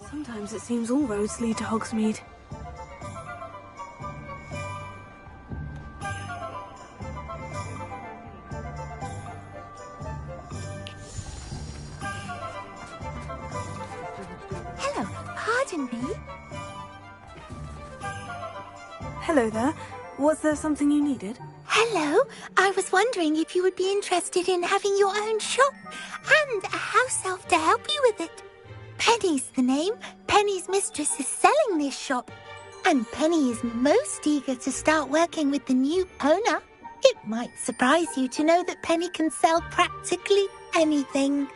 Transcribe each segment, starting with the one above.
Sometimes it seems all roads lead to Hogsmeade. Hello, pardon me? Hello there. Was there something you needed? Hello, I was wondering if you would be interested in having your own shop and a house elf to help you with it. Penny's the name. Penny's mistress is selling this shop. And Penny is most eager to start working with the new owner. It might surprise you to know that Penny can sell practically anything.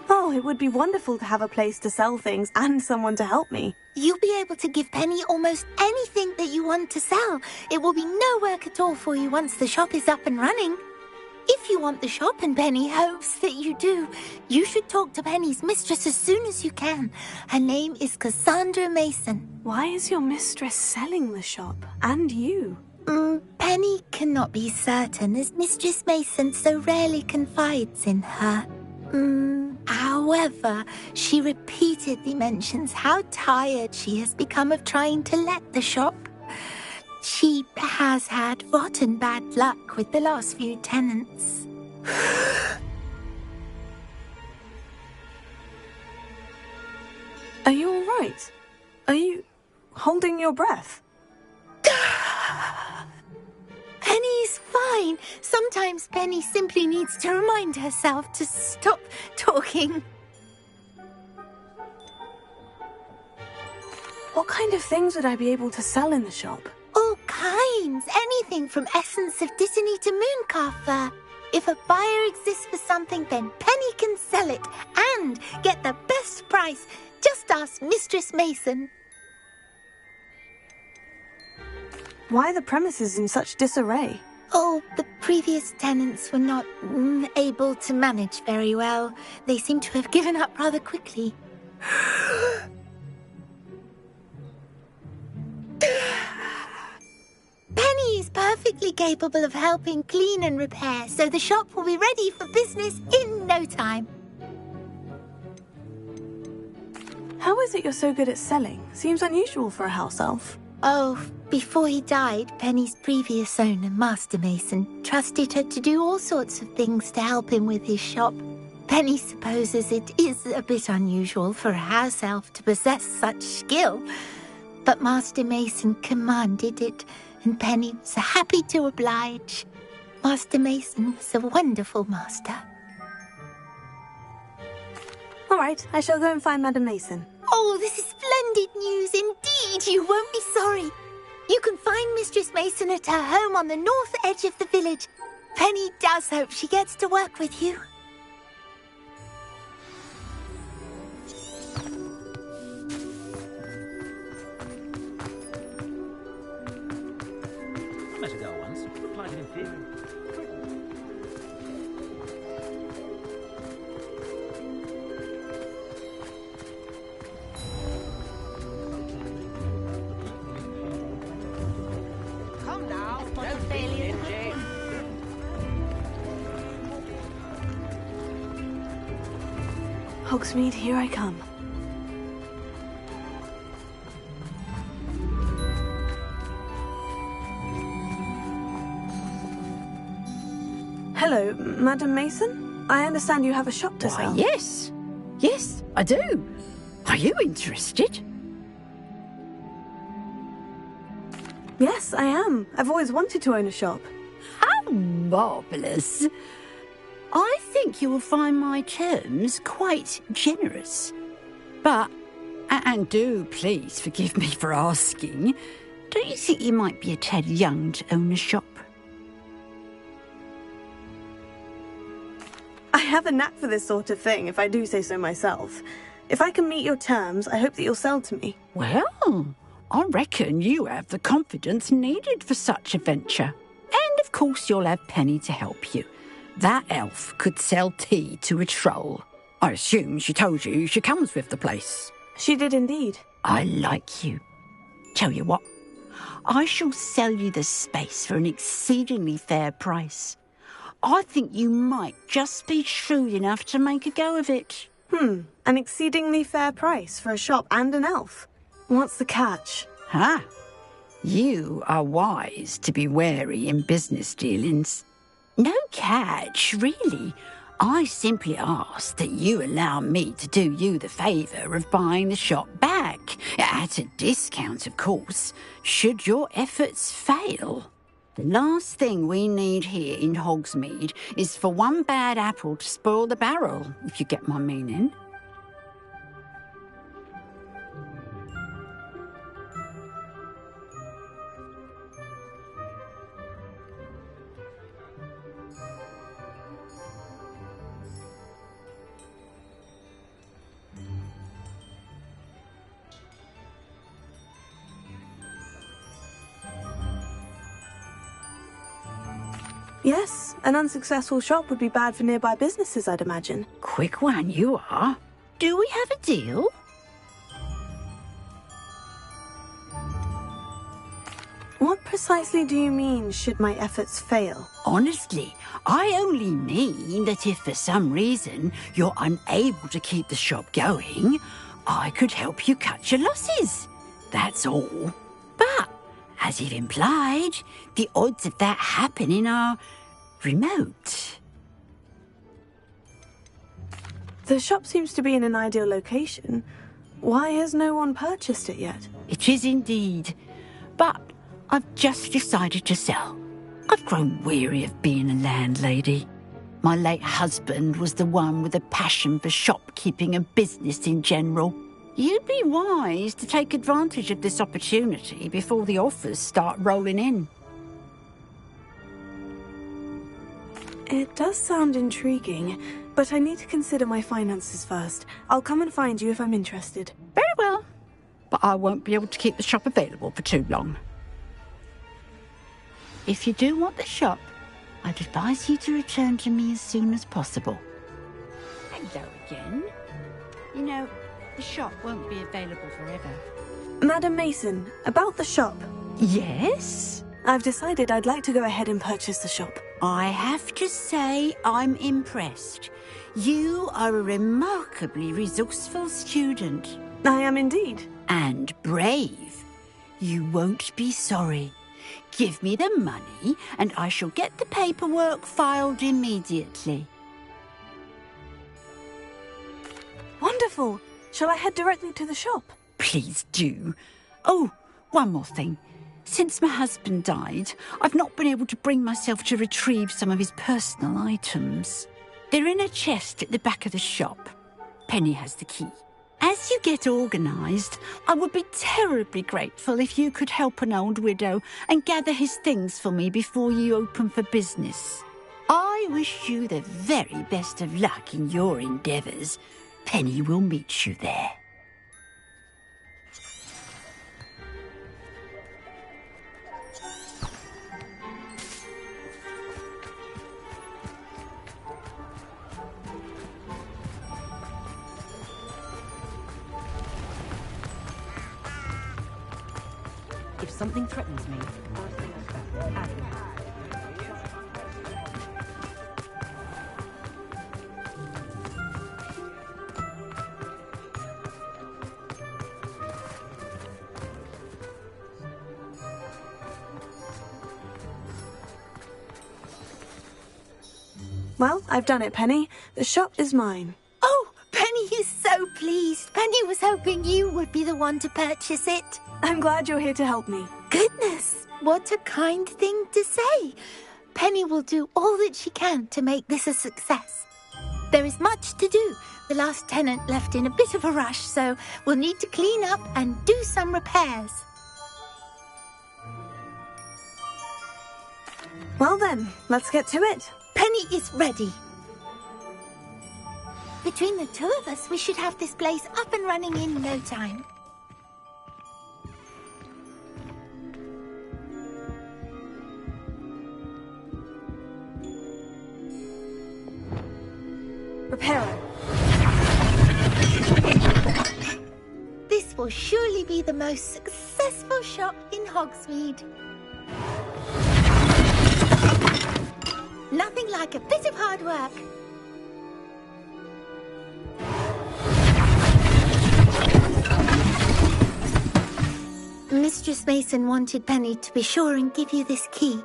Oh, it would be wonderful to have a place to sell things and someone to help me. You'll be able to give Penny almost anything that you want to sell. It will be no work at all for you once the shop is up and running. If you want the shop and Penny hopes that you do, you should talk to Penny's mistress as soon as you can. Her name is Cassandra Mason. Why is your mistress selling the shop? And you? Penny cannot be certain, as Mistress Mason so rarely confides in her. However, she repeatedly mentions how tired she has become of trying to let the shop. She has had rotten bad luck with the last few tenants. Are you all right? Are you holding your breath? Penny's fine. Sometimes Penny simply needs to remind herself to stop talking. What kind of things would I be able to sell in the shop? All kinds. Anything from essence of Dittany to Mooncalf fur. If a buyer exists for something, then Penny can sell it and get the best price. Just ask Mistress Mason. Why are the premises in such disarray? Oh, the previous tenants were not able to manage very well. They seem to have given up rather quickly. Penny is perfectly capable of helping clean and repair, so the shop will be ready for business in no time. How is it you're so good at selling? Seems unusual for a house elf. Oh, before he died, Penny's previous owner, Master Mason, trusted her to do all sorts of things to help him with his shop. Penny supposes it is a bit unusual for a house elf to possess such skill, but Master Mason commanded it, and Penny was happy to oblige. Master Mason was a wonderful master. All right, I shall go and find Madam Mason. Oh, this is splendid news indeed. You won't be sorry. You can find Mistress Mason at her home on the north edge of the village. Penny does hope she gets to work with you. I met a girl once, looked like an inferior. Come now, don't be stingy. Hogsmeade, here I come. Hello, Madam Mason? I understand you have a shop to sell. Yes. Yes, I do. Are you interested? Yes, I am. I've always wanted to own a shop. How marvellous. I think you will find my terms quite generous. But, and do please forgive me for asking, don't you think you might be a tad young to own a shop? I have a knack for this sort of thing, if I do say so myself. If I can meet your terms, I hope that you'll sell to me. Well, I reckon you have the confidence needed for such a venture. And of course you'll have Penny to help you. That elf could sell tea to a troll. I assume she told you she comes with the place. She did indeed. I like you. Tell you what, I shall sell you the space for an exceedingly fair price. I think you might just be shrewd enough to make a go of it. An exceedingly fair price for a shop and an elf. What's the catch? Huh? You are wise to be wary in business dealings. No catch, really. I simply ask that you allow me to do you the favour of buying the shop back, at a discount, of course, should your efforts fail. The last thing we need here in Hogsmeade is for one bad apple to spoil the barrel, if you get my meaning. Yes, an unsuccessful shop would be bad for nearby businesses, I'd imagine. Quick one, you are. Do we have a deal? What precisely do you mean, should my efforts fail? Honestly, I only mean that if for some reason you're unable to keep the shop going, I could help you cut your losses. That's all. But, as you've implied, the odds of that happening are remote. The shop seems to be in an ideal location. Why has no one purchased it yet? It is indeed. But I've just decided to sell. I've grown weary of being a landlady. My late husband was the one with a passion for shopkeeping and business in general. You'd be wise to take advantage of this opportunity before the offers start rolling in. It does sound intriguing, but I need to consider my finances first. I'll come and find you if I'm interested. Very well. But I won't be able to keep the shop available for too long. If you do want the shop, I'd advise you to return to me as soon as possible. Hello again. You know, the shop won't be available forever. Madam Mason, about the shop. Yes? I've decided I'd like to go ahead and purchase the shop. I have to say I'm impressed. You are a remarkably resourceful student. I am indeed. And brave. You won't be sorry. Give me the money and I shall get the paperwork filed immediately. Wonderful. Shall I head directly to the shop? Please do. Oh, one more thing. Since my husband died, I've not been able to bring myself to retrieve some of his personal items. They're in a chest at the back of the shop. Penny has the key. As you get organised, I would be terribly grateful if you could help an old widow and gather his things for me before you open for business. I wish you the very best of luck in your endeavours. Penny will meet you there. If something threatens me, Well, I've done it, Penny. The shop is mine. Oh, Penny is so pleased. Penny was hoping you would be the one to purchase it. I'm glad you're here to help me. Goodness, what a kind thing to say. Penny will do all that she can to make this a success. There is much to do. The last tenant left in a bit of a rush, so we'll need to clean up and do some repairs. Well then, let's get to it. Penny is ready. Between the two of us, we should have this place up and running in no time. Reparo. This will surely be the most successful shop in Hogsmeade. Nothing like a bit of hard work. Mistress Mason wanted Penny to be sure and give you this key.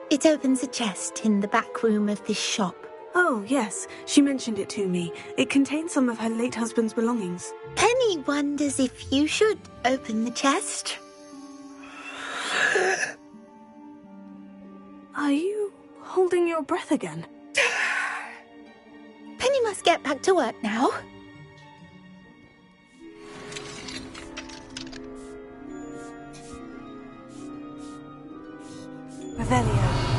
It opens a chest in the back room of this shop. Oh, yes. She mentioned it to me. It contains some of her late husband's belongings. Penny wonders if you should open the chest. Are you holding your breath again? Penny must get back to work now. Revelio.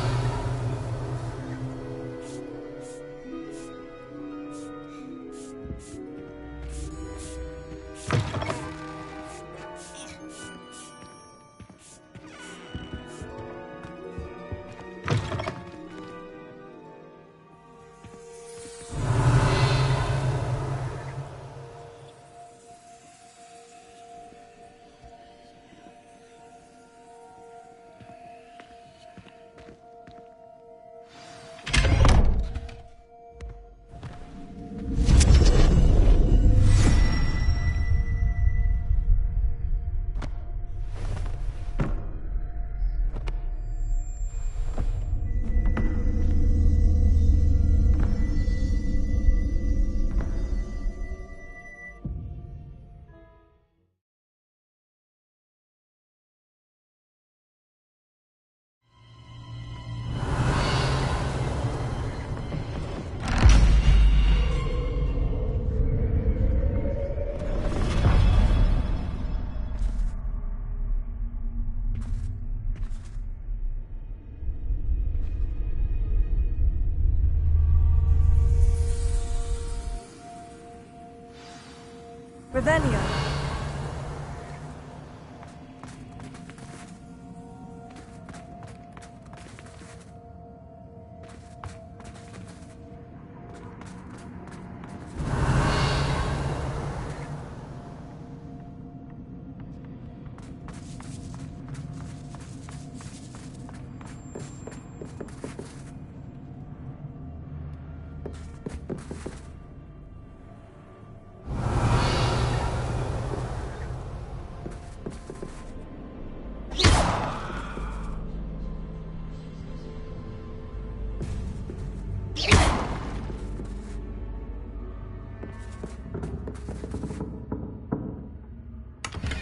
Revelio.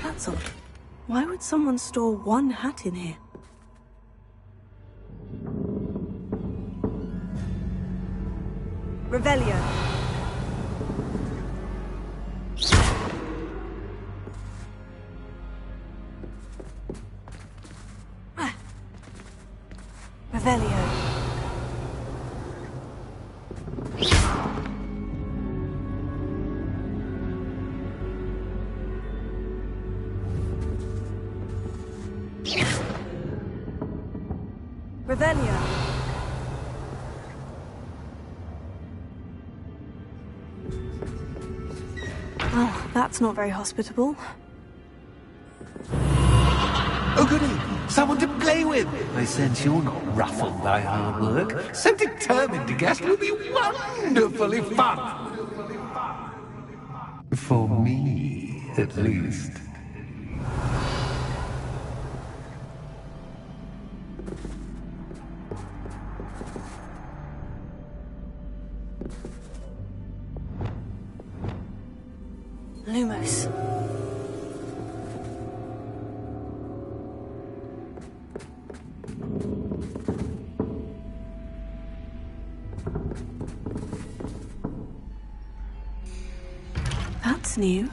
That's odd. Why would someone store one hat in here? Revelio. Revelio. Revelio. Oh, that's not very hospitable. Oh, goody! Someone to play with! I sense you're not ruffled by hard work. So determined to guess will be wonderfully fun! For me, at least. Lumos. That's new.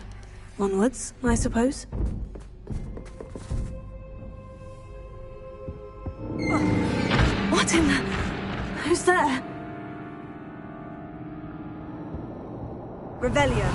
Onwards, I suppose. What in the... Who's there? Revelio.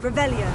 Revelio.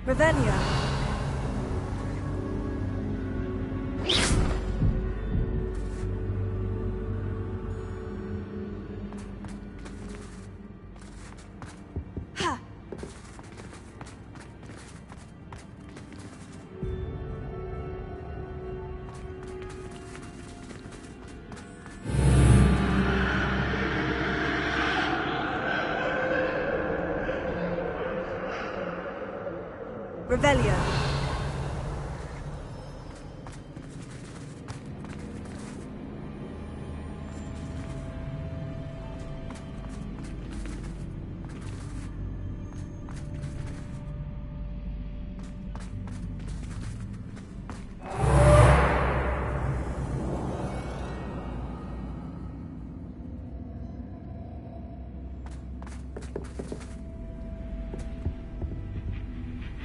Revelio. Ha! Revelio.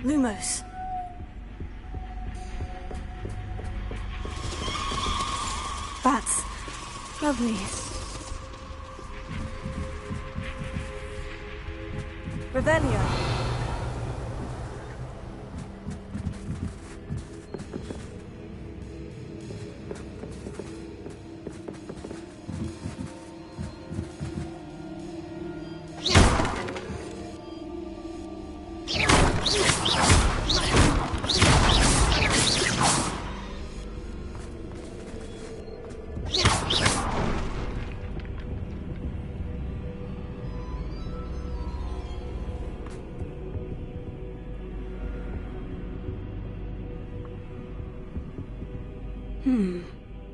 Lumos. That's lovely. Revelio.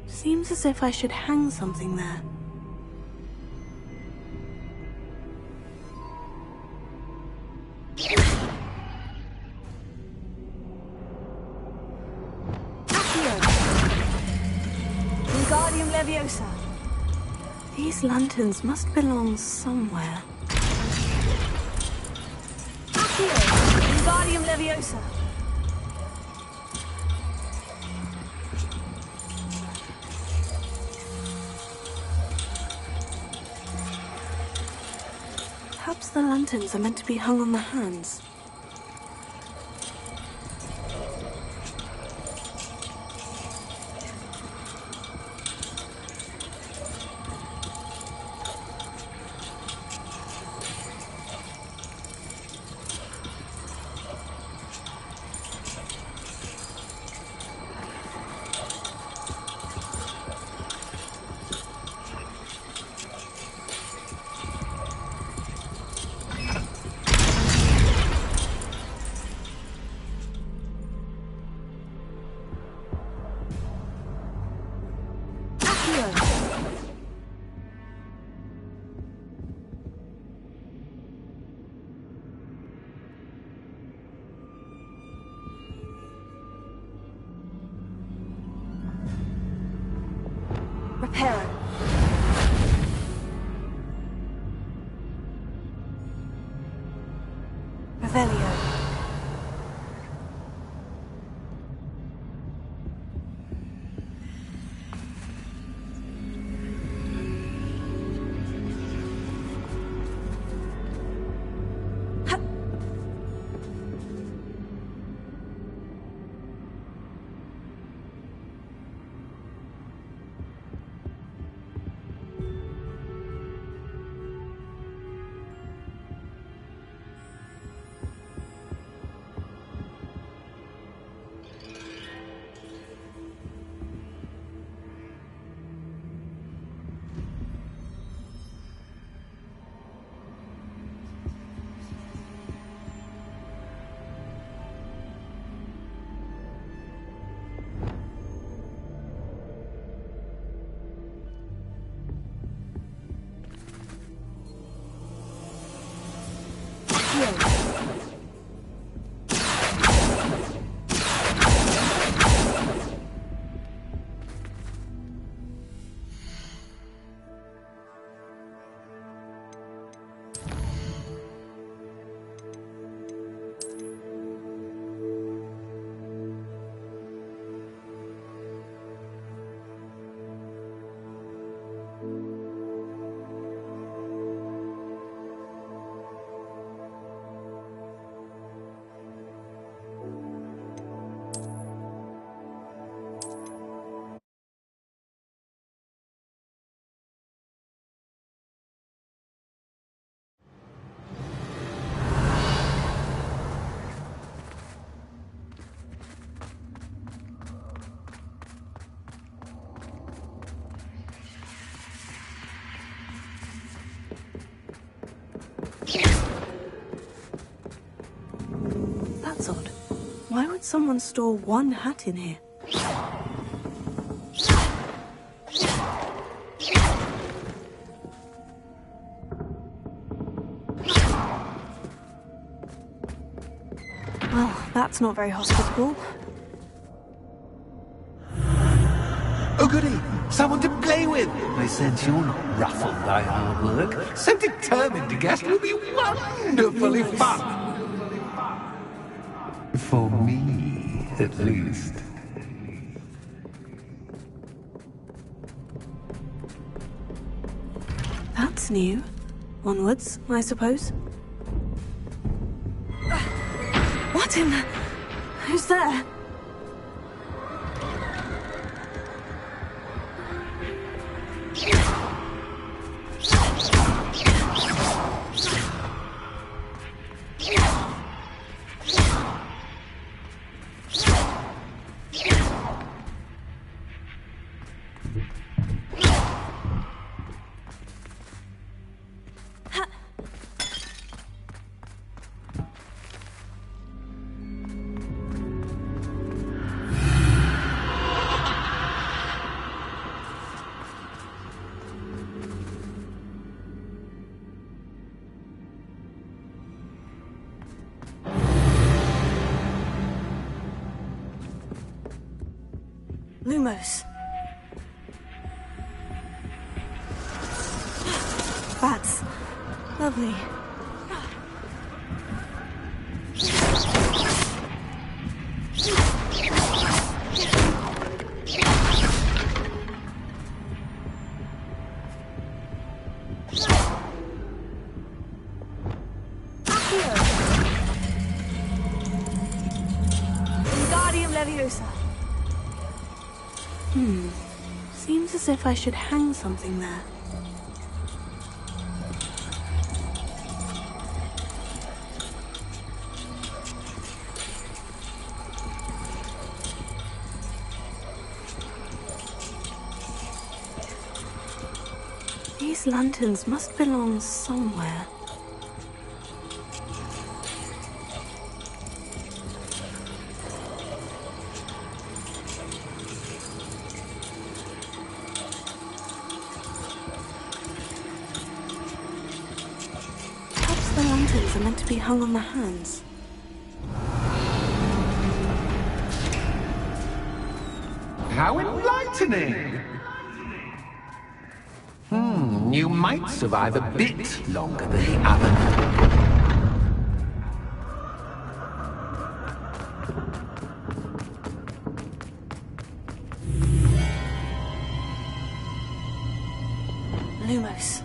Seems as if I should hang something there. Wingardium Leviosa. These lanterns must belong somewhere. Accio! Wingardium Leviosa. Perhaps the lanterns are meant to be hung on the hands. Reparo. Revelio. That's odd. Why would someone store one hat in here? Well, that's not very hospitable. Oh, goody! Someone to play with! I sense you're not ruffled by hard work. So determined to guess will be wonderfully fun! For me, at least. That's new. Onwards, I suppose. What in the... Who's there? Lumos. Bats. Lovely. Wingardium Leviosa. Seems as if I should hang something there. These lanterns must belong somewhere. The lanterns are meant to be hung on the hands. How enlightening! You might survive a bit longer than the other. Lumos.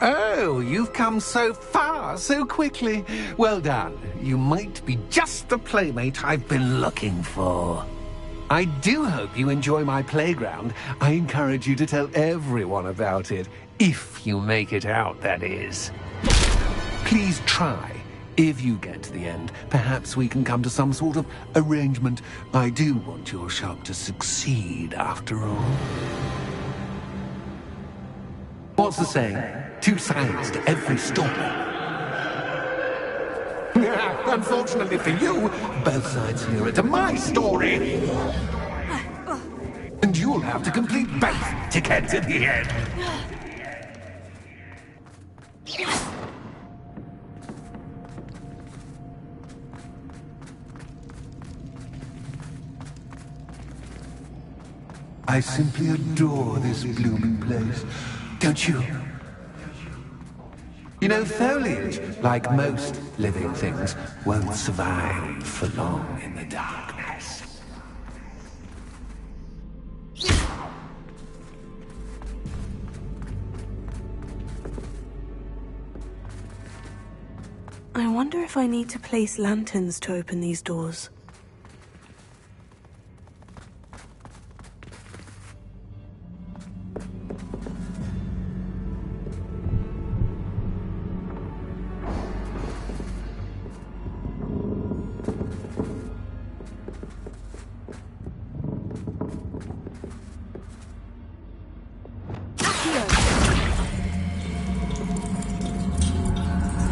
Oh, you've come so far so quickly. Well done. You might be just the playmate I've been looking for. I do hope you enjoy my playground. I encourage you to tell everyone about it. If you make it out, that is. Please try. If you get to the end, perhaps we can come to some sort of arrangement. I do want your shop to succeed, after all. What's the saying? Two sides to every story. Unfortunately for you, both sides here are to my story. And you'll have to complete both to get to the end. I simply adore this blooming place. Don't you? You know, foliage, like most living things, won't survive for long in the darkness. wonder if I need to place lanterns to open these doors.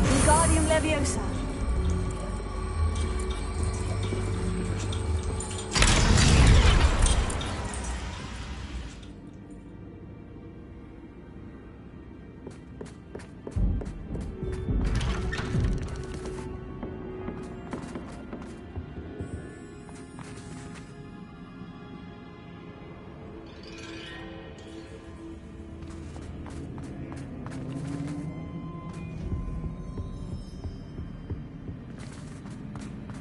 Wingardium Leviosa.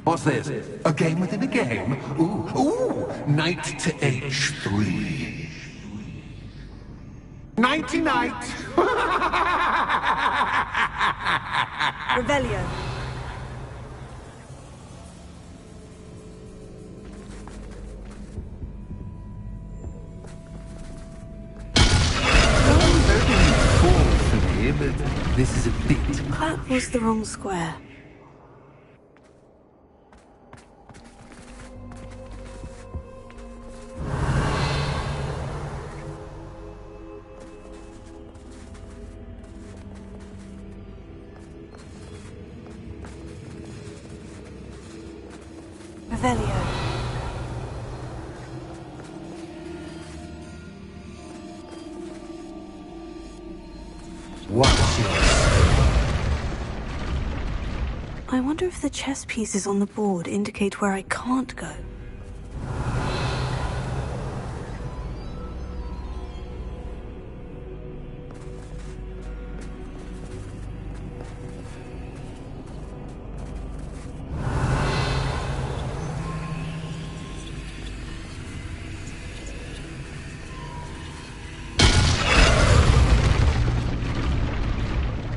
What's this? A game within a game? Ooh, knight to h3. Nighty night! Revelio. For me, but this is a bit. That was the wrong square. Revelio. Watch yourself. I wonder if the chess pieces on the board indicate where I can't go.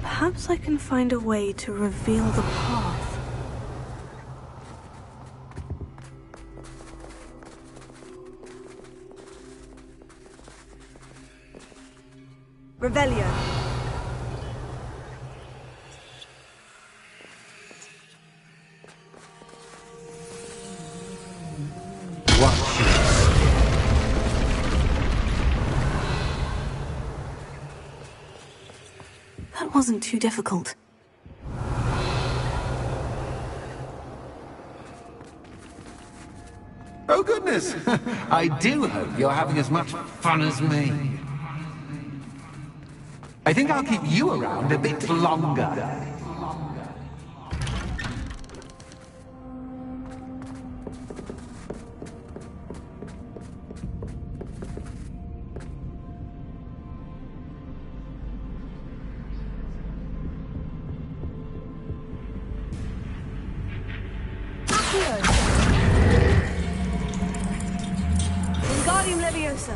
Perhaps I can find a way to reveal the path. Revelio. Watch yourself. That wasn't too difficult. Oh goodness! I do hope you're having as much fun as me. I think I'll keep you around a bit longer. Wingardium Leviosa.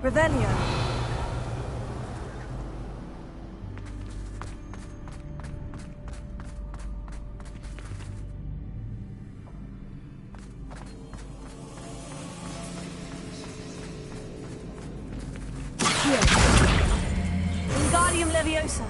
Revelio. Wingardium Leviosa.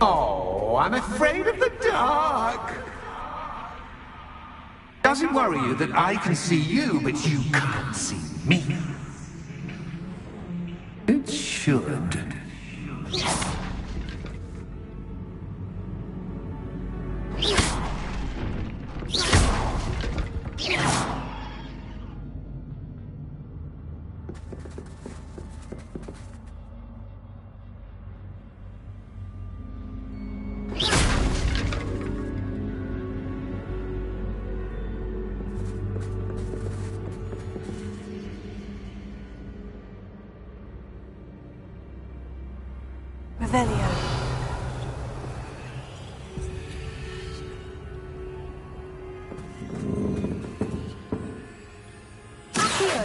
Oh, I'm afraid of the dark. Does it worry you that I can see you, but you can't see me? It should. Revelio. Accio.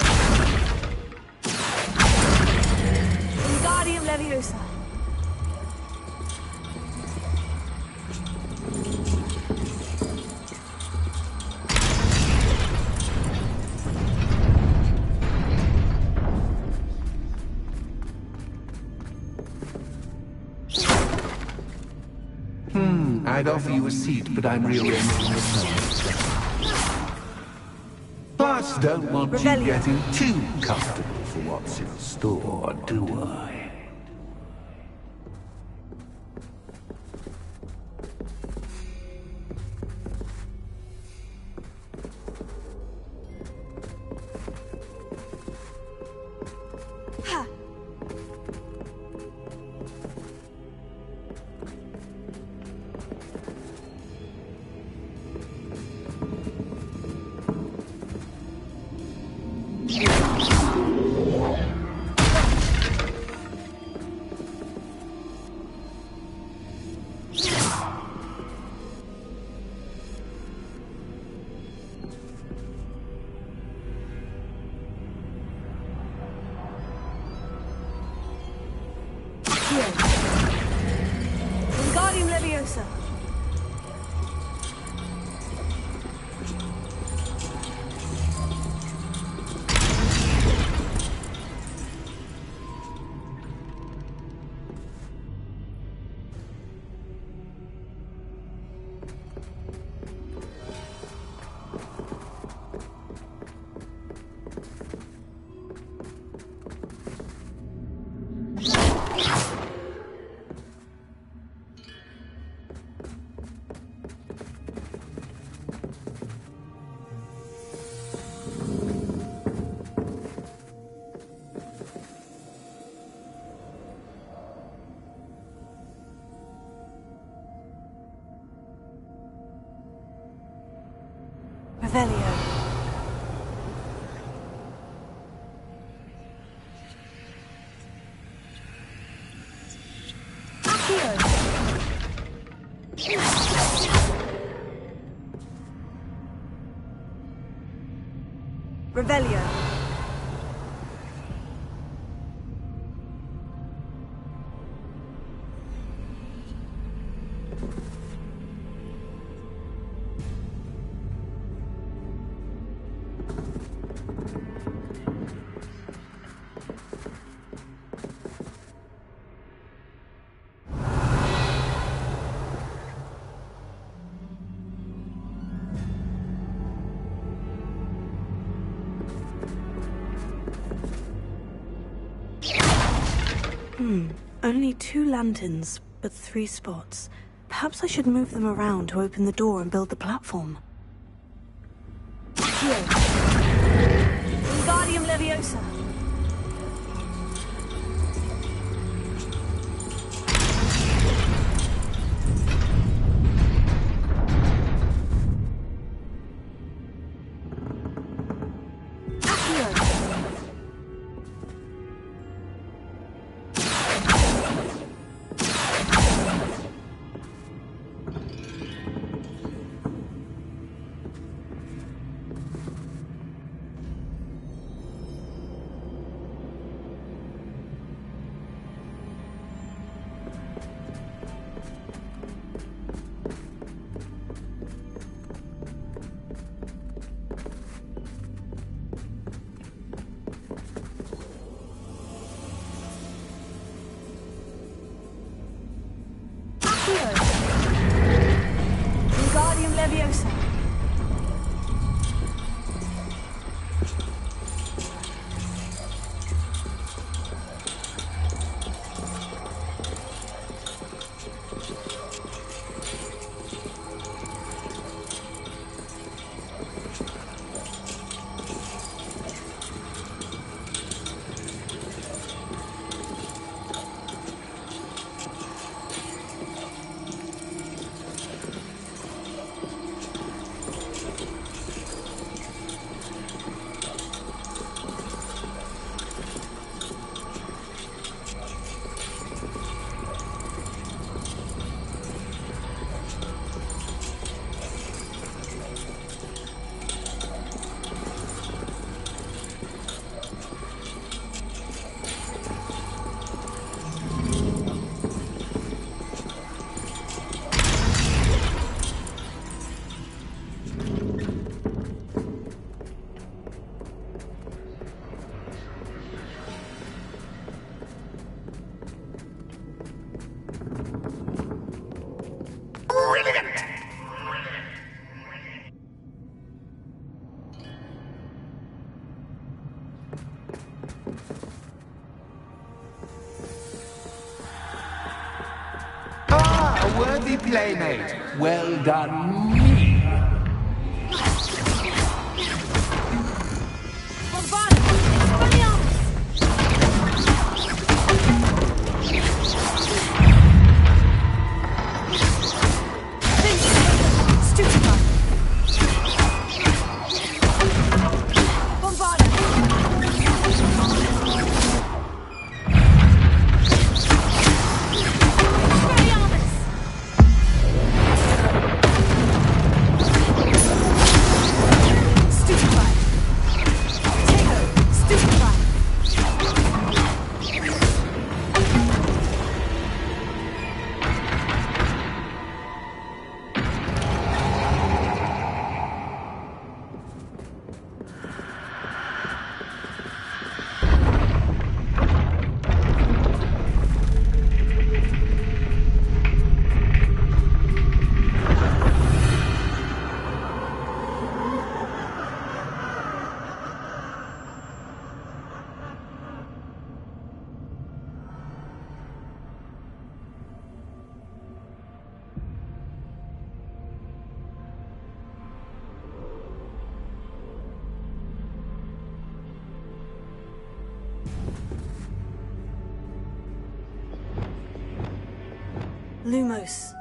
Wingardium Leviosa. I'd offer you a seat, but I'm rearranging the furniture. Plus, don't want you getting too comfortable for what's in store, do I? Wingardium Leviosa. Revelio. Revelio. Only 2 lanterns, but 3 spots. Perhaps I should move them around to open the door and build the platform. Wingardium Leviosa. Brilliant! Ah, a worthy playmate. Well done, me. Lumos.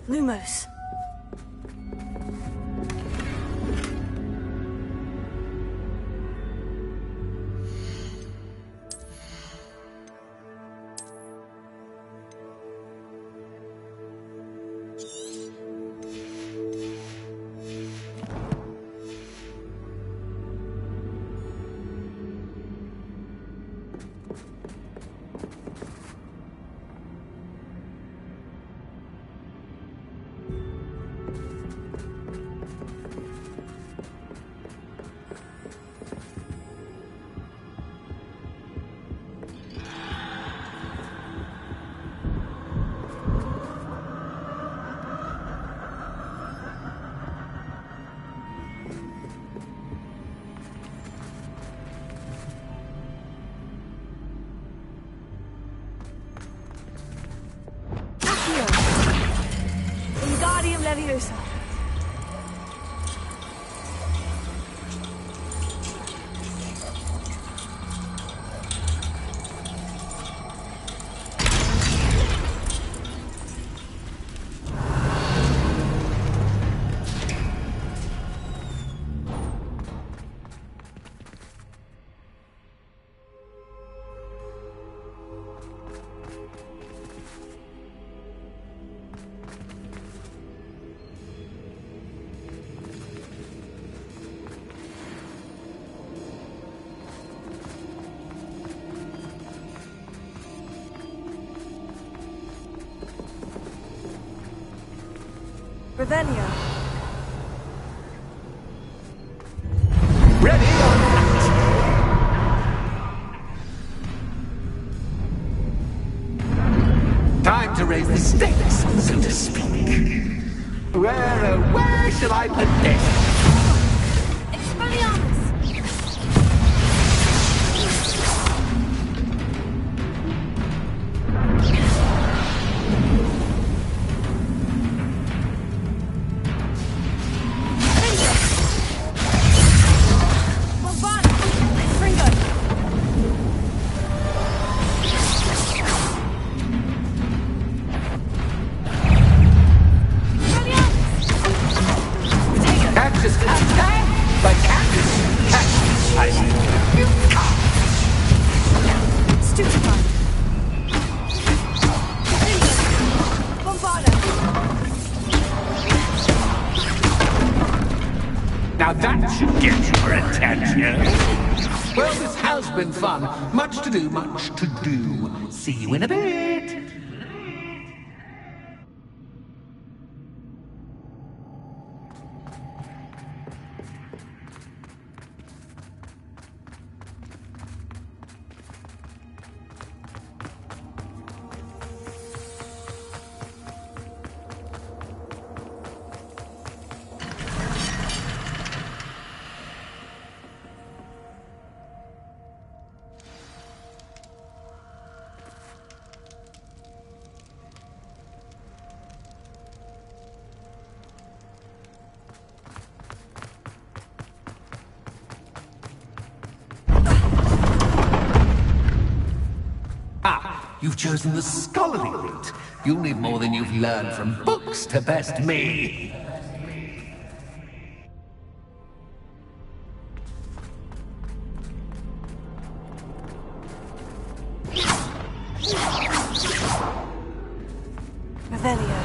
Lumos. Wingardium Leviosa. Revelio. Ready or not? Time to raise the stakes, so to speak. Where shall I put this? Expelliarmus! Now that should get your attention. Well, this has been fun. Much to do, much to do. See you in a bit. You've chosen the scholarly route. You'll need more than you've learned from books to best me. Revelio.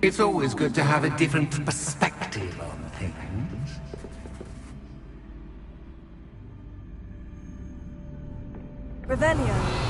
It's always good to have a different perspective on things. Revelio.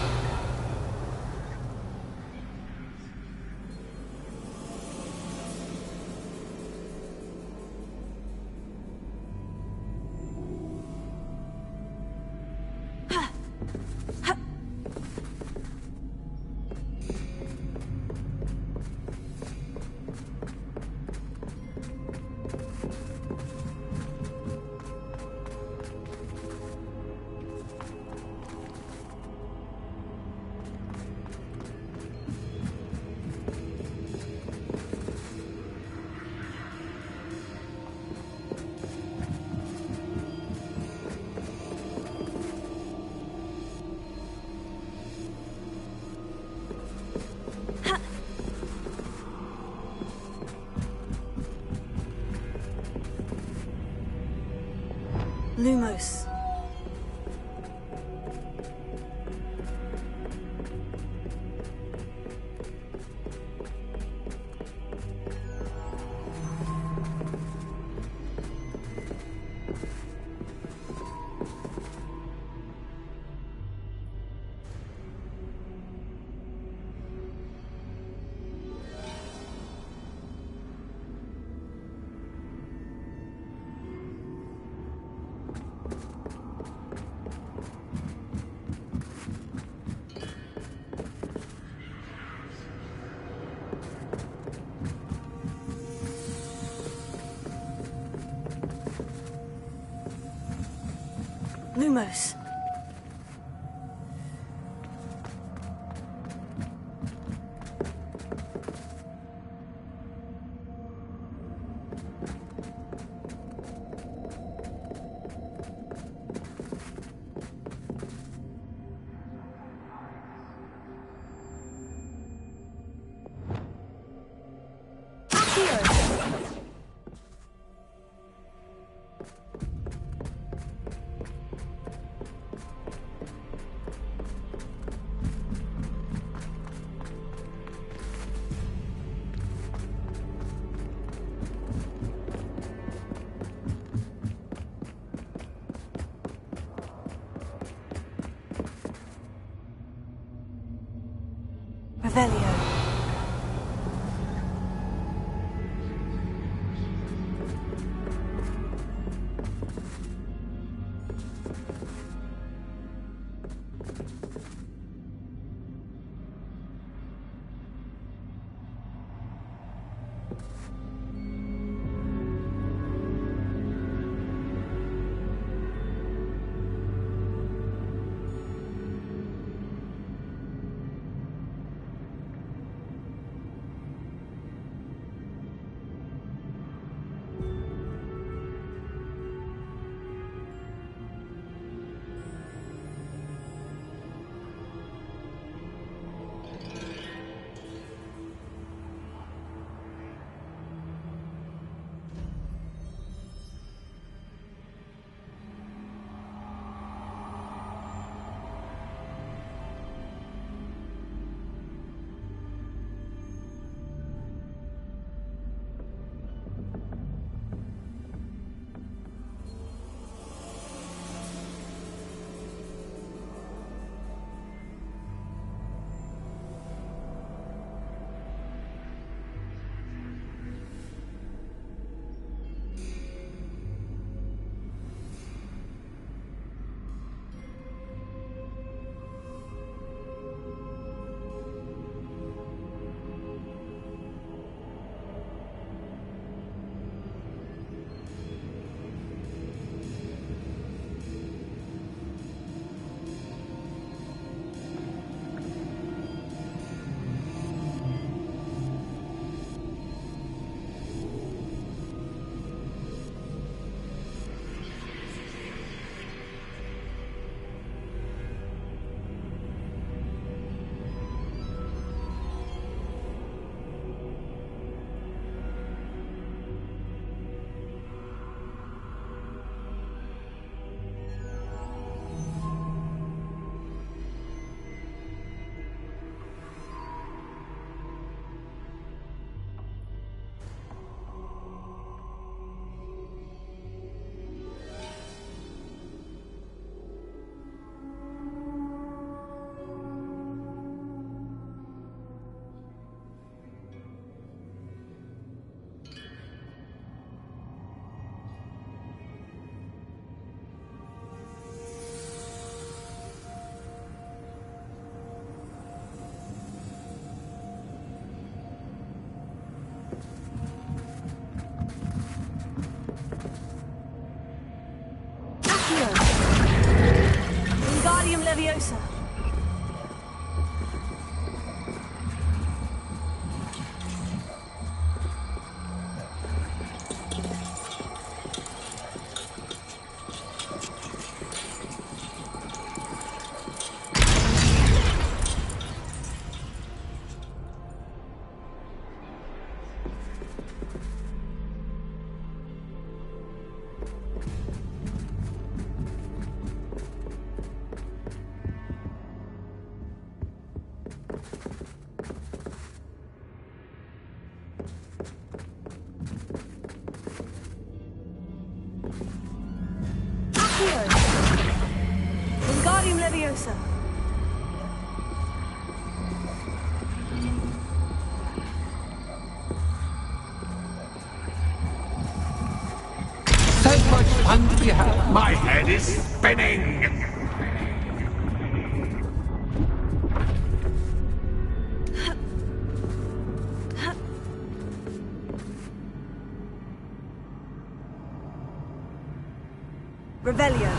Lumos. Lumos. Leviosa. Wingardium Leviosa. So much fun to be had. My head is spinning. Revelio.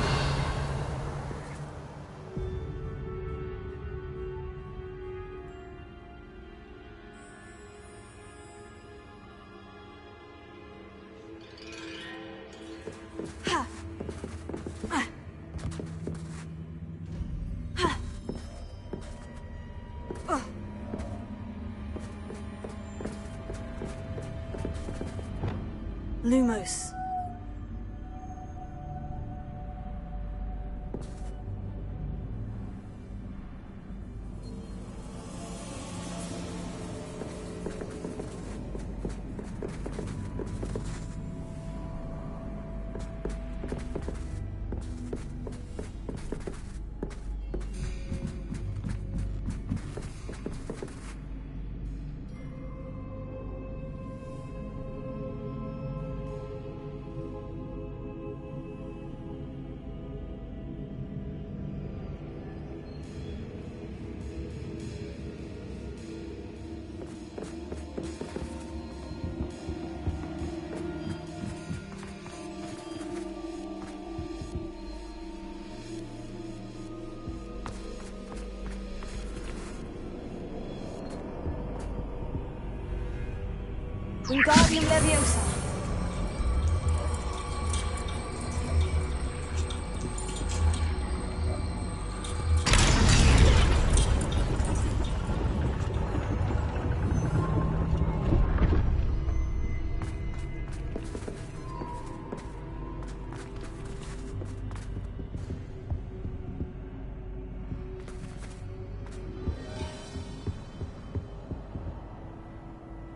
Lumos. Wingardium Leviosa.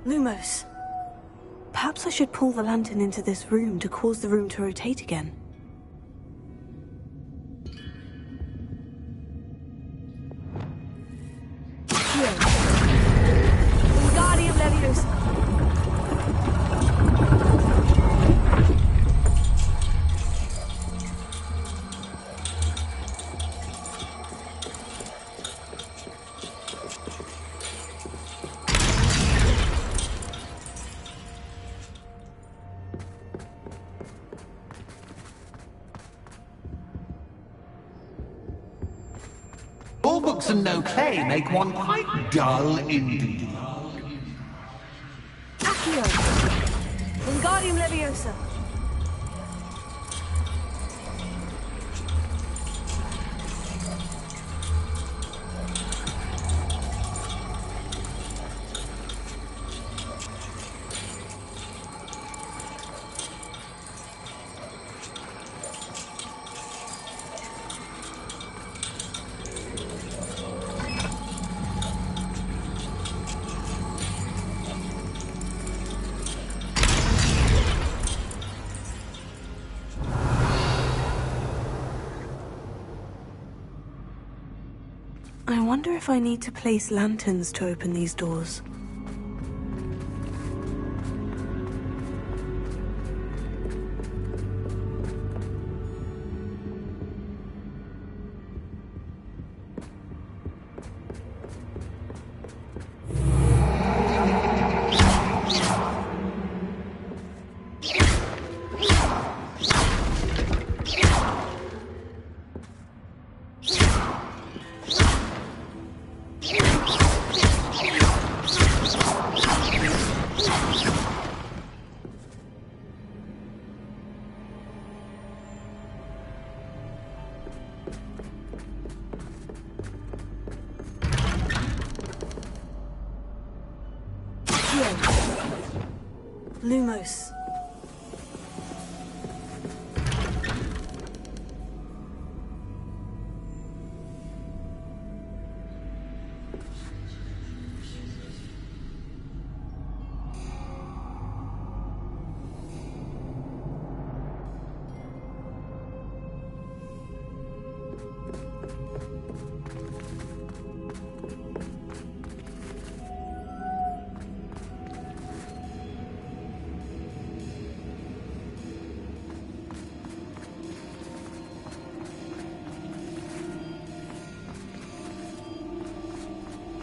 Lumos. Perhaps I should pull the lantern into this room to cause the room to rotate again. Wingardium Leviosa. All books and no clay make one quite dull indeed. Accio. Wingardium Leviosa. I wonder if I need to place lanterns to open these doors. Lumos.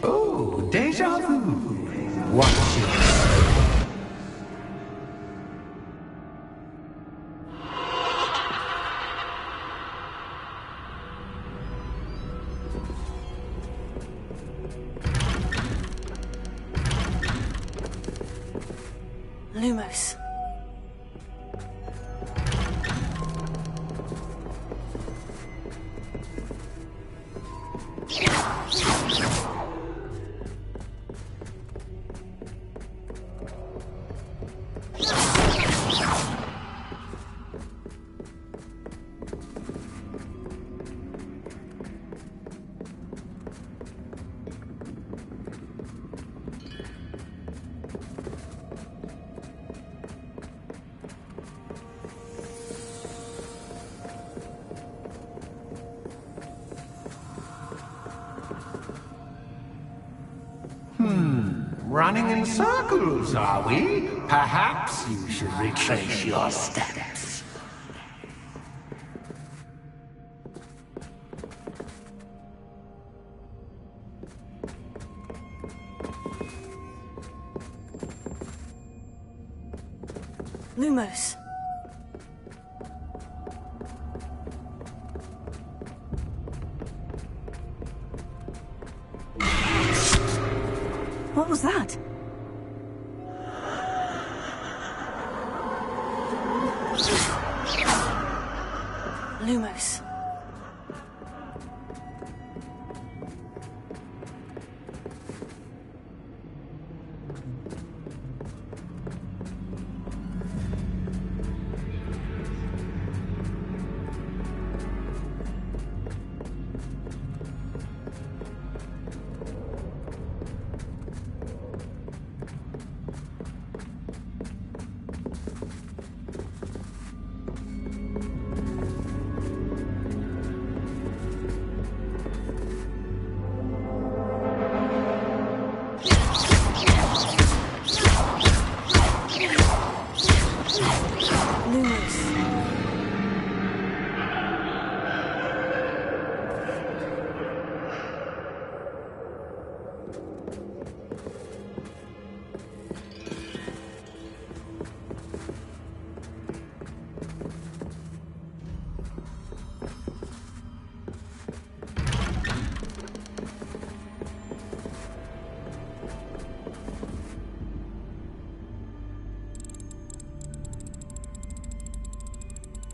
Oh, déjà vu. Watch it. Lumos. Running in circles, are we? Perhaps you should retrace your steps. Lumos. What was that? Lumos.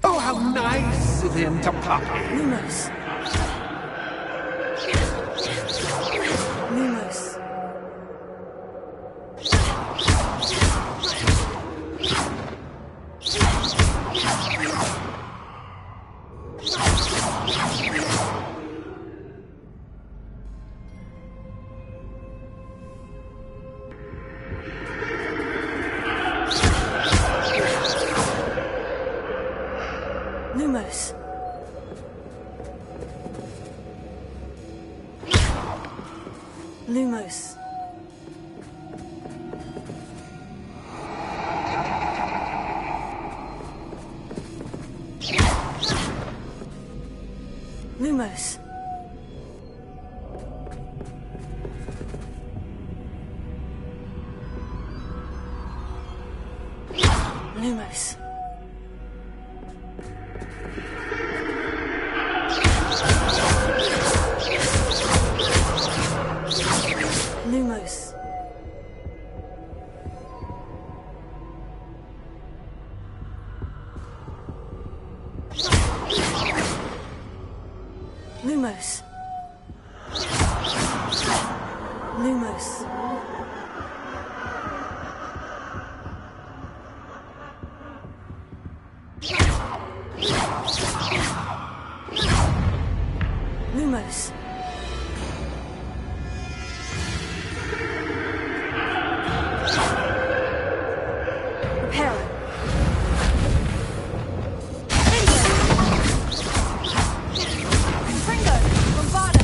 Oh, how nice of him to pop in. Lumos. Lumos. Lumos. Lumos. Lumos. Lumos. Lumos. Lumos. Lumos. close. Repair it. Fringo! Bombarda!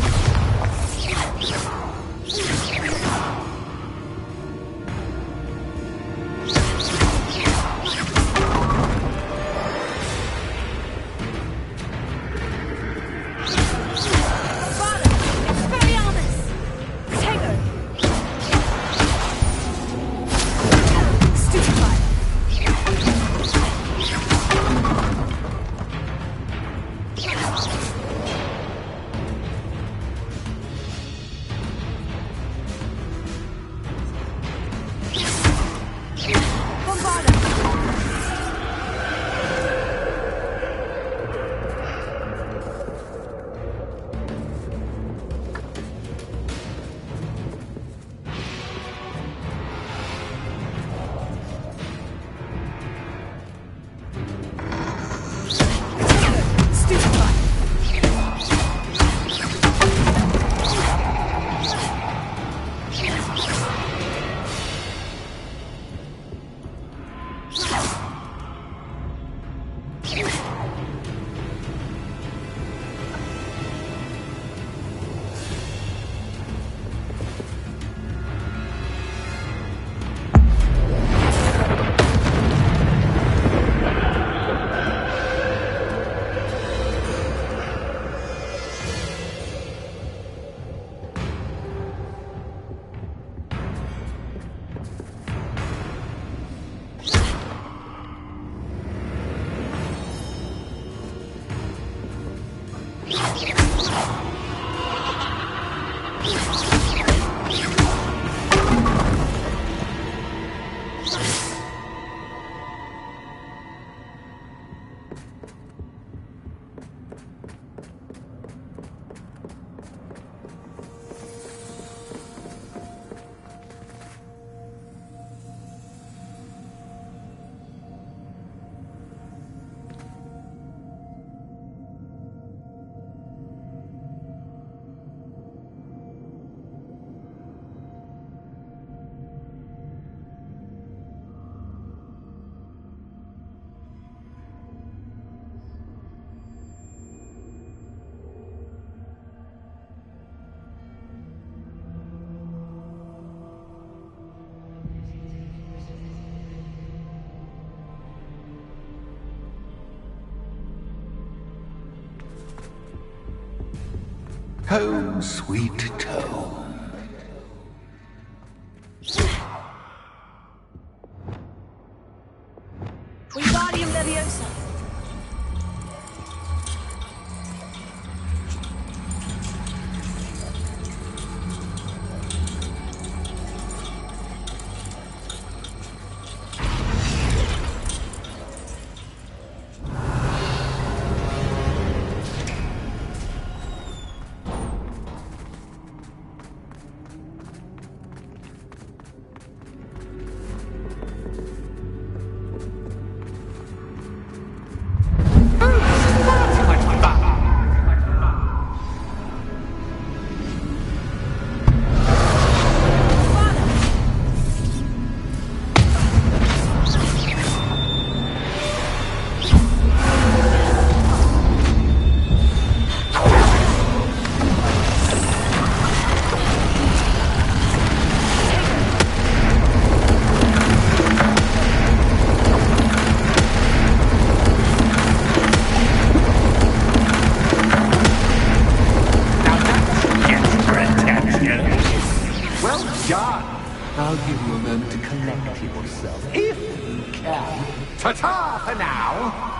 Home, sweet home. Wingardium Leviosa. I'll give you a moment to collect yourself, if you can. Ta-ta for now!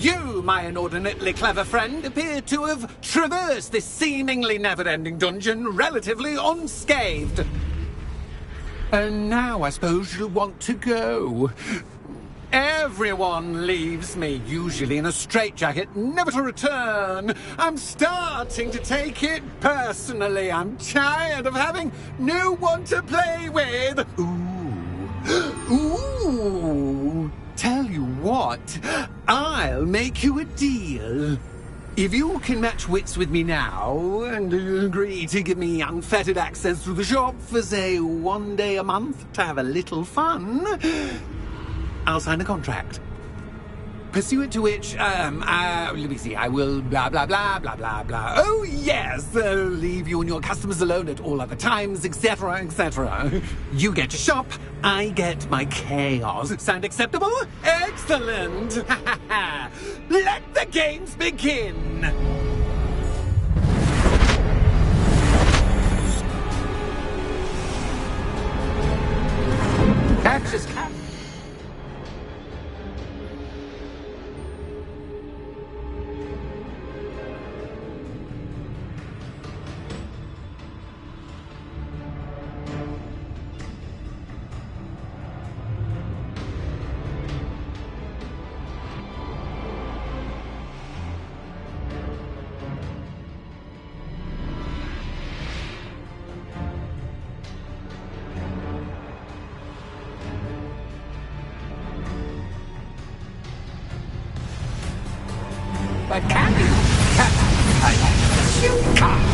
You, my inordinately clever friend, appear to have traversed this seemingly never-ending dungeon relatively unscathed. And now I suppose you'll want to go. Everyone leaves me, usually in a straitjacket, never to return. I'm starting to take it personally. I'm tired of having no one to play with. Ooh. Tell you what, I'll make you a deal. If you can match wits with me now and agree to give me unfettered access to the shop for, say, 1 day a month to have a little fun, I'll sign a contract. Pursuant to which, let me see, I will blah, blah, blah, blah, blah, blah. Oh, yes, leave you and your customers alone at all other times, etc., etc. You get to shop, I get my chaos. Sound acceptable? Excellent! Let the games begin! Catch as cat. But can you? You can't.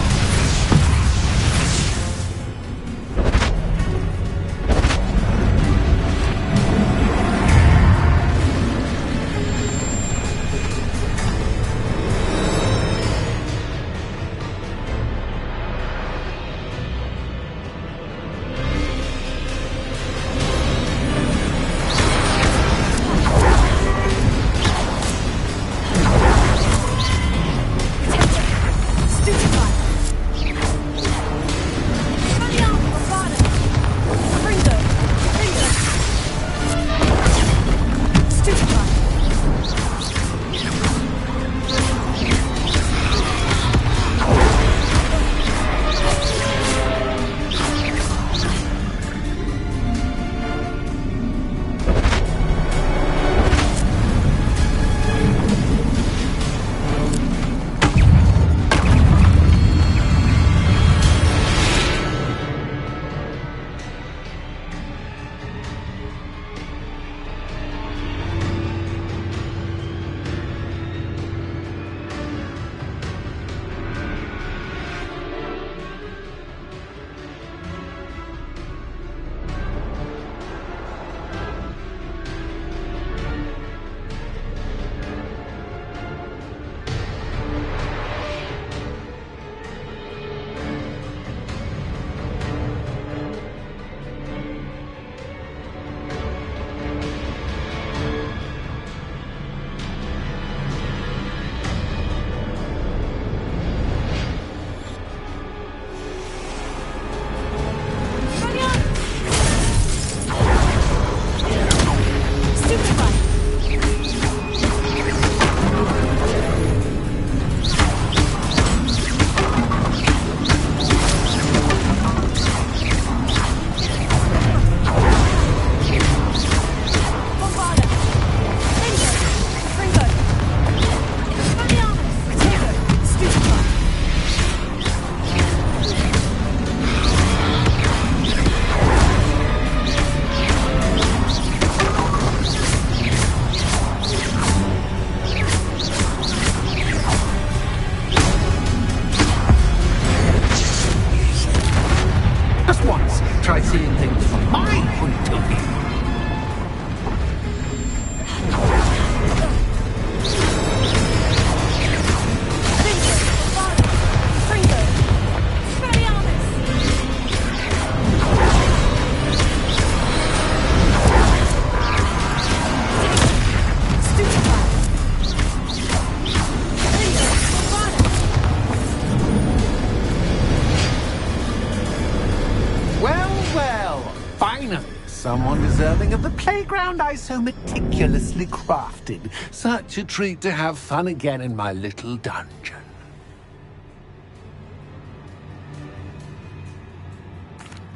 someone deserving of the playground I so meticulously crafted. Such a treat to have fun again in my little dungeon.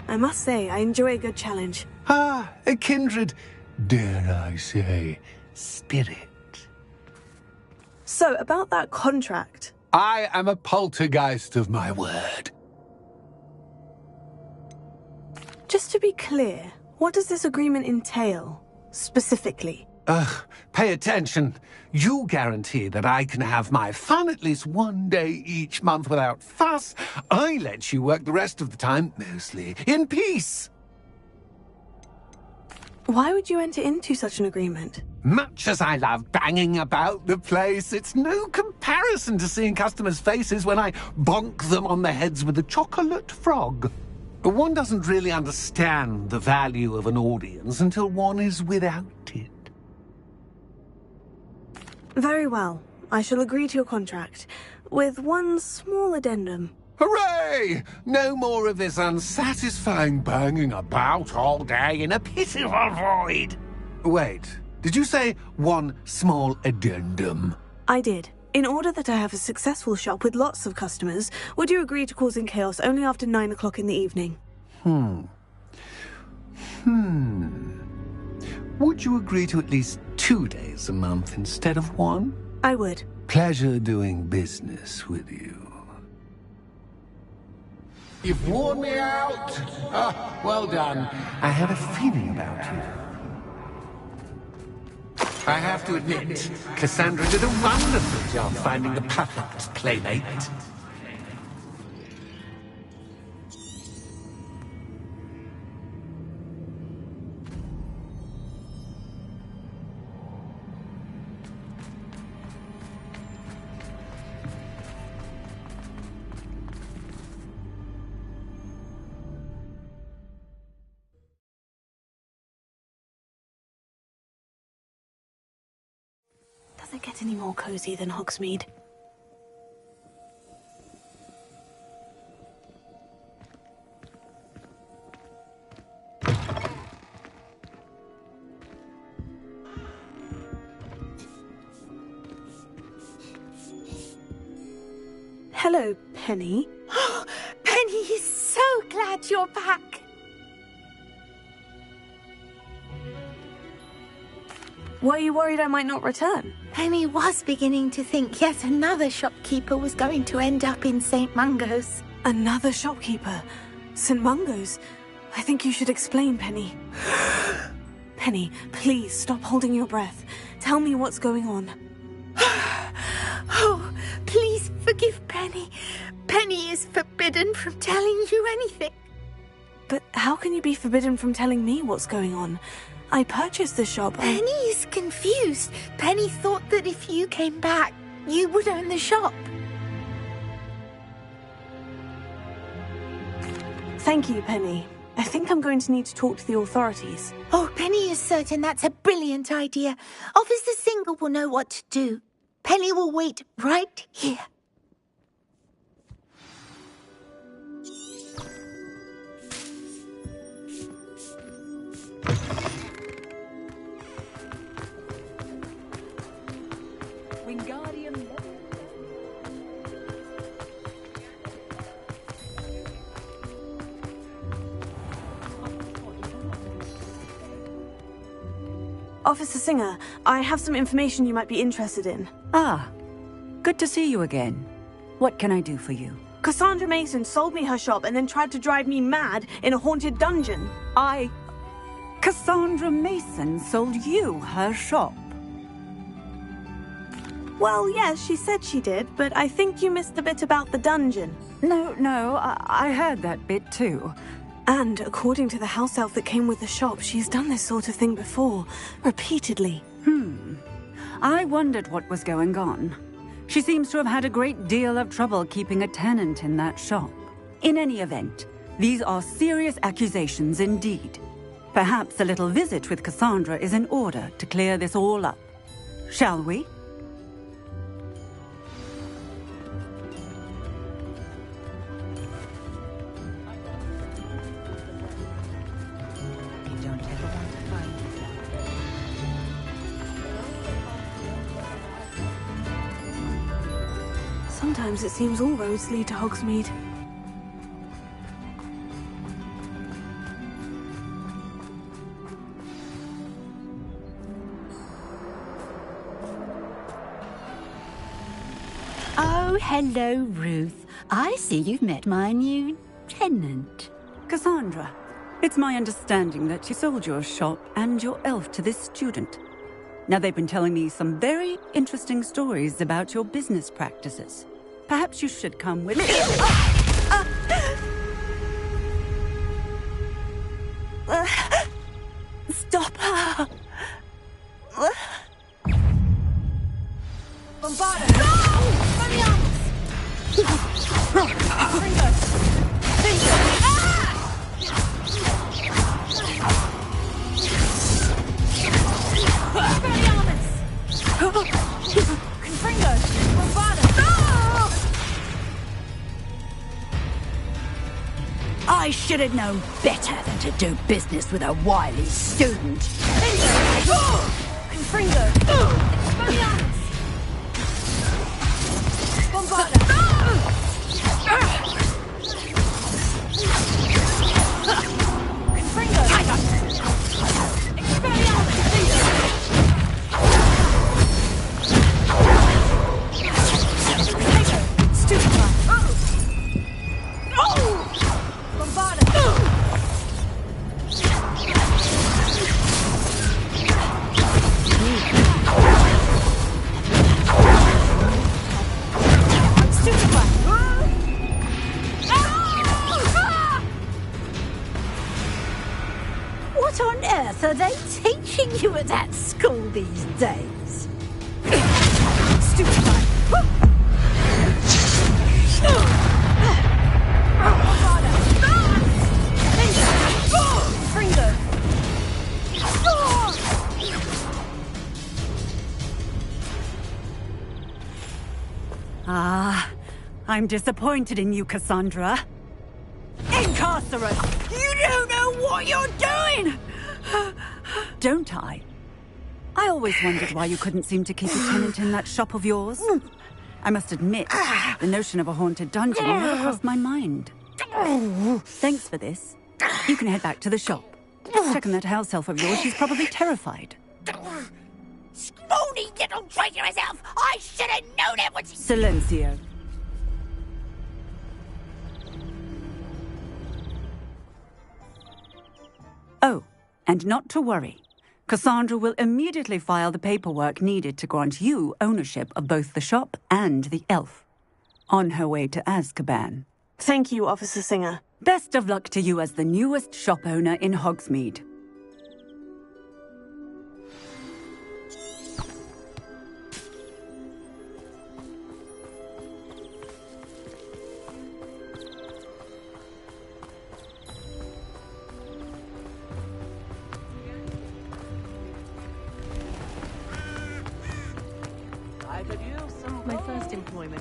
I must say, I enjoy a good challenge. Ah, a kindred, dare I say, spirit. So, about that contract. I am a poltergeist of my word. Just to be clear, what does this agreement entail, specifically? Pay attention. You guarantee that I can have my fun at least one day each month without fuss. I let you work the rest of the time, mostly in peace. Why would you enter into such an agreement? Much as I love banging about the place, it's no comparison to seeing customers' faces when I bonk them on the heads with a chocolate frog. One doesn't really understand the value of an audience until one is without it. Very well. I shall agree to your contract, with one small addendum. Hooray! No more of this unsatisfying banging about all day in a pitiful void. Wait, did you say one small addendum? I did. In order that I have a successful shop with lots of customers, would you agree to causing chaos only after 9 o'clock in the evening? Would you agree to at least 2 days a month instead of one? I would. Pleasure doing business with you. You've worn me out. Ah, well done. I had a feeling about you. I have to admit, Cassandra did a wonderful job finding the perfect playmate. Does it get any more cozy than Hogsmeade? Hello, Penny. Penny is so glad you're back. Were you worried I might not return? Penny was beginning to think yet another shopkeeper was going to end up in St. Mungo's. Another shopkeeper? St. Mungo's? I think you should explain, Penny. Penny, please stop holding your breath. Tell me what's going on. Oh, please forgive Penny. Penny is forbidden from telling you anything. But how can you be forbidden from telling me what's going on? I purchased the shop. Penny is confused. Penny thought that if you came back, you would own the shop. Thank you, Penny. I think I'm going to need to talk to the authorities. Oh, Penny is certain that's a brilliant idea. Officer Singer will know what to do. Penny will wait right here. Wingardium. Officer Singer, I have some information you might be interested in. Ah, good to see you again. What can I do for you? Cassandra Mason sold me her shop and then tried to drive me mad in a haunted dungeon. Cassandra Mason sold you her shop. Well, yes, she said she did, but I think you missed the bit about the dungeon. No, I heard that bit too. And according to the house elf that came with the shop, she's done this sort of thing before, repeatedly. I wondered what was going on. She seems to have had a great deal of trouble keeping a tenant in that shop. In any event, these are serious accusations indeed. Perhaps a little visit with Cassandra is in order to clear this all up. Shall we? You don't ever Sometimes it seems all roads lead to Hogsmeade. Oh, hello, Ruth. I see you've met my new tenant. Cassandra, it's my understanding that you sold your shop and your elf to this student. Now, they've been telling me some very interesting stories about your business practices. Perhaps you should come with me. Stop her! Bombarda! I should have known better than to do business with a wily student. What on earth are they teaching you at that school these days? I'm disappointed in you, Cassandra. Incarcerate! You don't know what you're doing! Don't I? I always wondered why you couldn't seem to keep a tenant in that shop of yours. I must admit, the notion of a haunted dungeon never crossed my mind. Thanks for this. You can head back to the shop. Checking that house elf of yours, she's probably terrified. Scrawny little traitor herself! I should have known it was... Silencio. Oh, and not to worry. Cassandra will immediately file the paperwork needed to grant you ownership of both the shop and the elf. On her way to Azkaban. Thank you, Officer Singer. Best of luck to you as the newest shop owner in Hogsmeade. My first employment.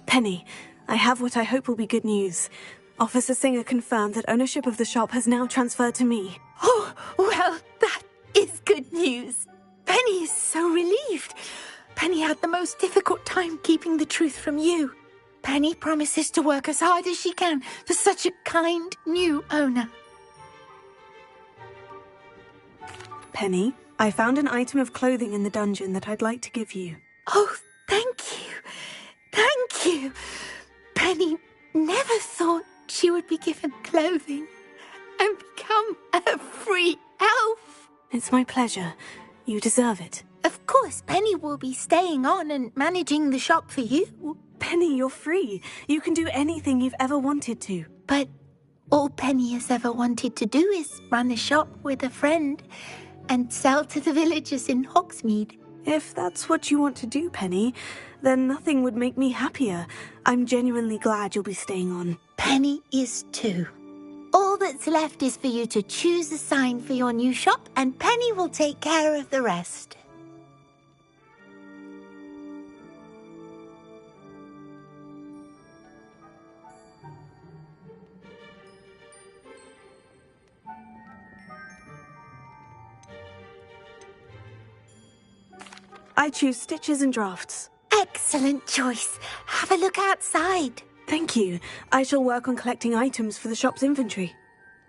Penny, I have what I hope will be good news. Officer Singer confirmed that ownership of the shop has now transferred to me. Oh, well, that is good news. Penny is so relieved. Penny had the most difficult time keeping the truth from you. Penny promises to work as hard as she can for such a kind new owner. Penny, I found an item of clothing in the dungeon that I'd like to give you. Oh, thank you. Thank you. Penny never thought she would be given clothing and become a free elf. It's my pleasure. You deserve it. Of course, Penny will be staying on and managing the shop for you. Penny, you're free. You can do anything you've ever wanted to. But all Penny has ever wanted to do is run a shop with a friend and sell to the villagers in Hogsmeade. If that's what you want to do, Penny, then nothing would make me happier. I'm genuinely glad you'll be staying on. Penny is too. All that's left is for you to choose a sign for your new shop, and Penny will take care of the rest. I choose stitches and drafts. Excellent choice. Have a look outside. Thank you. I shall work on collecting items for the shop's inventory.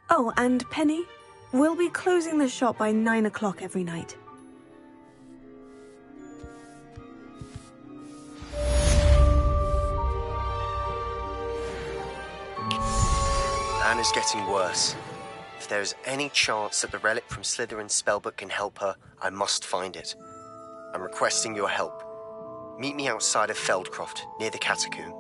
Oh, and Penny, we'll be closing the shop by 9 o'clock every night. Anne is getting worse. If there is any chance that the relic from Slytherin's spellbook can help her, I must find it. I'm requesting your help. Meet me outside of Feldcroft, near the catacomb.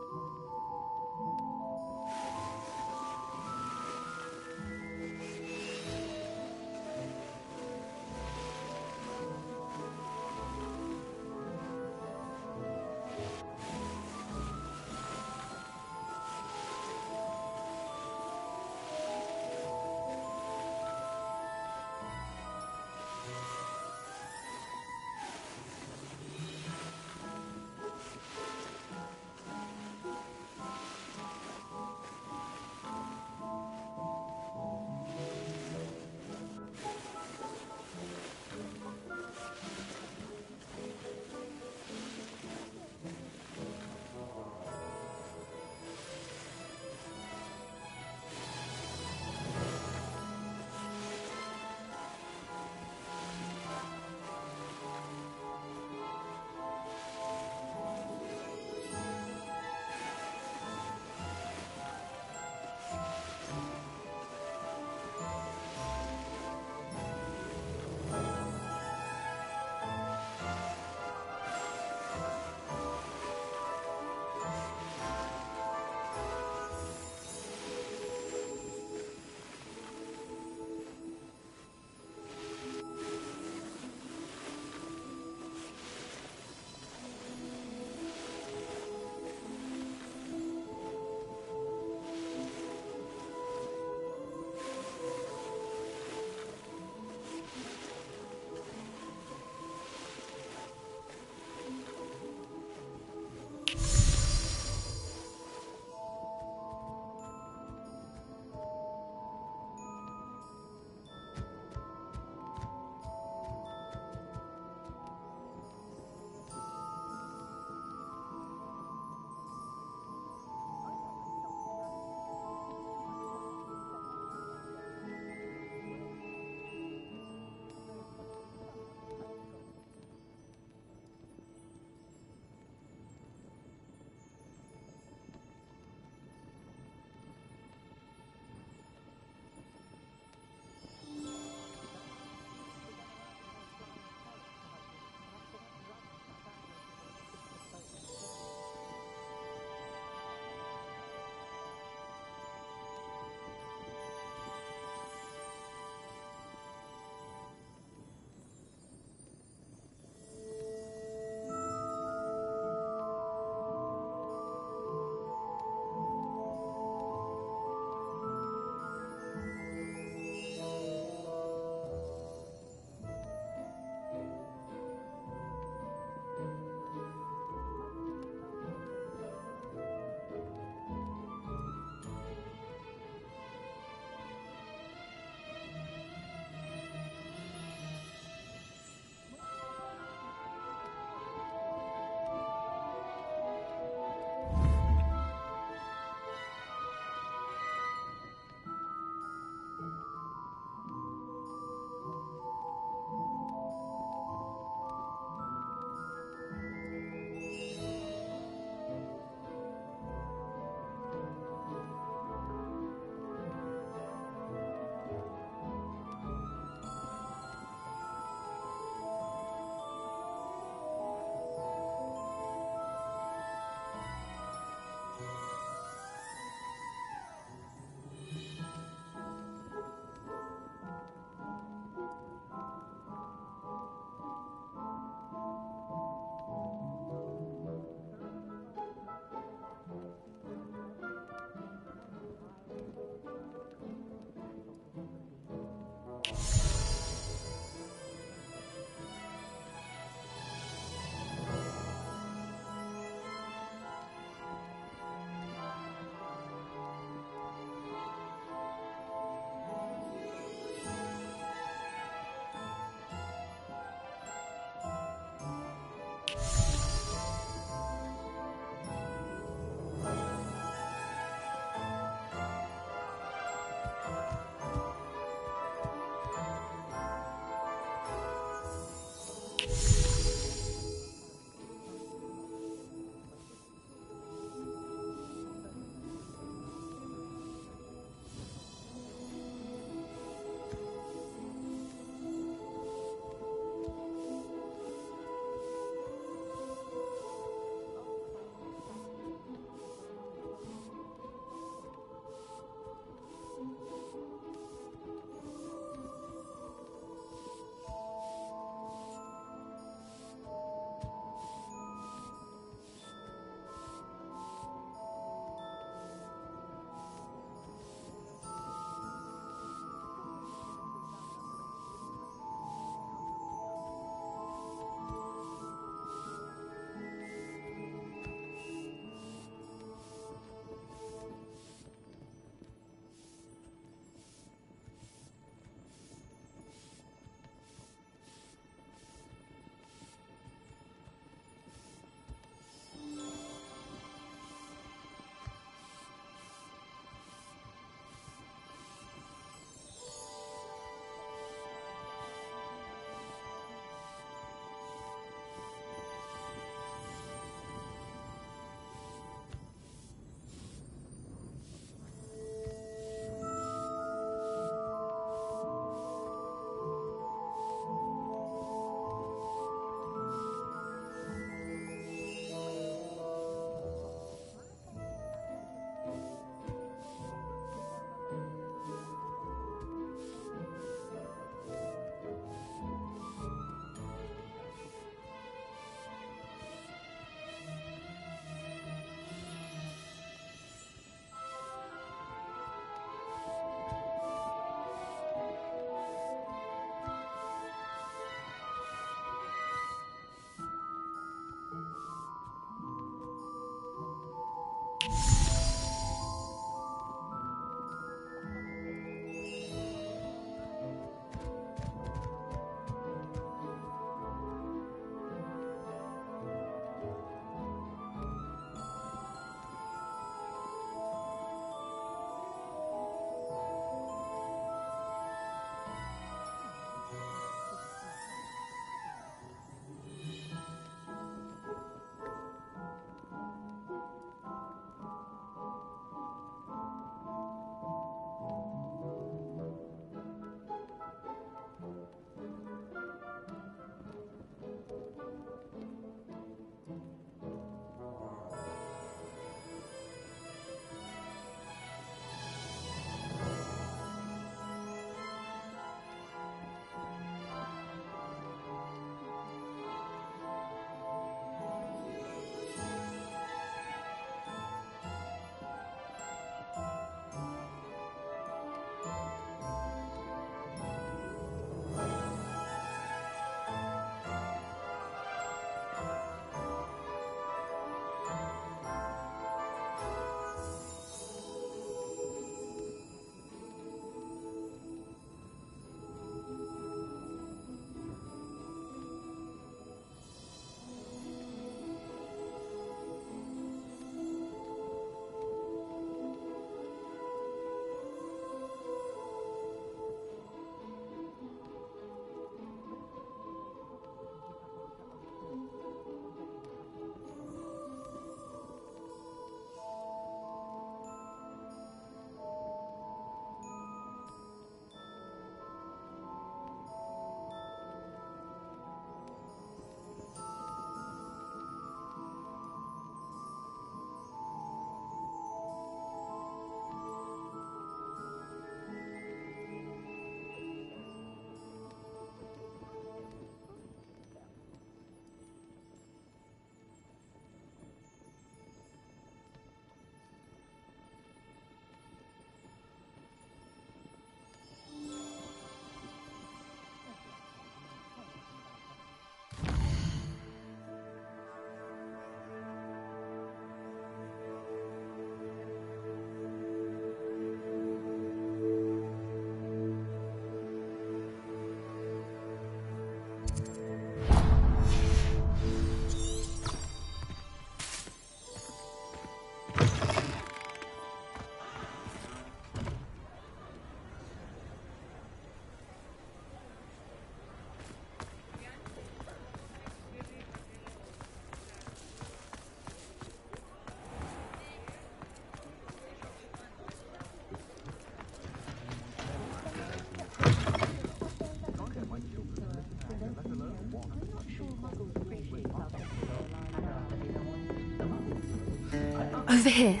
Over here.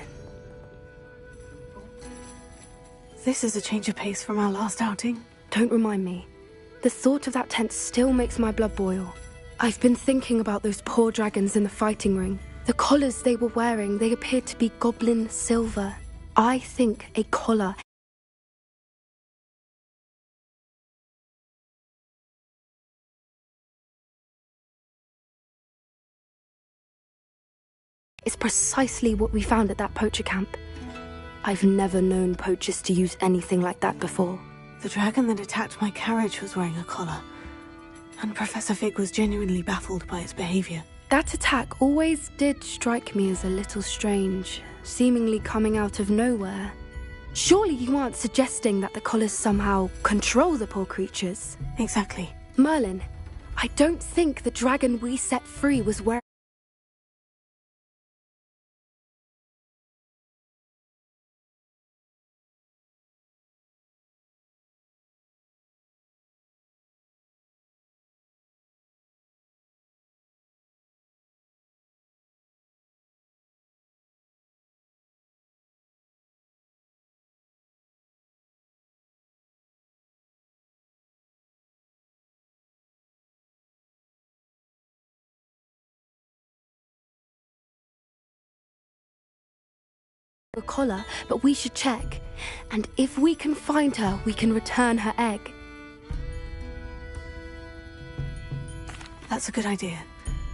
This is a change of pace from our last outing. Don't remind me. The thought of that tent still makes my blood boil. I've been thinking about those poor dragons in the fighting ring. The collars they were wearing, they appeared to be goblin silver. I think a collar is precisely what we found at that poacher camp. I've never known poachers to use anything like that before. The dragon that attacked my carriage was wearing a collar, and Professor Fig was genuinely baffled by its behavior. That attack always did strike me as a little strange, seemingly coming out of nowhere. Surely you aren't suggesting that the collars somehow control the poor creatures? Exactly. Merlin, I don't think the dragon we set free was wearing a collar, but we should check. And if we can find her, we can return her egg. That's a good idea.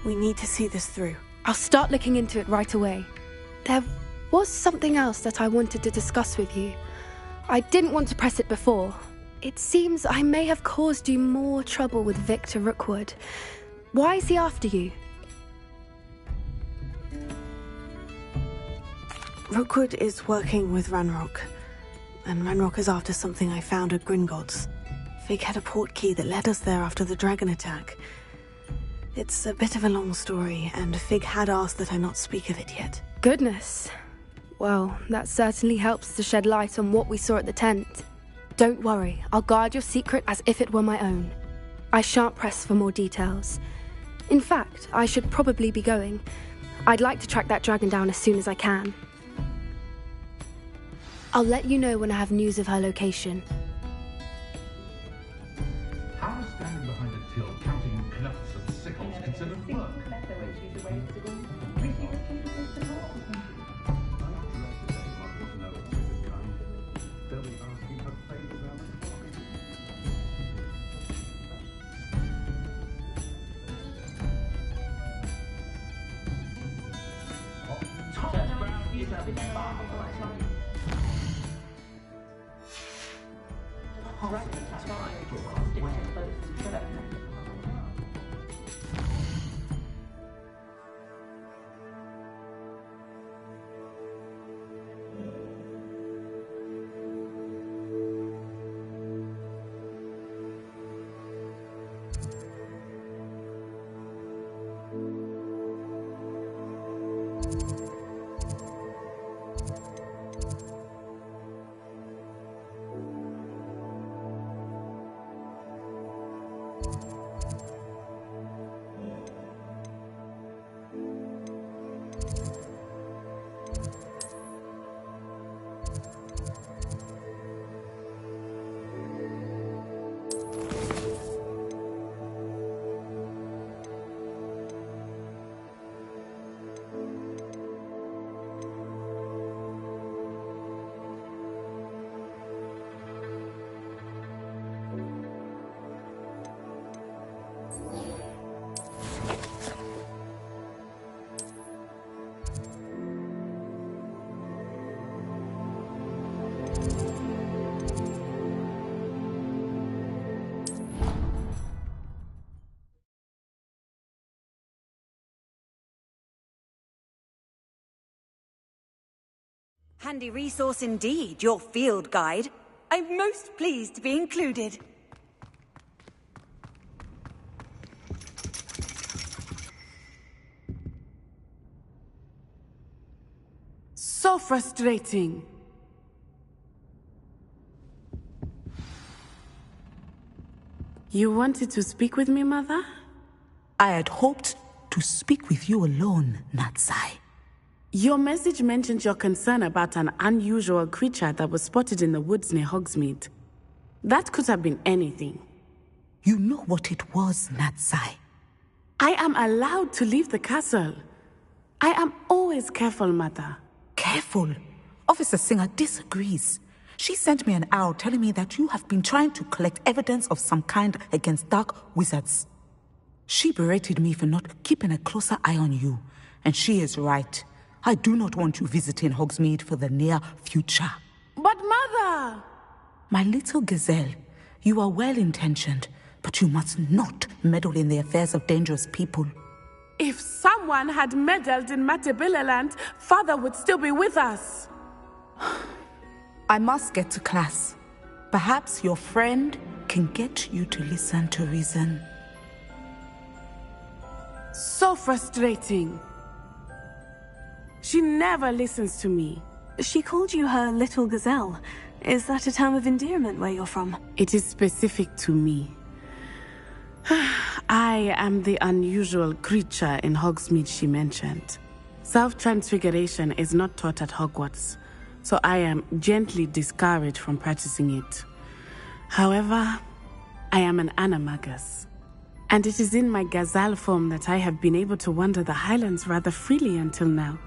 We need to see this through. I'll start looking into it right away. There was something else that I wanted to discuss with you. I didn't want to press it before. It seems I may have caused you more trouble with Victor Rookwood. Why is he after you? Rookwood is working with Ranrock, and Ranrock is after something I found at Gringotts. Fig had a port key that led us there after the dragon attack. It's a bit of a long story, and Fig had asked that I not speak of it yet. Goodness. Well, that certainly helps to shed light on what we saw at the tent. Don't worry, I'll guard your secret as if it were my own. I shan't press for more details. In fact, I should probably be going. I'd like to track that dragon down as soon as I can. I'll let you know when I have news of her location. How is standing behind a till counting knuckles and sickles considered work? Handy resource indeed, your field guide. I'm most pleased to be included. So frustrating. You wanted to speak with me, Mother? I had hoped to speak with you alone, Natsai. Your message mentioned your concern about an unusual creature that was spotted in the woods near Hogsmeade. That could have been anything. You know what it was, Natsai. I am allowed to leave the castle. I am always careful, Mother. Careful? Officer Singer disagrees. She sent me an owl telling me that you have been trying to collect evidence of some kind against dark wizards. She berated me for not keeping a closer eye on you, and she is right. I do not want you visiting Hogsmeade for the near future. But Mother! My little gazelle, you are well-intentioned, but you must not meddle in the affairs of dangerous people. If someone had meddled in Matabeleland, Father would still be with us. I must get to class. Perhaps your friend can get you to listen to reason. So frustrating. She never listens to me. She called you her little gazelle. Is that a term of endearment where you're from? It is specific to me. I am the unusual creature in Hogsmeade she mentioned. Self-transfiguration is not taught at Hogwarts, so I am gently discouraged from practicing it. However, I am an animagus, and it is in my gazelle form that I have been able to wander the Highlands rather freely until now,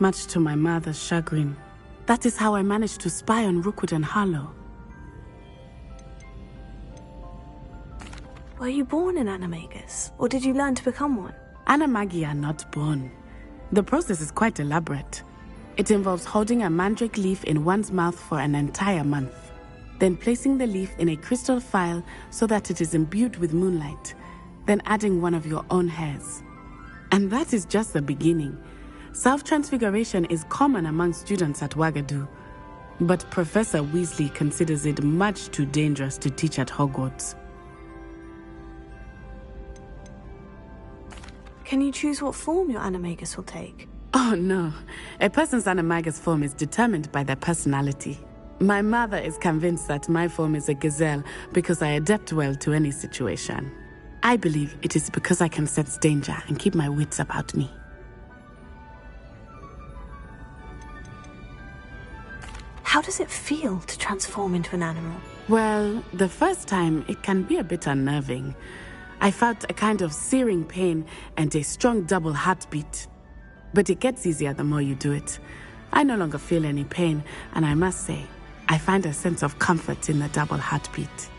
much to my mother's chagrin. That is how I managed to spy on Rookwood and Harlow. Were you born an animagus, or did you learn to become one? Animagi are not born. The process is quite elaborate. It involves holding a mandrake leaf in one's mouth for an entire month, then placing the leaf in a crystal phial so that it is imbued with moonlight, then adding one of your own hairs. And that is just the beginning. Self-transfiguration is common among students at Wagadu, but Professor Weasley considers it much too dangerous to teach at Hogwarts. Can you choose what form your animagus will take? Oh no, a person's animagus form is determined by their personality. My mother is convinced that my form is a gazelle because I adapt well to any situation. I believe it is because I can sense danger and keep my wits about me. How does it feel to transform into an animal? Well, the first time it can be a bit unnerving. I felt a kind of searing pain and a strong double heartbeat. But it gets easier the more you do it. I no longer feel any pain, and I must say, I find a sense of comfort in the double heartbeat.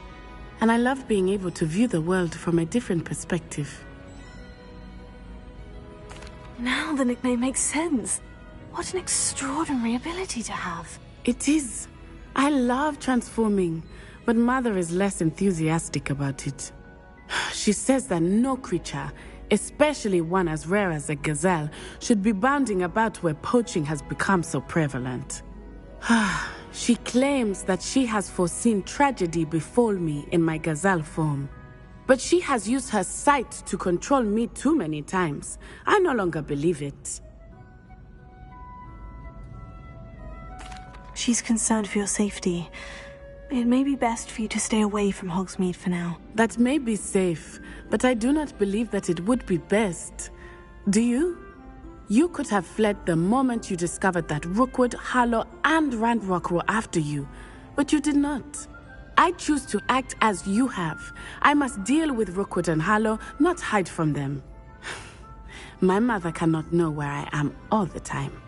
And I love being able to view the world from a different perspective. Now the nickname makes sense. What an extraordinary ability to have. It is. I love transforming, but Mother is less enthusiastic about it. She says that no creature, especially one as rare as a gazelle, should be bounding about where poaching has become so prevalent. She claims that she has foreseen tragedy befall me in my gazelle form. But she has used her sight to control me too many times. I no longer believe it. She's concerned for your safety. It may be best for you to stay away from Hogsmeade for now. That may be safe, but I do not believe that it would be best. Do you? You could have fled the moment you discovered that Rookwood, Harlow, and Ranrock were after you, but you did not. I choose to act as you have. I must deal with Rookwood and Harlow, not hide from them. My mother cannot know where I am all the time.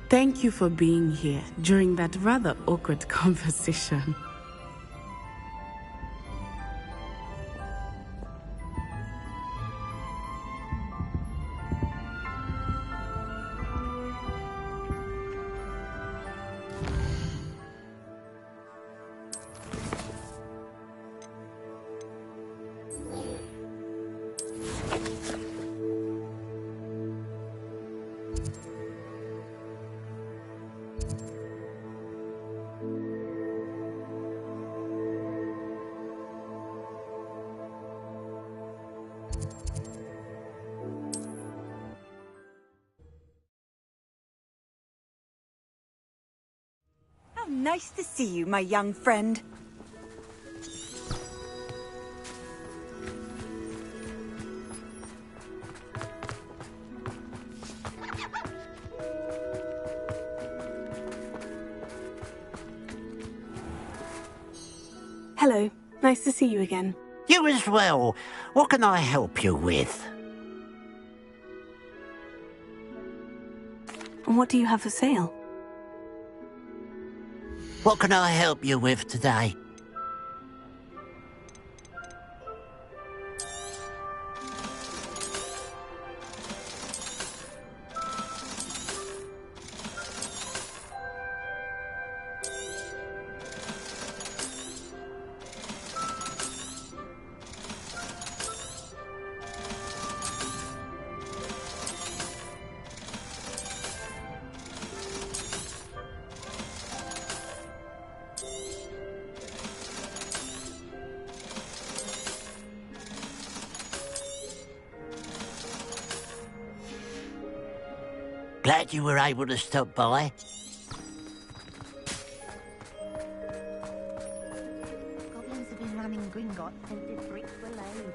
Thank you for being here during that rather awkward conversation. Nice to see you, my young friend. Hello. Nice to see you again. You as well. What can I help you with? And what do you have for sale? What can I help you with today? Glad you were able to stop by. Goblins have been running Gringotts since its bricks were laid.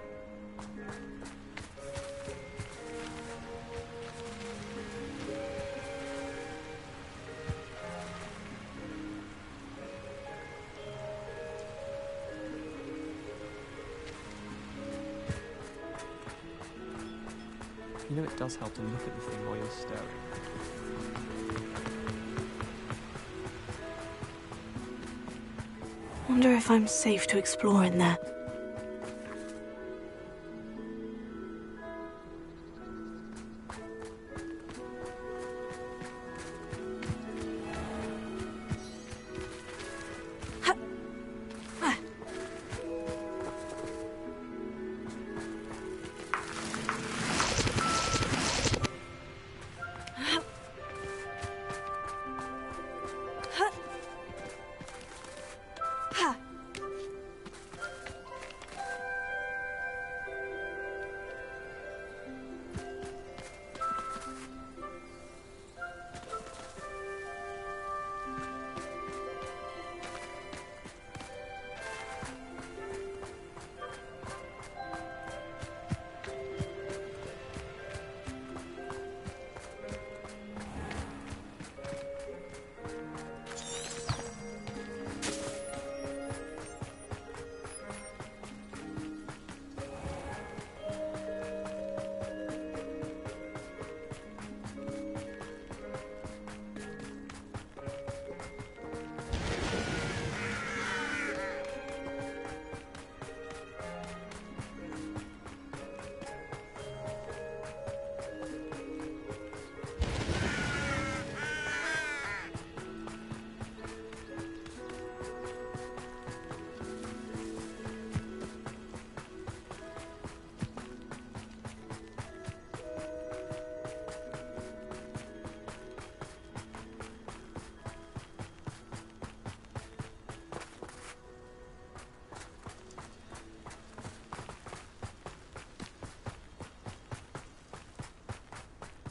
You know it does help to look at the thing while you're staring. Wonder if I'm safe to explore in there.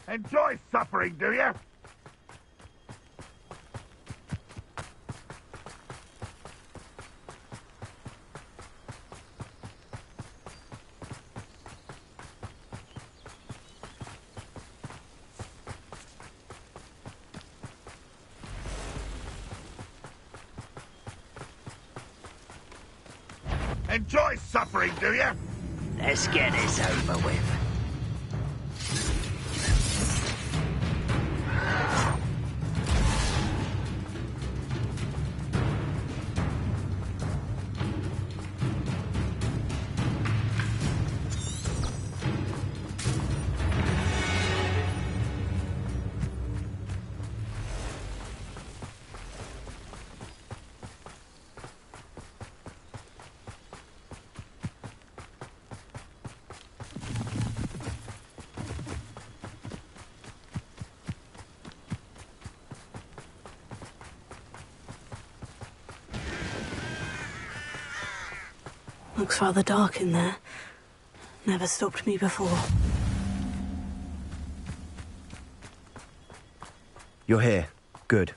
Enjoy suffering, do you? Enjoy suffering, do you? Let's get this over with. Looks rather dark in there. Never stopped me before. You're here. Good.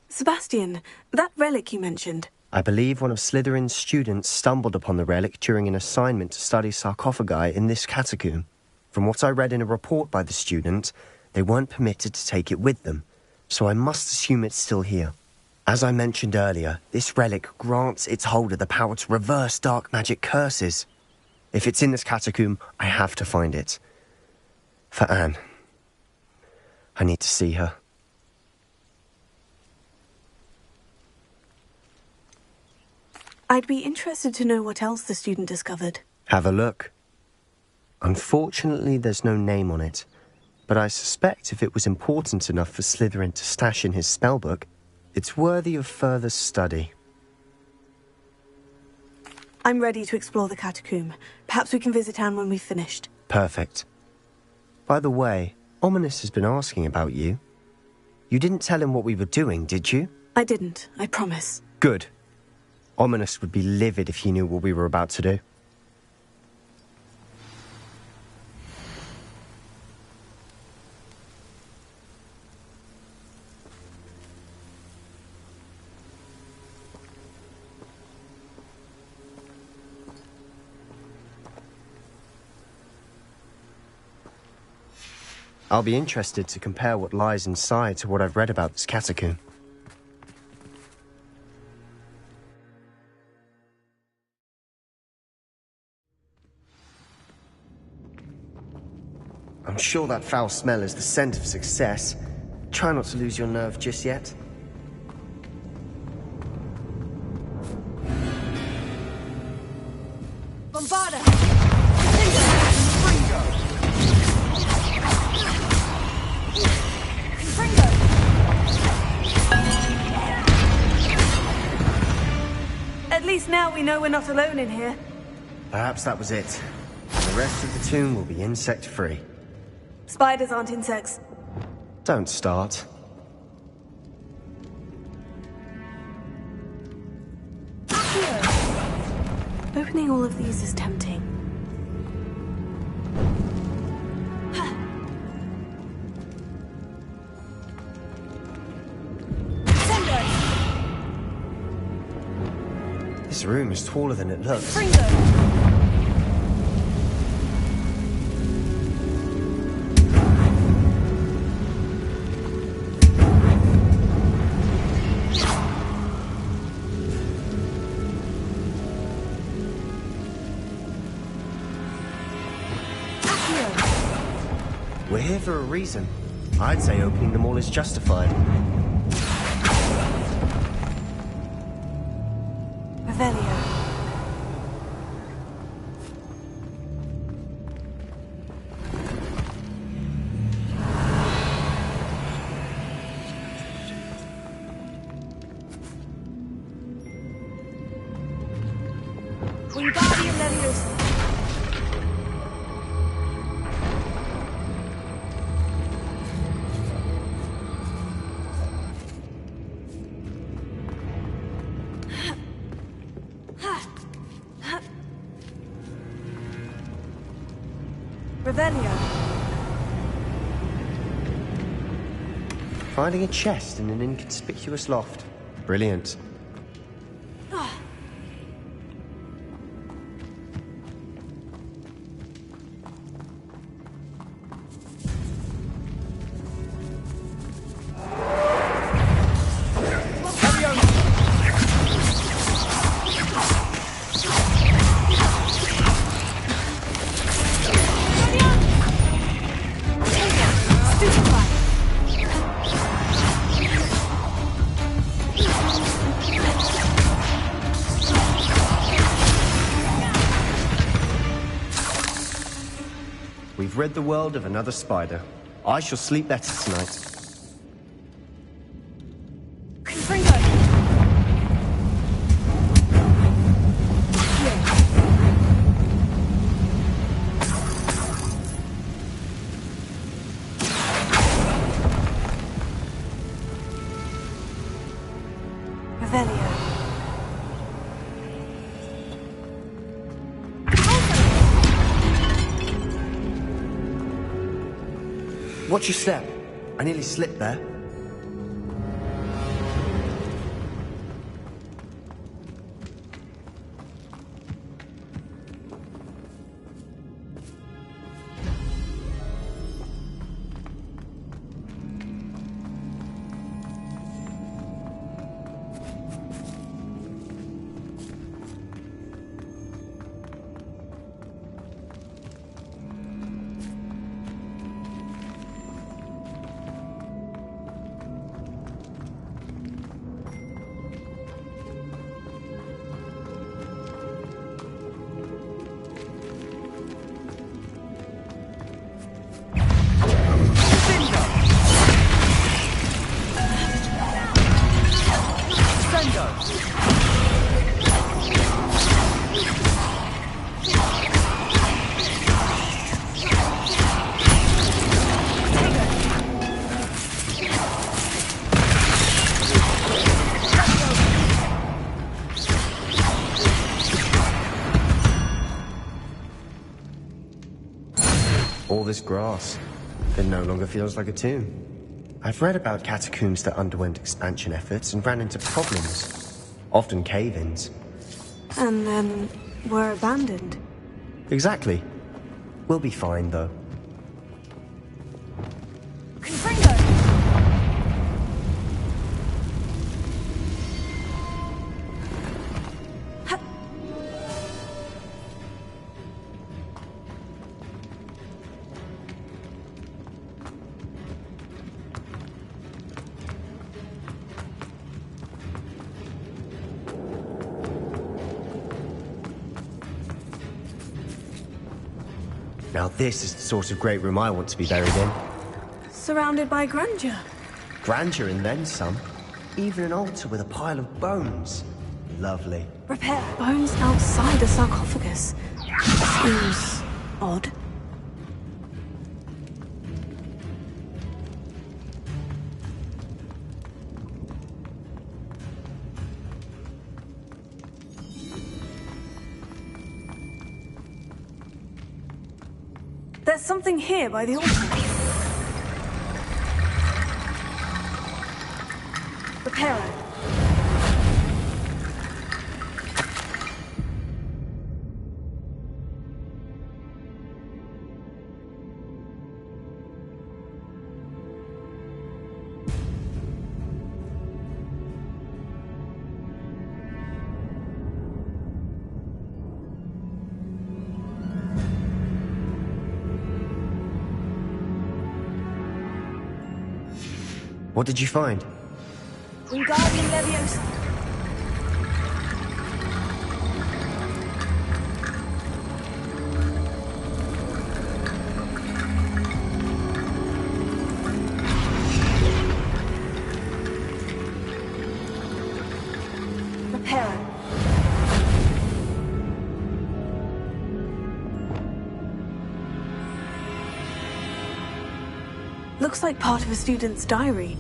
Sebastian, that relic you mentioned. I believe one of Slytherin's students stumbled upon the relic during an assignment to study sarcophagi in this catacomb. From what I read in a report by the student, they weren't permitted to take it with them, so I must assume it's still here. As I mentioned earlier, this relic grants its holder the power to reverse dark magic curses. If it's in this catacomb, I have to find it. For Anne. I need to see her. I'd be interested to know what else the student discovered. Have a look. Unfortunately, there's no name on it, but I suspect if it was important enough for Slytherin to stash in his spellbook, it's worthy of further study. I'm ready to explore the catacomb. Perhaps we can visit Anne when we've finished. Perfect. By the way, Ominous has been asking about you. You didn't tell him what we were doing, did you? I didn't, I promise. Good. Ominous would be livid if he knew what we were about to do. I'll be interested to compare what lies inside to what I've read about this catacomb. I'm sure that foul smell is the scent of success. Try not to lose your nerve just yet. Bombarda! At least now we know we're not alone in here. Perhaps that was it. And the rest of the tomb will be insect-free. Spiders aren't insects. Don't start. Opening all of these is tempting. This room is taller than it looks. We're here for a reason. I'd say opening them all is justified. Revelio. Wingardium Leviosa. Revelio. Finding a chest in an inconspicuous loft. Brilliant. We've rid the world of another spider. I shall sleep better tonight. Revelio. Watch your step. I nearly slipped there. this grass. It no longer feels like a tomb. I've read about catacombs that underwent expansion efforts and ran into problems. Often cave-ins. And then were abandoned. Exactly. We'll be fine, though. Now this is the sort of great room I want to be buried in. Surrounded by grandeur. Grandeur and then some. Even an altar with a pile of bones. Lovely. Repair bones outside a sarcophagus. Seems odd. There's something here by the altar. Reparo. What did you find? Wingardium Leviosa. Reparo. Looks like part of a student's diary.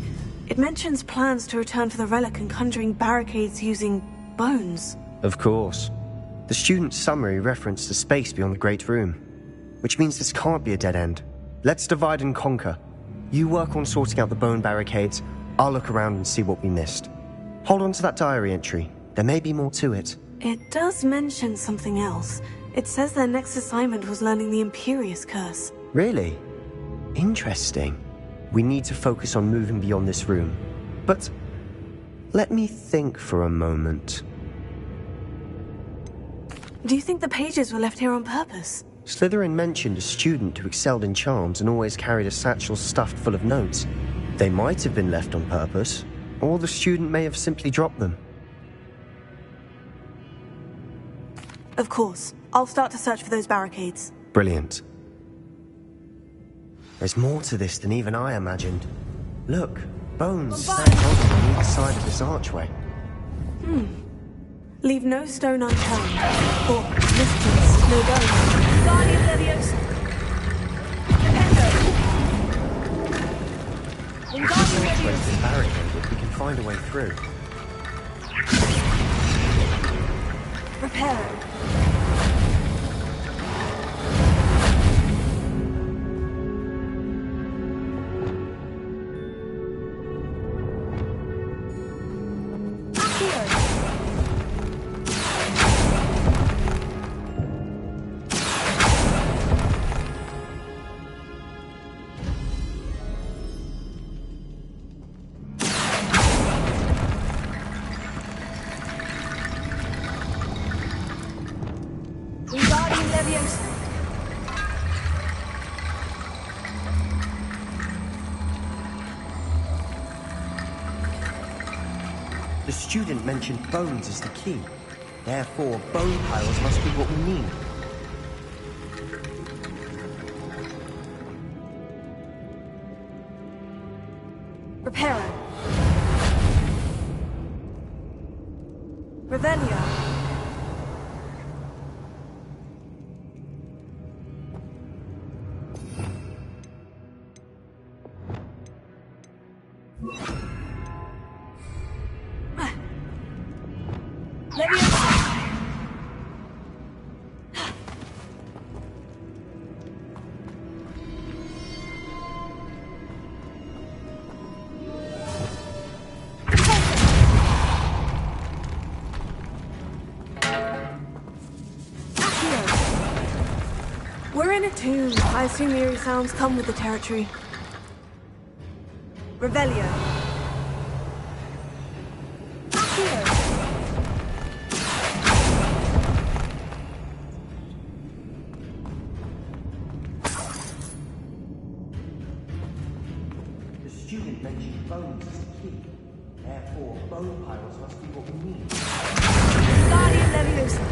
It mentions plans to return for the relic and conjuring barricades using bones. Of course. The student's summary referenced the space beyond the Great Room, which means this can't be a dead end. Let's divide and conquer. You work on sorting out the bone barricades, I'll look around and see what we missed. Hold on to that diary entry. There may be more to it. It does mention something else. It says their next assignment was learning the Imperious Curse. Really? Interesting. We need to focus on moving beyond this room. But let me think for a moment. Do you think the pages were left here on purpose? Slytherin mentioned a student who excelled in charms and always carried a satchel stuffed full of notes. They might have been left on purpose, or the student may have simply dropped them. Of course. I'll start to search for those barricades. Brilliant. There's more to this than even I imagined. Look, bones stacked on either side of this archway. Leave no stone unturned. Or distance, no going. Wingardium Leviosa. Wingardium Leviosa. Barricaded, we can find a way through. Reparo. The student mentioned bones as the key. Therefore, bone piles must be what we need. Reparo. Revelio. too. I assume eerie sounds come with the territory. Revelio. The student mentioned bones as the key. Therefore, bone piles must be what we need. Guardian Leviosa.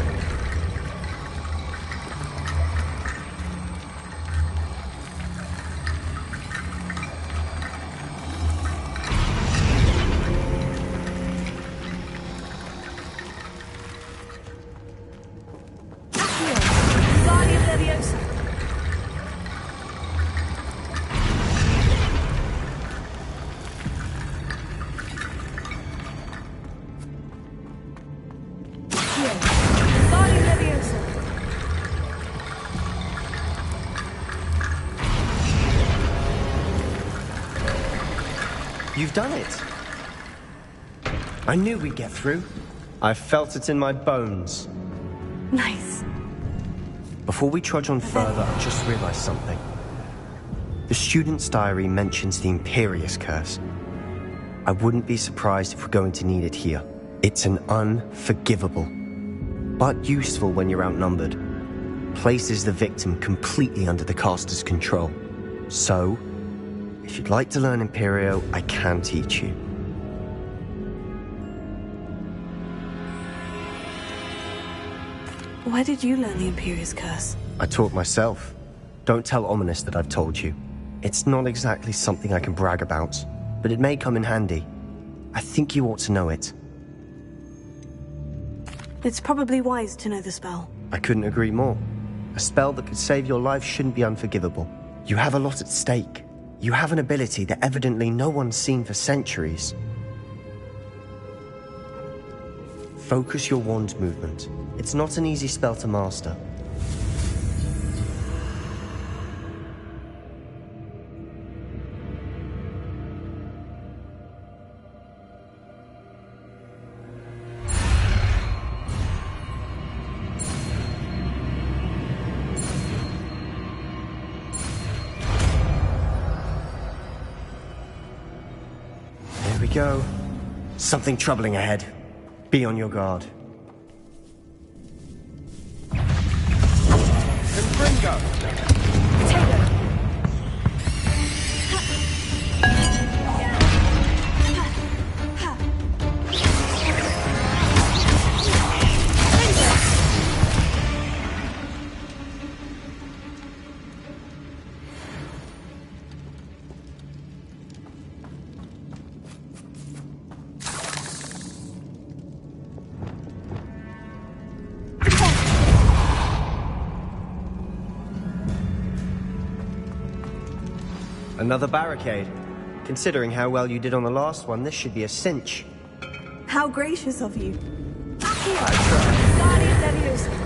Guardian Leviosa. Guardian Leviosa. You've done it. I knew we'd get through. I felt it in my bones. Nice. Before we trudge on further, I just realized something. The student's diary mentions the Imperious Curse. I wouldn't be surprised if we're going to need it here. It's an unforgivable, but useful when you're outnumbered. Places the victim completely under the caster's control. So, if you'd like to learn Imperio, I can teach you. Where did you learn the Imperious Curse? I taught myself. Don't tell Ominous that I've told you. It's not exactly something I can brag about, but it may come in handy. I think you ought to know it. It's probably wise to know the spell. I couldn't agree more. A spell that could save your life shouldn't be unforgivable. You have a lot at stake. You have an ability that evidently no one's seen for centuries. Focus your wand movement. It's not an easy spell to master. There we go. Something troubling ahead. Be on your guard. Confringo! Another barricade. Considering how well you did on the last one, this should be a cinch. How gracious of you. Guardian Leviosa.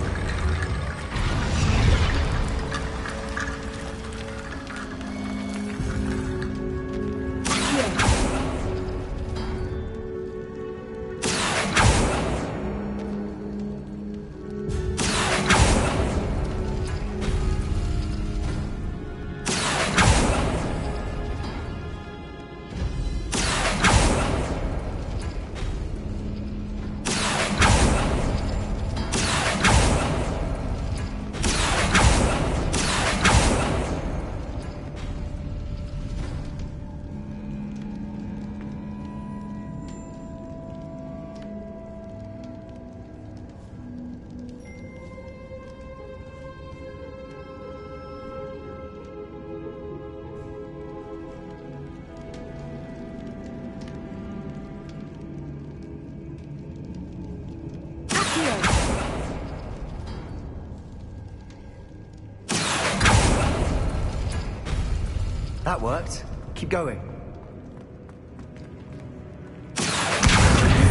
That worked. Keep going.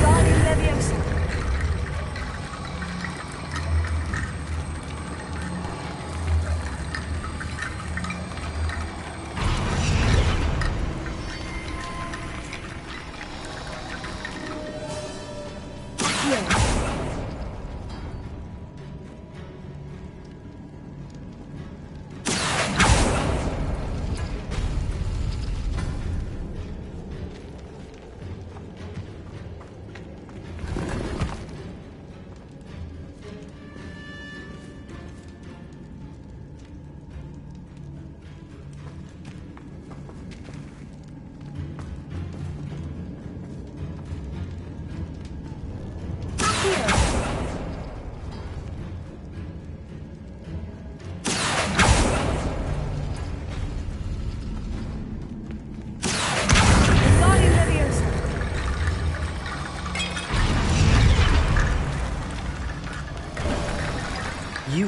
Guardian Leviosa.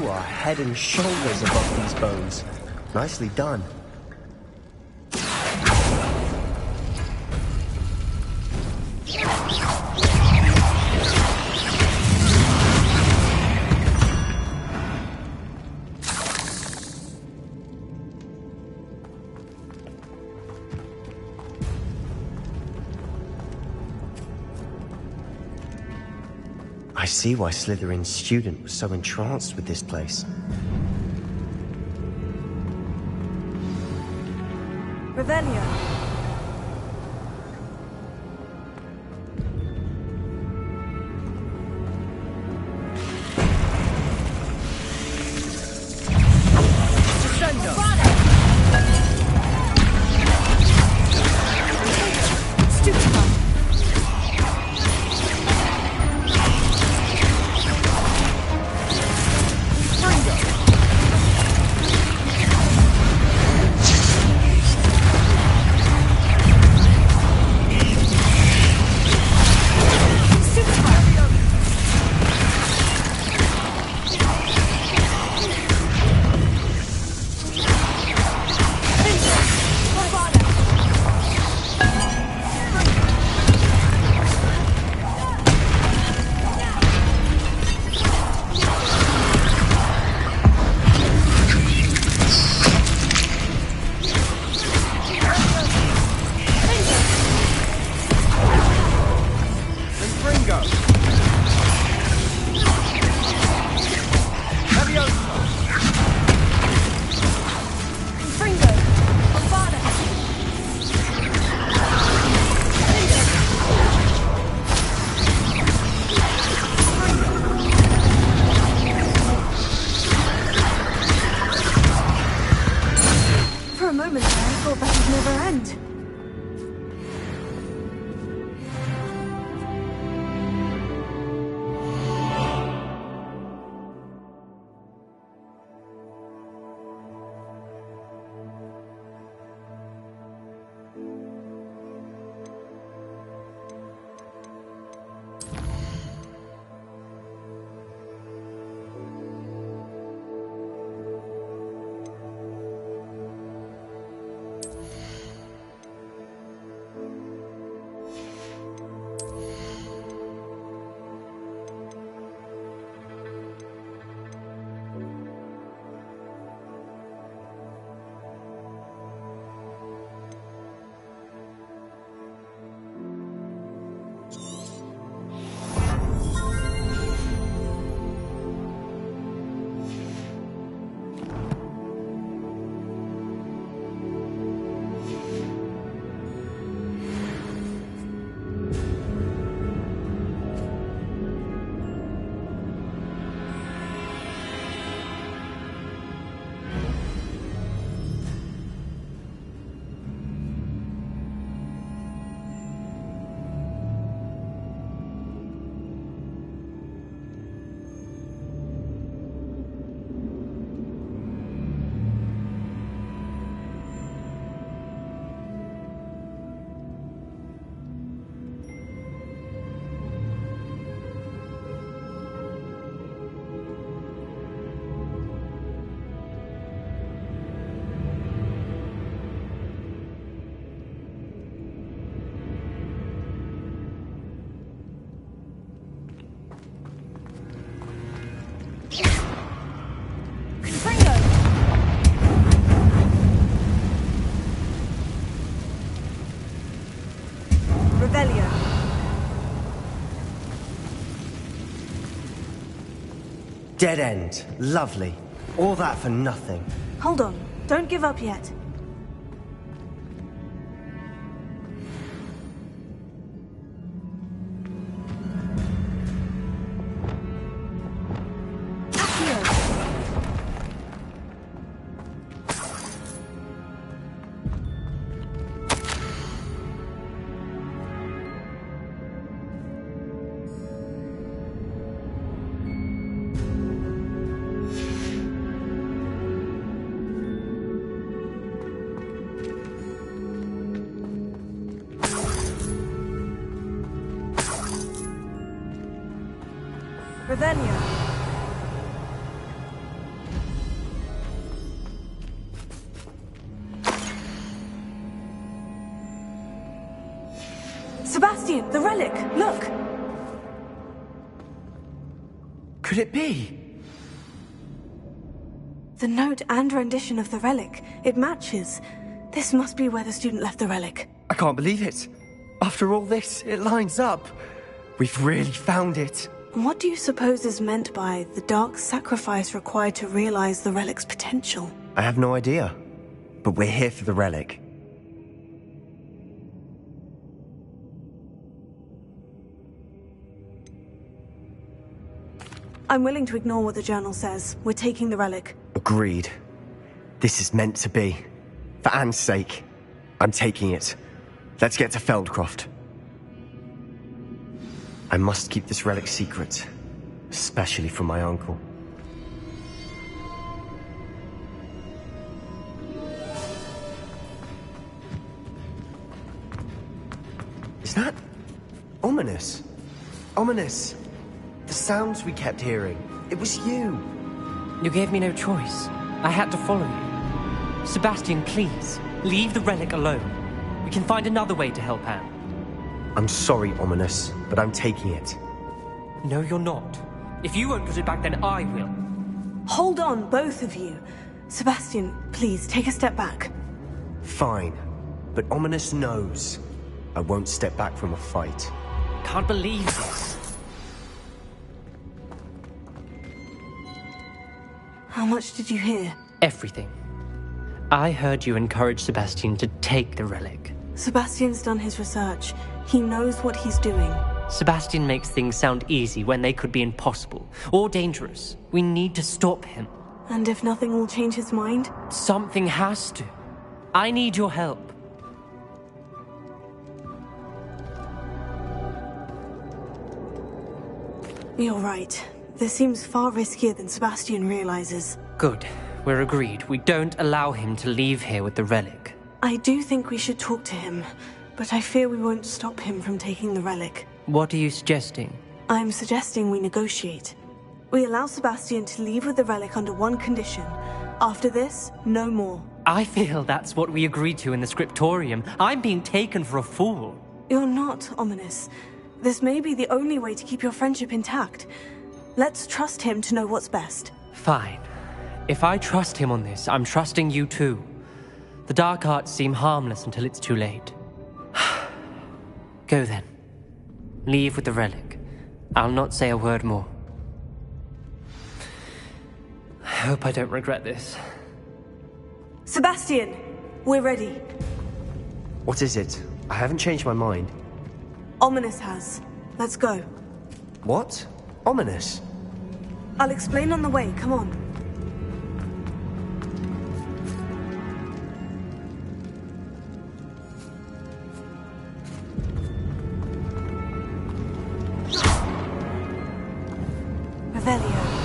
You are head and shoulders above these bones. Nicely done. I see why Slytherin's student was so entranced with this place. Revelio. Dead end. Lovely. All that for nothing. Hold on. Don't give up yet. Revelio. Sebastian, the relic! Look! Could it be? The note and rendition of the relic. It matches. This must be where the student left the relic. I can't believe it. After all this, it lines up. We've really found it. What do you suppose is meant by the dark sacrifice required to realize the relic's potential? I have no idea. But we're here for the relic. I'm willing to ignore what the journal says. We're taking the relic. Agreed. This is meant to be. For Anne's sake, I'm taking it. Let's get to Feldcroft. I must keep this relic secret, especially from my uncle. Is that ominous? Ominous. The sounds we kept hearing. It was you. You gave me no choice. I had to follow you. Sebastian, please, leave the relic alone. We can find another way to help Anne. I'm sorry, Ominous, but I'm taking it. No, you're not. If you won't put it back, then I will. Hold on, both of you. Sebastian, please, take a step back. Fine. But Ominous knows. I won't step back from a fight. Can't believe this. How much did you hear? Everything. I heard you encourage Sebastian to take the relic. Sebastian's done his research. He knows what he's doing. Sebastian makes things sound easy when they could be impossible or dangerous. We need to stop him. And if nothing will change his mind? Something has to. I need your help. You're right. This seems far riskier than Sebastian realizes. Good. We're agreed. We don't allow him to leave here with the relic. I do think we should talk to him, but I fear we won't stop him from taking the relic. What are you suggesting? I'm suggesting we negotiate. We allow Sebastian to leave with the relic under one condition. After this, no more. I feel that's what we agreed to in the scriptorium. I'm being taken for a fool. You're not, Ominous. This may be the only way to keep your friendship intact. Let's trust him to know what's best. Fine. If I trust him on this, I'm trusting you too. The dark arts seem harmless until it's too late. Go then. Leave with the relic. I'll not say a word more. I hope I don't regret this. Sebastian! We're ready. What is it? I haven't changed my mind. Ominous has. Let's go. What? Ominous? I'll explain on the way. Come on. Revelio.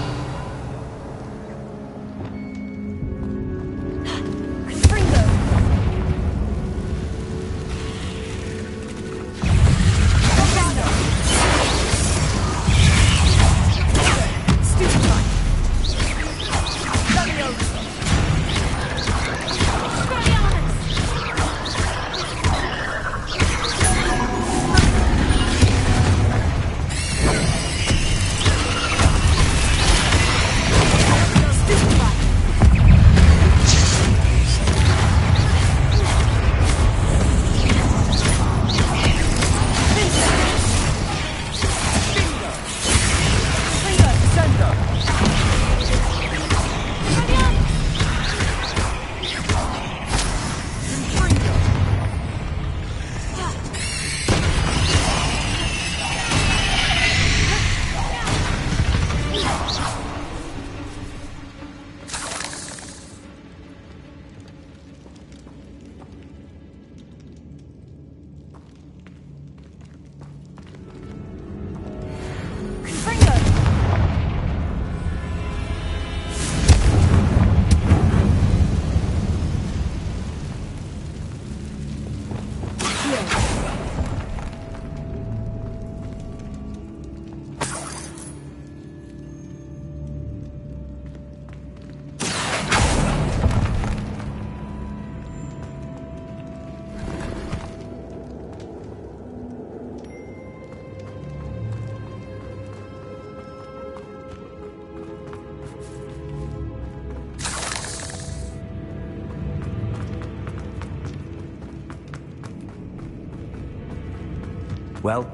Well,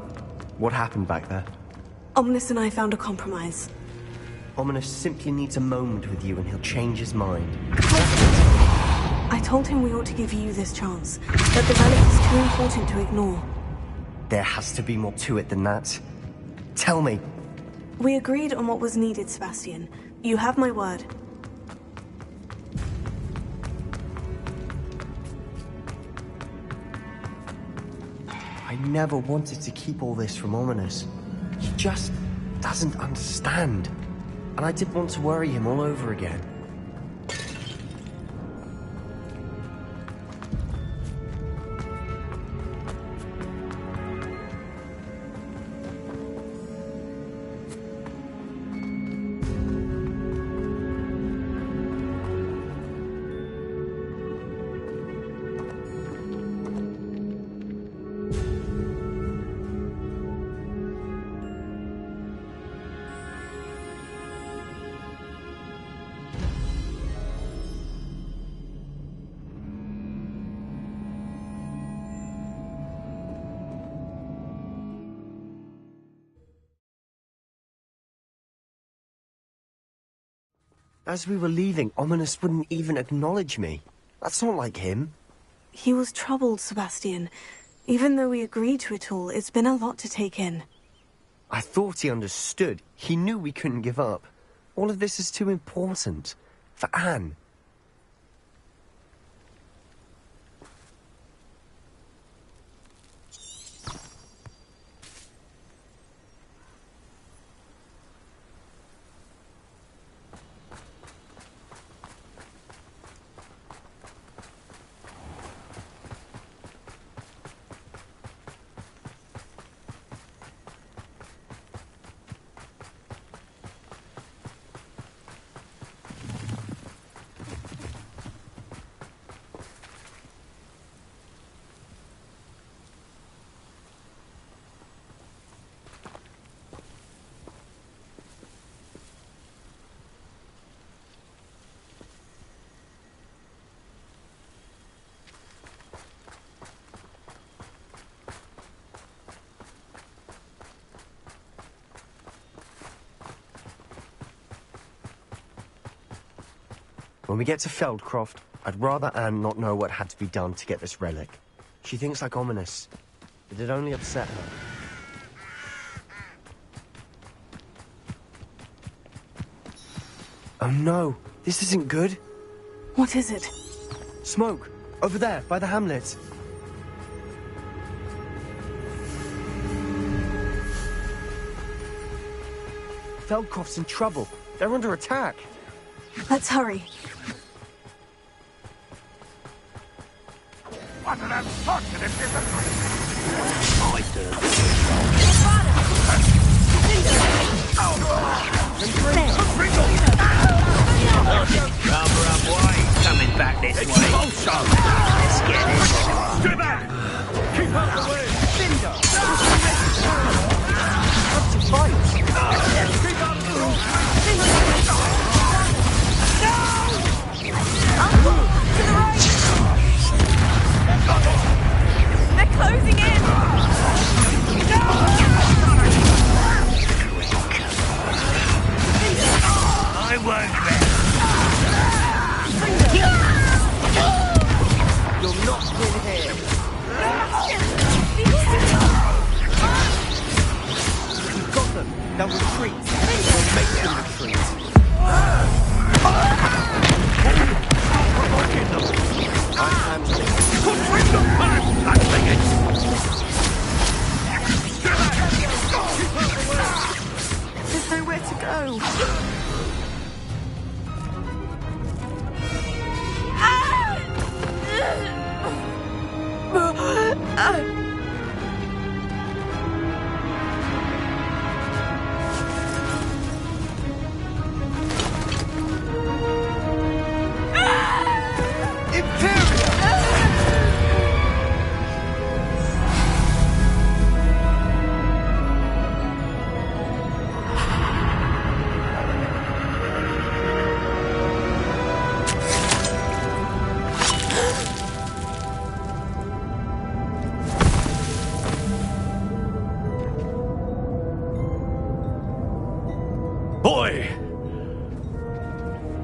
what happened back there? Ominous and I found a compromise. Ominous simply needs a moment with you and he'll change his mind. I told him we ought to give you this chance, that the relic is too important to ignore. There has to be more to it than that. Tell me. We agreed on what was needed, Sebastian. You have my word. I never wanted to keep all this from Ominous. He just doesn't understand. And I didn't want to worry him all over again. As we were leaving, Ominous wouldn't even acknowledge me. That's not like him. He was troubled, Sebastian. Even though we agreed to it all, it's been a lot to take in. I thought he understood. He knew we couldn't give up. All of this is too important. For Anne. When we get to Feldcroft, I'd rather Anne not know what had to be done to get this relic. She thinks like Ominous. It'd only upset her. Oh no, this isn't good. What is it? Smoke! Over there, by the hamlet. Feldcroft's in trouble. They're under attack. Let's hurry. What an unfortunate My turn. Cover up, why? Coming back this way. Let's get it. Stay back! Keep out the way! Cinder! Up to fight! Keep out of the way! They're closing in! I won't bet. You'll not win here.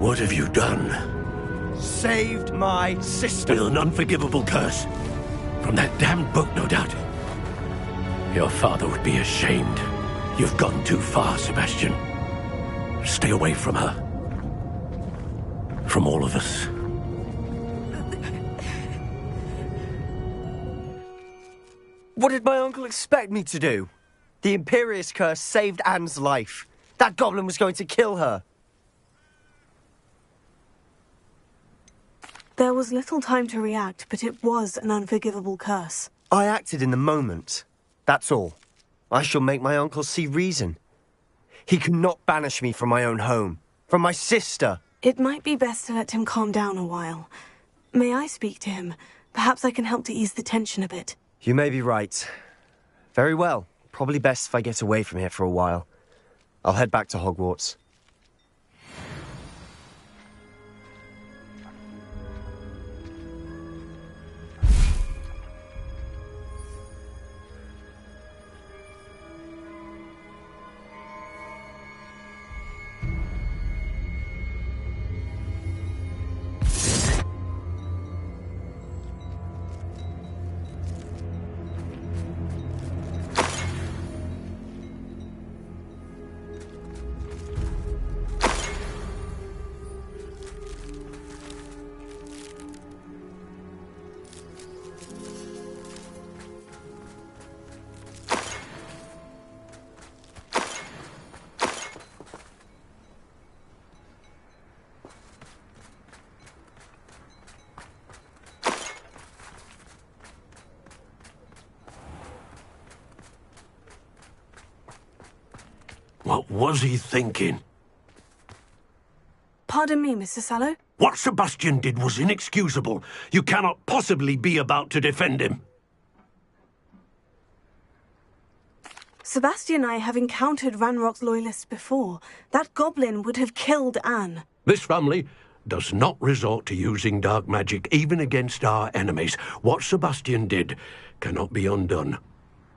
What have you done? Saved my sister. With an unforgivable curse. From that damned book, no doubt. Your father would be ashamed. You've gone too far, Sebastian. Stay away from her. From all of us. What did my uncle expect me to do? The Imperious curse saved Anne's life. That goblin was going to kill her. There was little time to react, but it was an unforgivable curse. I acted in the moment. That's all. I shall make my uncle see reason. He cannot banish me from my own home. From my sister. It might be best to let him calm down a while. May I speak to him? Perhaps I can help to ease the tension a bit. You may be right. Very well. Probably best if I get away from here for a while. I'll head back to Hogwarts. What was he thinking? Pardon me, Mr. Sallow? What Sebastian did was inexcusable. You cannot possibly be about to defend him. Sebastian and I have encountered Ranrock's loyalists before. That goblin would have killed Anne. This family does not resort to using dark magic, even against our enemies. What Sebastian did cannot be undone.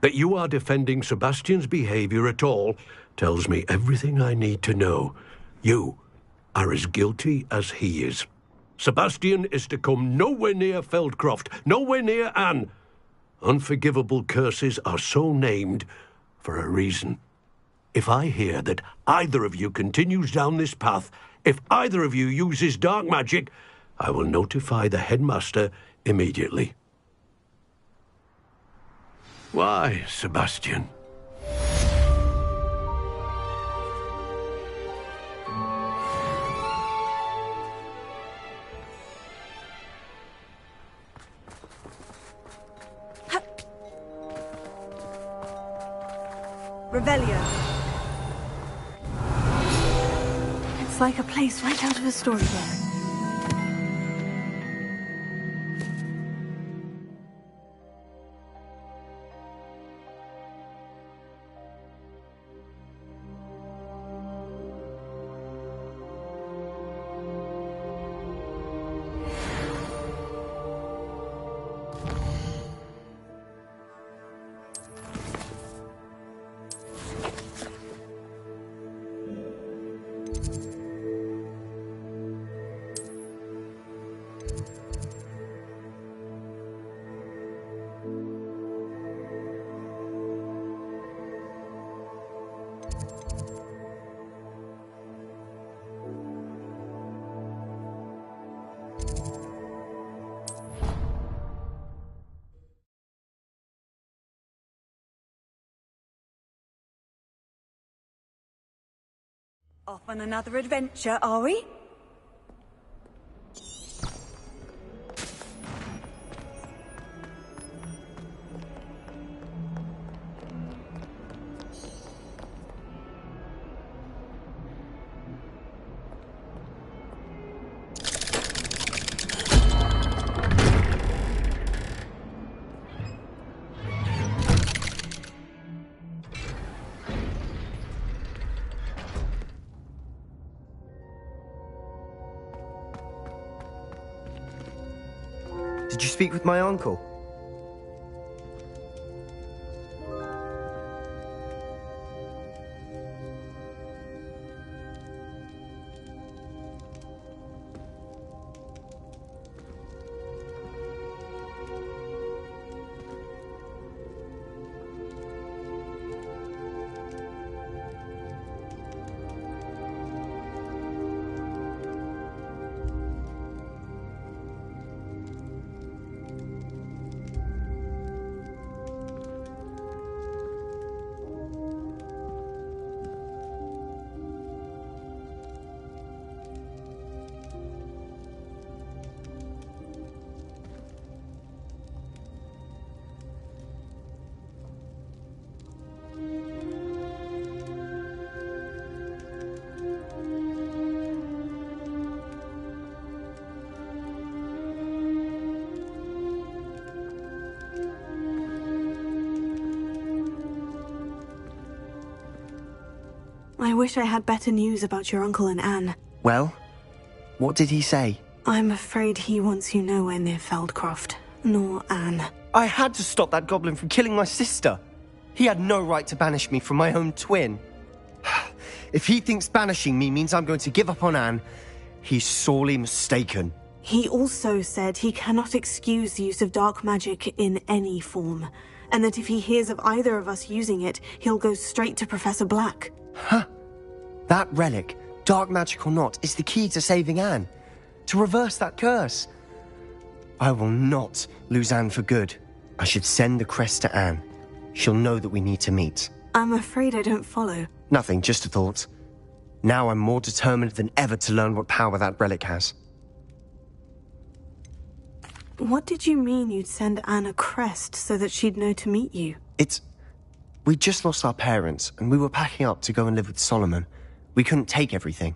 That you are defending Sebastian's behavior at all tells me everything I need to know. You are as guilty as he is. Sebastian is to come nowhere near Feldcroft, nowhere near Anne. Unforgivable curses are so named for a reason. If I hear that either of you continues down this path, if either of you uses dark magic, I will notify the headmaster immediately. Why, Sebastian? Revelio. It's like a place right out of a storybook. Off on another adventure, are we? Did you speak with my uncle? I wish I had better news about your uncle and Anne. Well, what did he say? I'm afraid he wants you nowhere near Feldcroft, nor Anne. I had to stop that goblin from killing my sister. He had no right to banish me from my own twin. If he thinks banishing me means I'm going to give up on Anne, he's sorely mistaken. He also said he cannot excuse the use of dark magic in any form, and that if he hears of either of us using it, he'll go straight to Professor Black. Huh. That relic, dark magic or not, is the key to saving Anne. To reverse that curse. I will not lose Anne for good. I should send the crest to Anne. She'll know that we need to meet. I'm afraid I don't follow. Nothing, just a thought. Now I'm more determined than ever to learn what power that relic has. What did you mean you'd send Anne a crest so that she'd know to meet you? We just lost our parents, and we were packing up to go and live with Solomon. We couldn't take everything.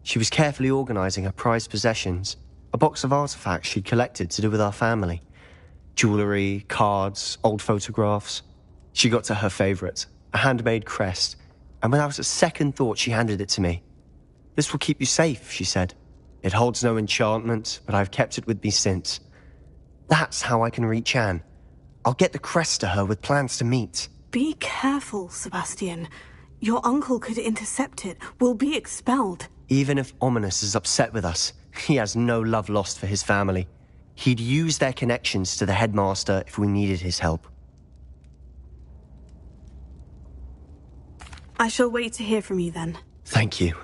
She was carefully organizing her prized possessions, a box of artifacts she'd collected to do with our family. Jewelry, cards, old photographs. She got to her favorite, a handmade crest, and without a second thought she handed it to me. This will keep you safe, she said. It holds no enchantment, but I've kept it with me since. That's how I can reach Anne. I'll get the crest to her with plans to meet. Be careful, Sebastian. Your uncle could intercept it. We'll be expelled. Even if Ominous is upset with us, he has no love lost for his family. He'd use their connections to the headmaster if we needed his help. I shall wait to hear from you then. Thank you.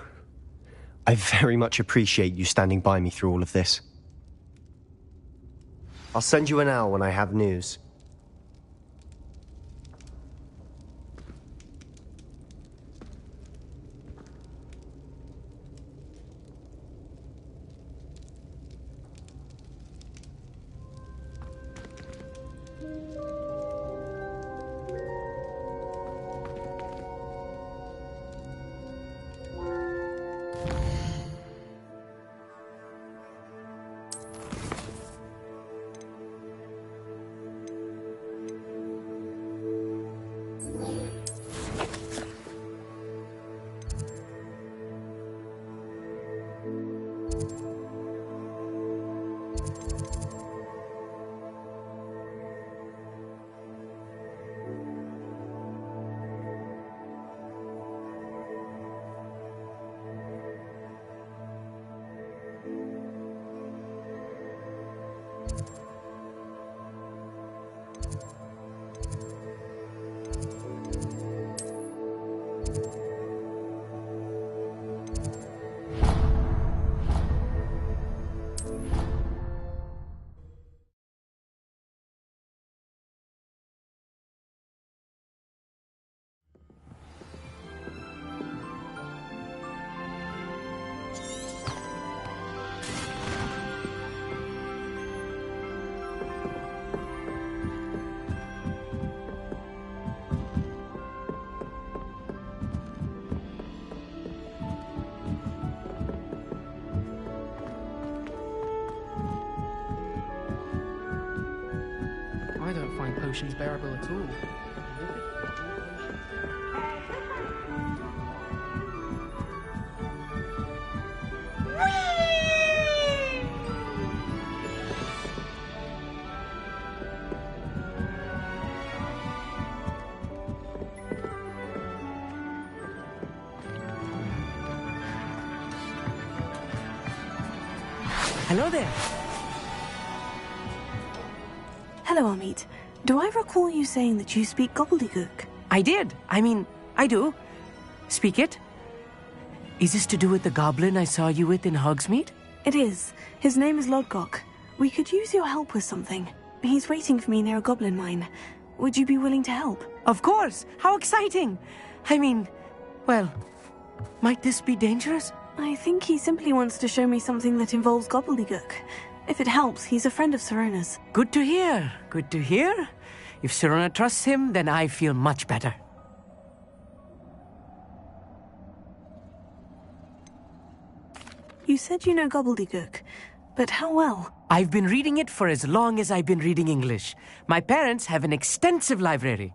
I very much appreciate you standing by me through all of this. I'll send you an owl when I have news. I don't find potions bearable at all. Hello there. Hello, Amit. Do I recall you saying that you speak gobbledygook? I did. I do. Speak it. Is this to do with the goblin I saw you with in Hogsmeade? It is. His name is Lodgok. We could use your help with something. He's waiting for me near a goblin mine. Would you be willing to help? Of course. How exciting. Well, might this be dangerous? I think he simply wants to show me something that involves gobbledygook. If it helps, he's a friend of Sirona's. Good to hear. Good to hear. If Sirona trusts him, then I feel much better. You said you know gobbledygook, but how well? I've been reading it for as long as I've been reading English. My parents have an extensive library.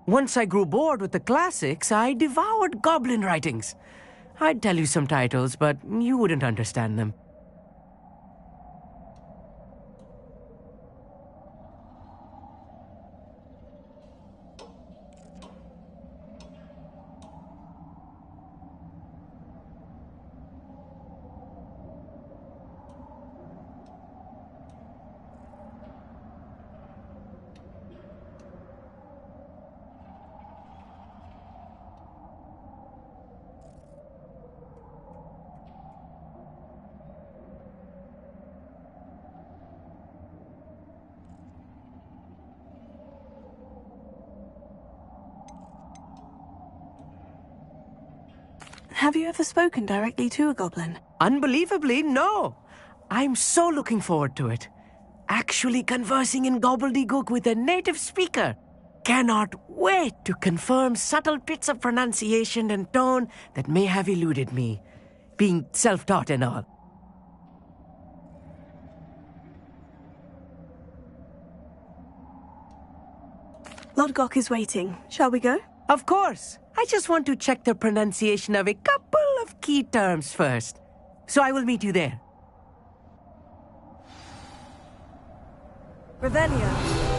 Once I grew bored with the classics, I devoured goblin writings. I'd tell you some titles, but you wouldn't understand them. Have you ever spoken directly to a goblin? Unbelievably, no. I'm so looking forward to it. Actually conversing in gobbledygook with a native speaker. Cannot wait to confirm subtle bits of pronunciation and tone that may have eluded me, being self-taught and all. Lodgok is waiting. Shall we go? Of course. I just want to check the pronunciation of a couple of key terms first. So I will meet you there. Revelio.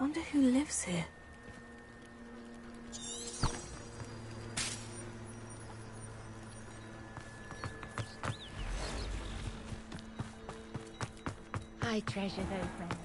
Wonder who lives here. I treasure those friends.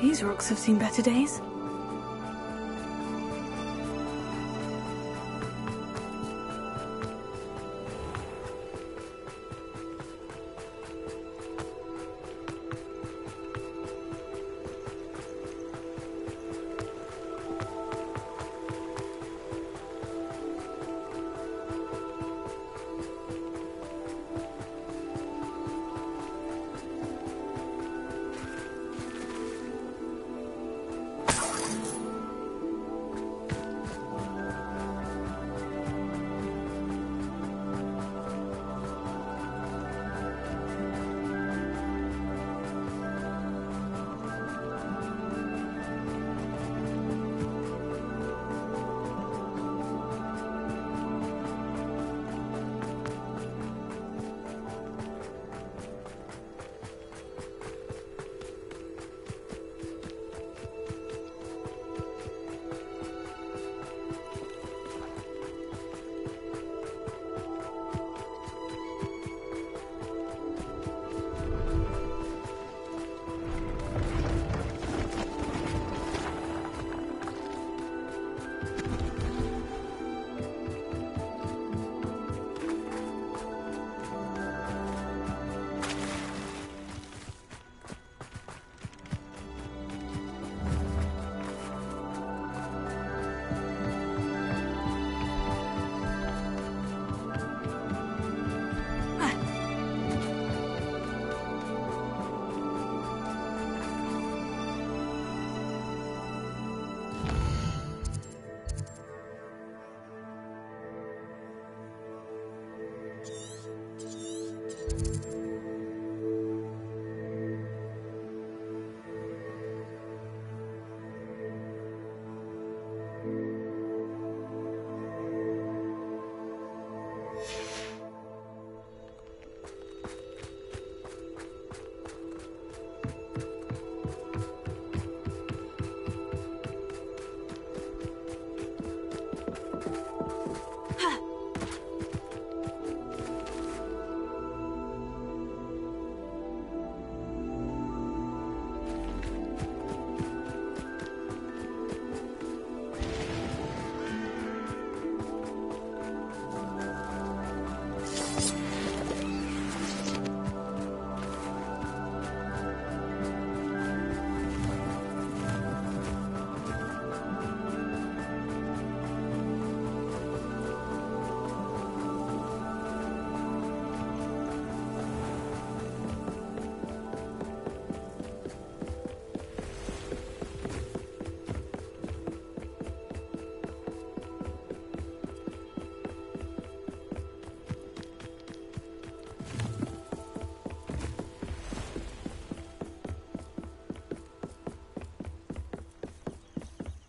These rocks have seen better days.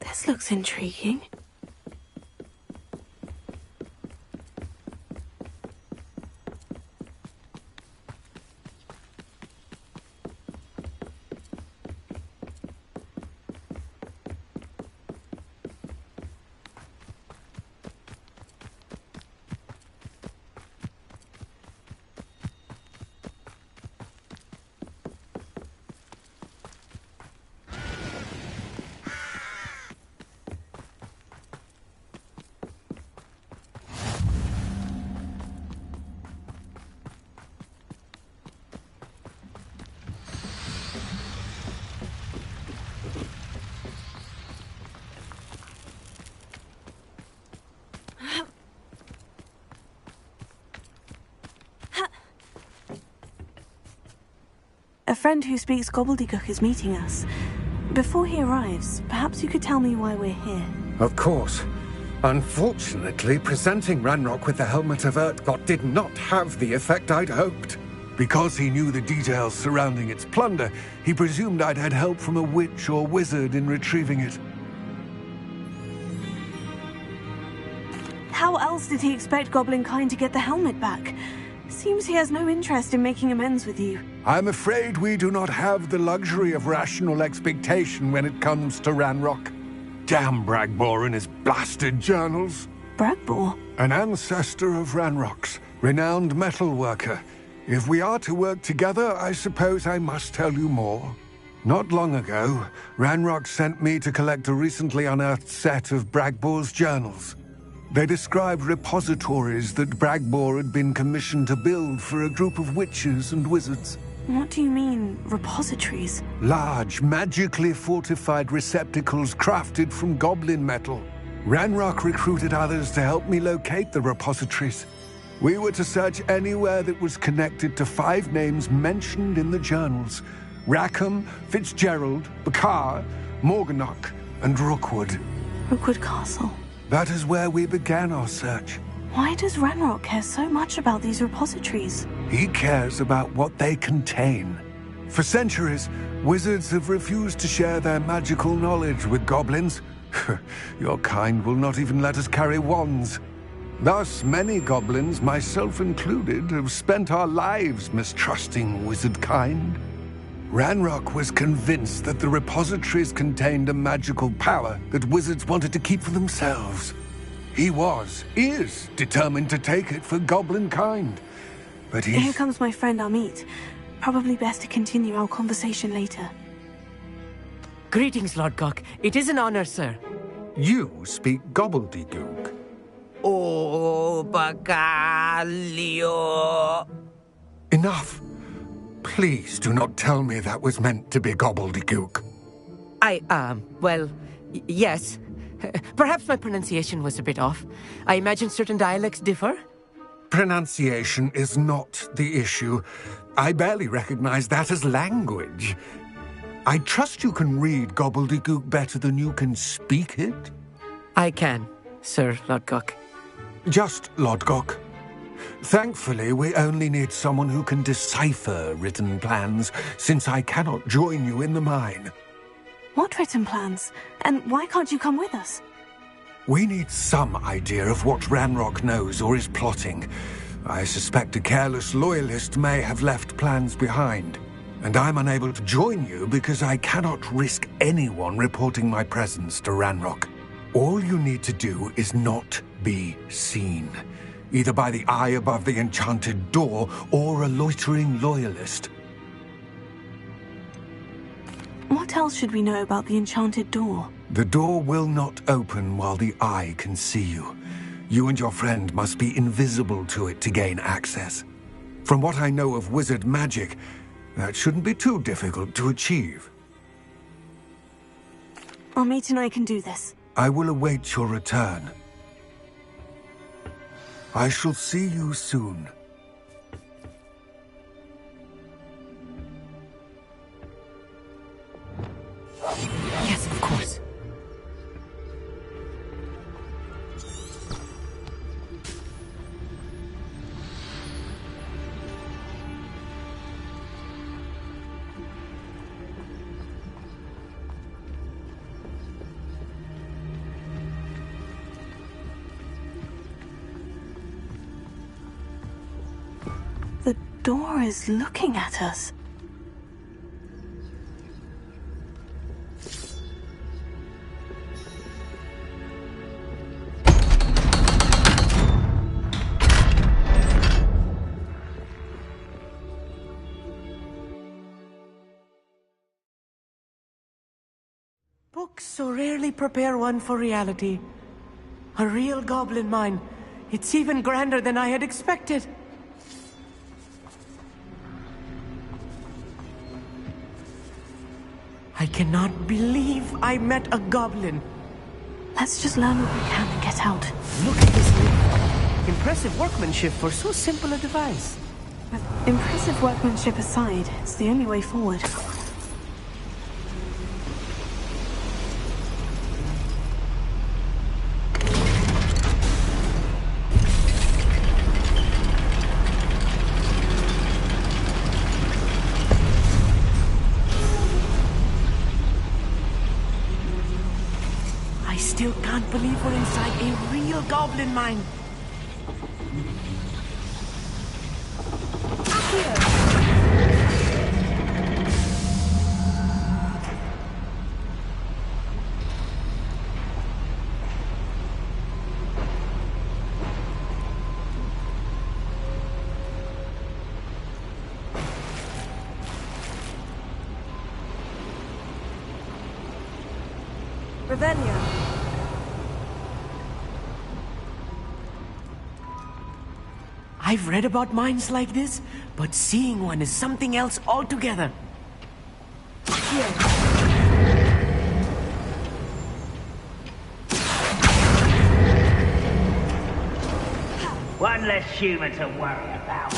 This looks intriguing. A friend who speaks gobbledygook is meeting us. Before he arrives, perhaps you could tell me why we're here. Of course. Unfortunately, presenting Ranrock with the Helmet of Urtkot did not have the effect I'd hoped. Because he knew the details surrounding its plunder, he presumed I'd had help from a witch or wizard in retrieving it. How else did he expect Goblinkind to get the helmet back? Seems he has no interest in making amends with you. I'm afraid we do not have the luxury of rational expectation when it comes to Ranrock. Damn Bragbor and his blasted journals. Bragbor? An ancestor of Ranrock's, renowned metal worker. If we are to work together, I suppose I must tell you more. Not long ago, Ranrock sent me to collect a recently unearthed set of Bragbor's journals. They described repositories that Bragbor had been commissioned to build for a group of witches and wizards. What do you mean, repositories? Large, magically fortified receptacles crafted from goblin metal. Ranrock recruited others to help me locate the repositories. We were to search anywhere that was connected to 5 names mentioned in the journals: Rackham, Fitzgerald, Bakar, Morganach, and Rookwood. Rookwood Castle. That is where we began our search. Why does Ranrock care so much about these repositories? He cares about what they contain. For centuries, wizards have refused to share their magical knowledge with goblins. Your kind will not even let us carry wands. Thus, many goblins, myself included, have spent our lives mistrusting wizard kind. Ranrock was convinced that the repositories contained a magical power that wizards wanted to keep for themselves. He is determined to take it for goblin kind. But Here comes my friend Amit. Probably best to continue our conversation later. Greetings, Lord Gok. It is an honor, sir. You speak gobbledygook. Oh, Bagalio. Enough. Please do not tell me that was meant to be gobbledygook. Yes. Perhaps my pronunciation was a bit off. I imagine certain dialects differ. Pronunciation is not the issue. I barely recognize that as language. I trust you can read gobbledygook better than you can speak it? I can, Sir Lodgok. Just Lodgok. Thankfully, we only need someone who can decipher written plans, since I cannot join you in the mine. What written plans? And why can't you come with us? We need some idea of what Ranrock knows or is plotting. I suspect a careless loyalist may have left plans behind. And I'm unable to join you because I cannot risk anyone reporting my presence to Ranrock. All you need to do is not be seen, either by the eye above the enchanted door or a loitering loyalist. What else should we know about the enchanted door? The door will not open while the eye can see you. You and your friend must be invisible to it to gain access. From what I know of wizard magic, that shouldn't be too difficult to achieve. Amit and I can do this. I will await your return. I shall see you soon. Yes, of course. The door is looking at us. Books so rarely prepare one for reality. A real goblin mine. It's even grander than I had expected. I cannot believe I met a goblin. Let's just learn what we can and get out. Look at this lift. Impressive workmanship for so simple a device. With impressive workmanship aside, it's the only way forward. I still can't believe we're inside a real goblin mine. Revelio. I've read about mines like this, but seeing one is something else altogether. One less human to worry about.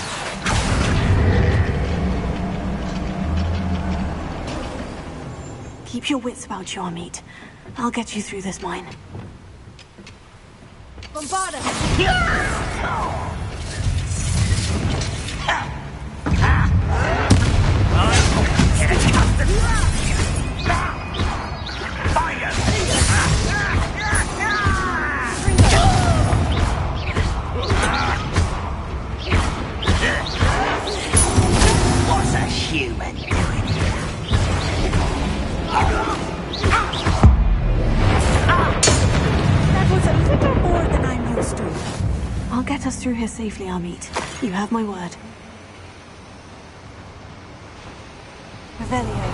Keep your wits about you, Amit. I'll get you through this mine. Bombarda! What's a human doing here? That was a little more than I'm used to. I'll get us through here safely, Amit. You have my word. Revelio.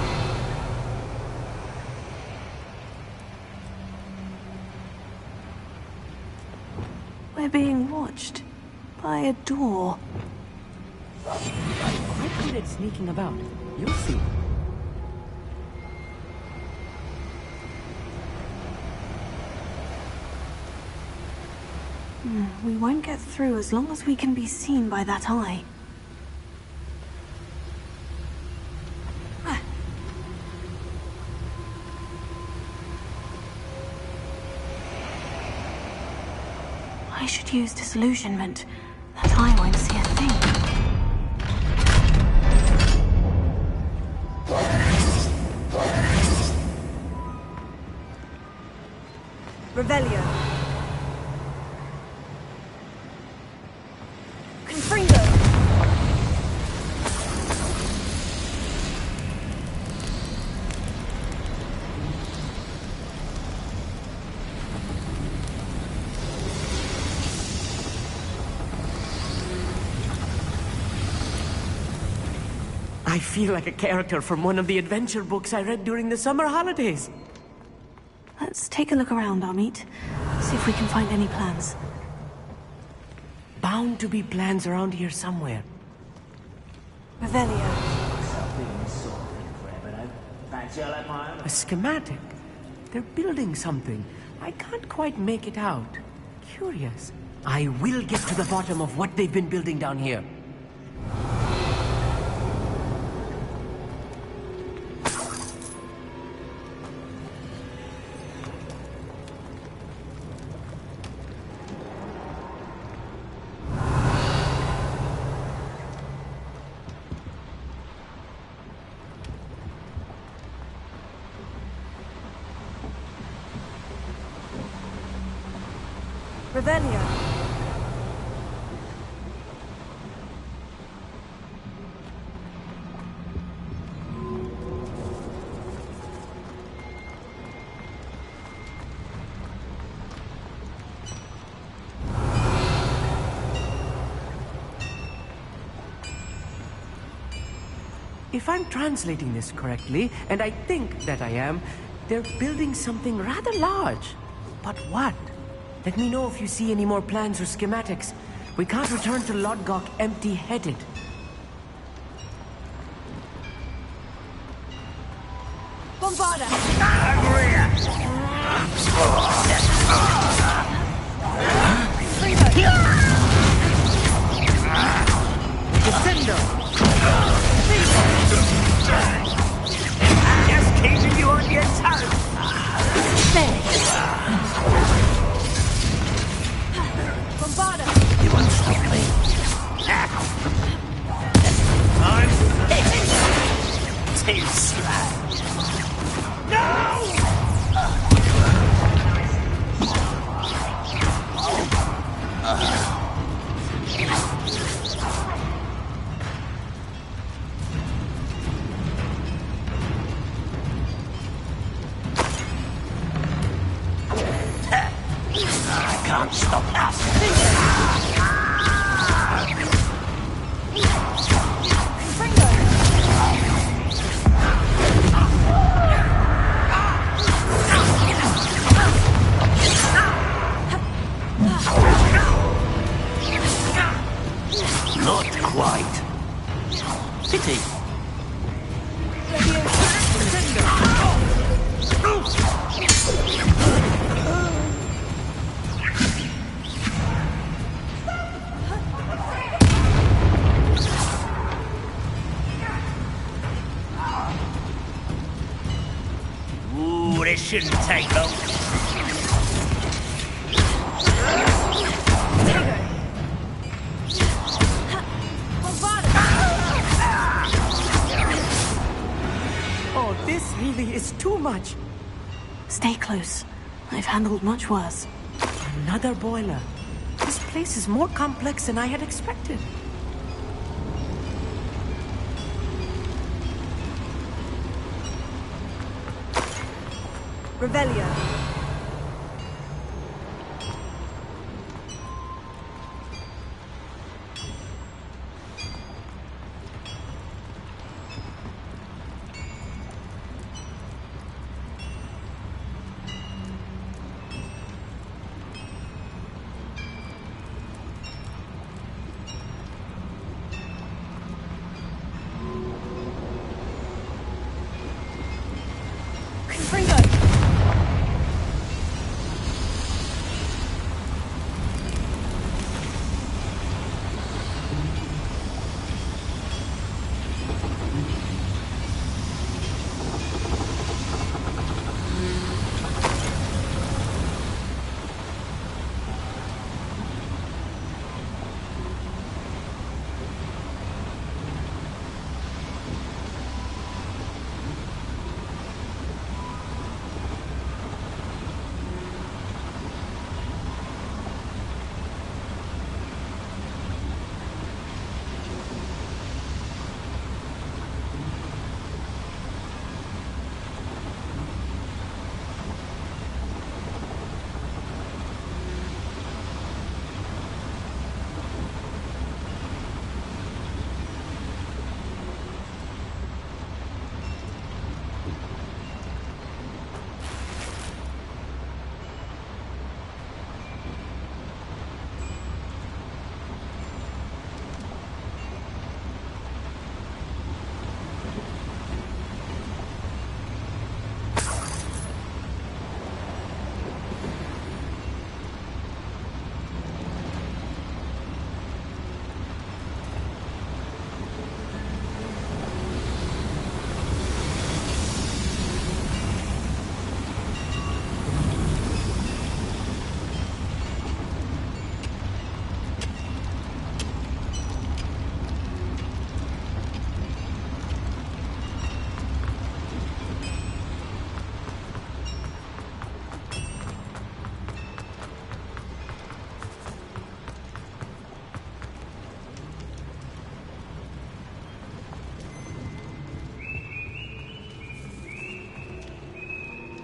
We're being watched by a door. Quite good at sneaking about. You'll see. We won't get through as long as we can be seen by that eye. I should use disillusionment. That eye won't see a thing. Revelio. Confringo. I feel like a character from one of the adventure books I read during the summer holidays. Let's take a look around, Amit. See if we can find any plans. Bound to be plans around here somewhere. Revelio. A schematic? They're building something. I can't quite make it out. Curious. I will get to the bottom of what they've been building down here. Revelio. If I'm translating this correctly, and I think that I am, they're building something rather large. But what? Let me know if you see any more plans or schematics. We can't return to Lodgok empty-headed. Bombarda! Descendo! Just keeping you on your toes. Bombarda! You won't stop me. I'm too slow. No! I can't stop us. pity. Ooh, this shouldn't take long. Oh, this really is too much. Stay close. I've handled much worse. Another boiler. This place is more complex than I had expected. Revelio.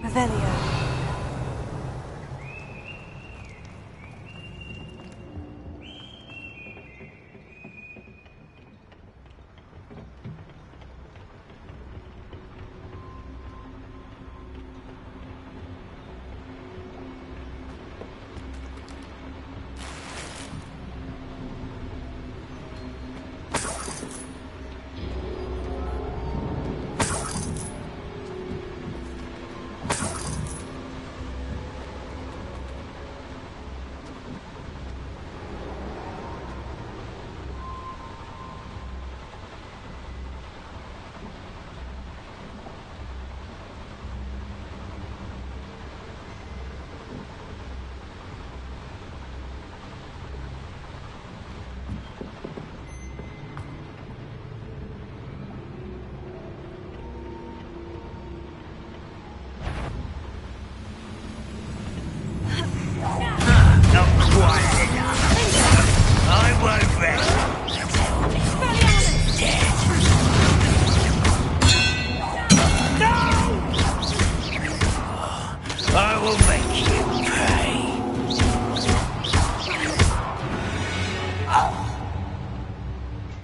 Revelio.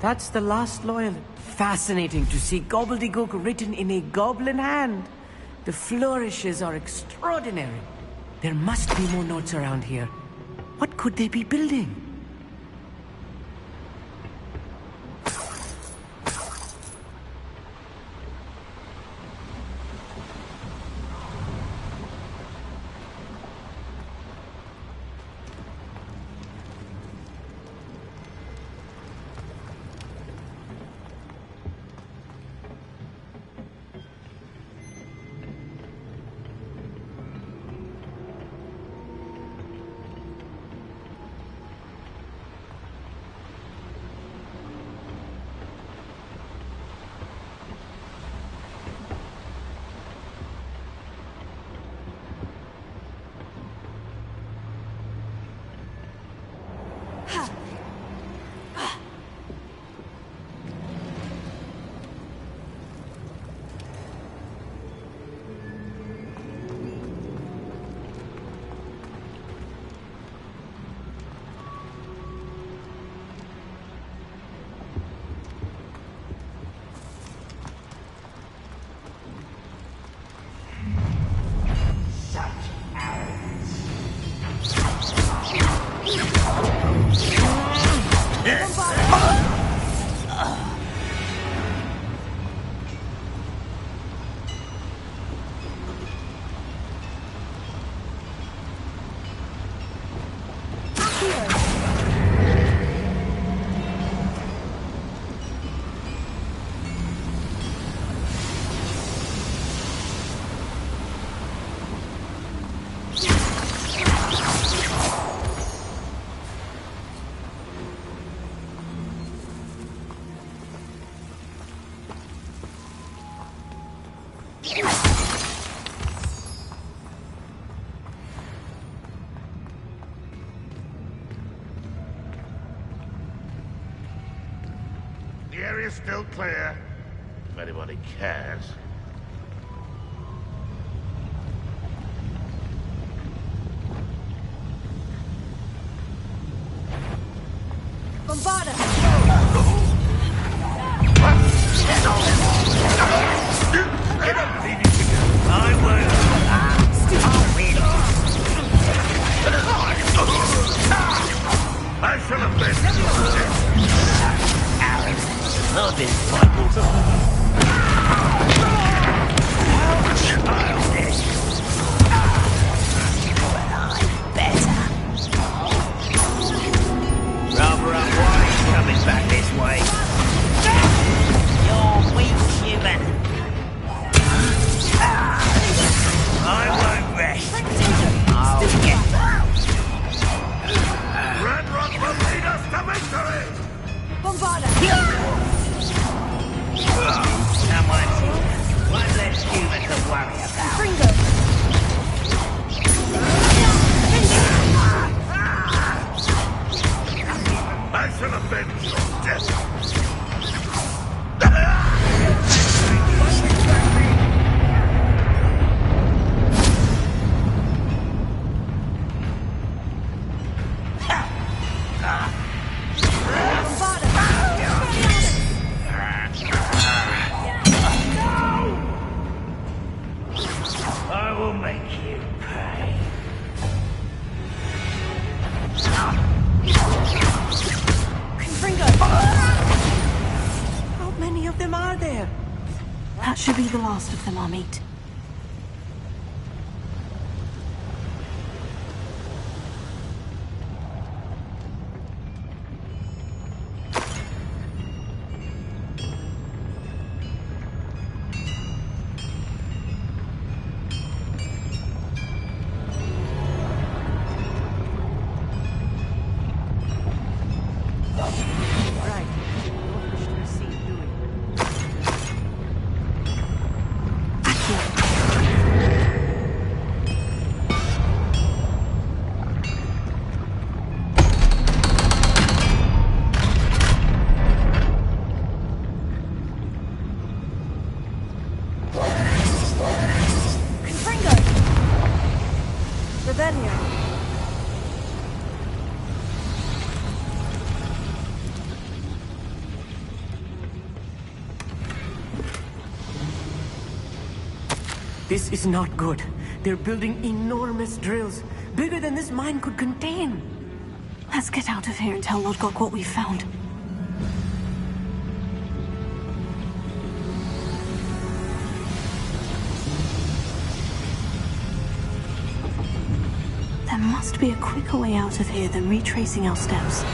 That's the last loyal. Fascinating to see gobbledygook written in a goblin hand. The flourishes are extraordinary. There must be more notes around here. What could they be building? The area's still clear, if anybody cares. Bombarda! I won't. I should have been. I've been fighting. Rather unwise coming back this way. You're weak, human. I won't rest. I'll get Ranrock will lead us to victory! someone one less human to worry about. I should have been dead. I will make you pay. How many of them are there? That should be the last of them, our mate. This is not good. They're building enormous drills, bigger than this mine could contain. Let's get out of here and tell Lodgok what we found. There must be a quicker way out of here than retracing our steps.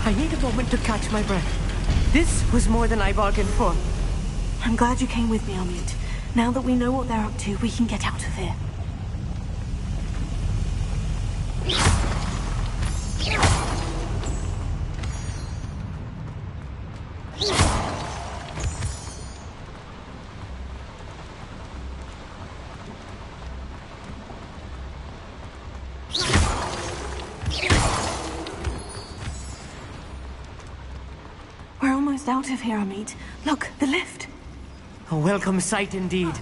I need a moment to catch my breath. This was more than I bargained for. I'm glad you came with me, Amit. Now that we know what they're up to, we can get out of here. We're almost out of here, Amit. Look, the lift. A welcome sight indeed.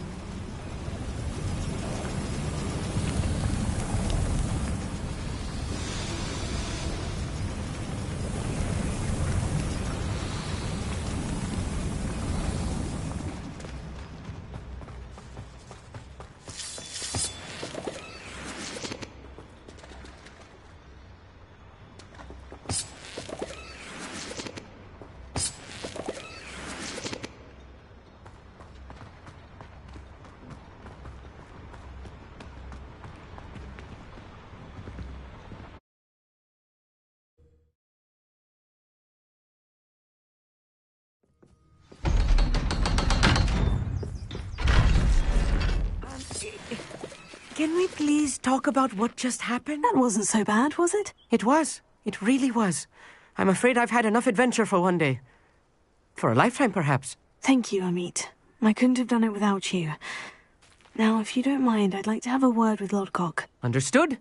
Can we please talk about what just happened? That wasn't so bad, was it? It was. It really was. I'm afraid I've had enough adventure for one day. For a lifetime, perhaps. Thank you, Amit. I couldn't have done it without you. Now, if you don't mind, I'd like to have a word with Lodgok. Understood?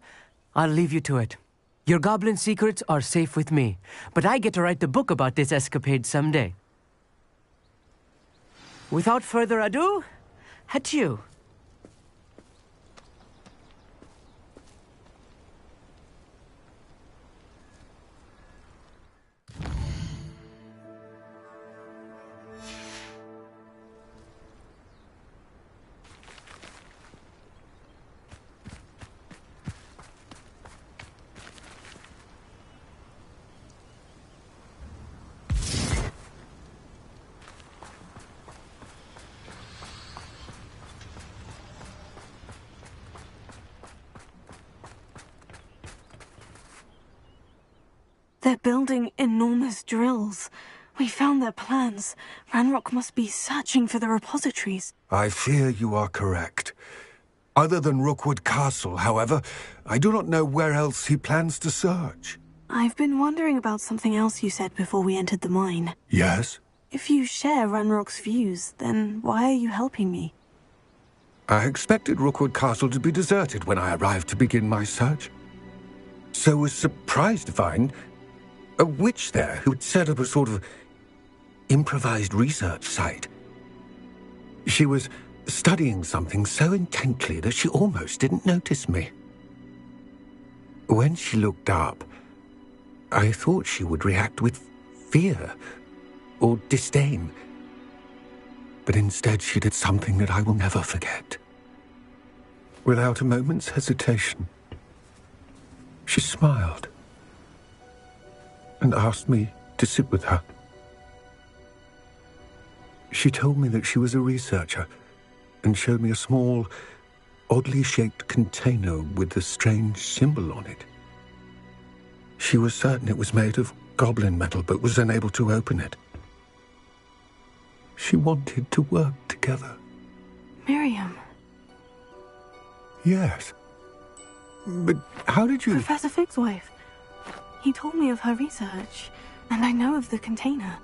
I'll leave you to it. Your goblin secrets are safe with me, but I get to write the book about this escapade someday. Without further ado, adieu. They're building enormous drills. We found their plans. Ranrock must be searching for the repositories. I fear you are correct. Other than Rookwood Castle, however, I do not know where else he plans to search. I've been wondering about something else you said before we entered the mine. Yes? If you share Ranrock's views, then why are you helping me? I expected Rookwood Castle to be deserted when I arrived to begin my search. So was surprised to find a witch there who had set up a sort of improvised research site. She was studying something so intently that she almost didn't notice me. When she looked up, I thought she would react with fear or disdain. But instead she did something that I will never forget. Without a moment's hesitation, she smiled and asked me to sit with her. She told me that she was a researcher and showed me a small, oddly shaped container with a strange symbol on it. She was certain it was made of goblin metal, but was unable to open it. She wanted to work together. Miriam. Yes. But how did you... Professor Fig's wife. He told me of her research, and I know of the container.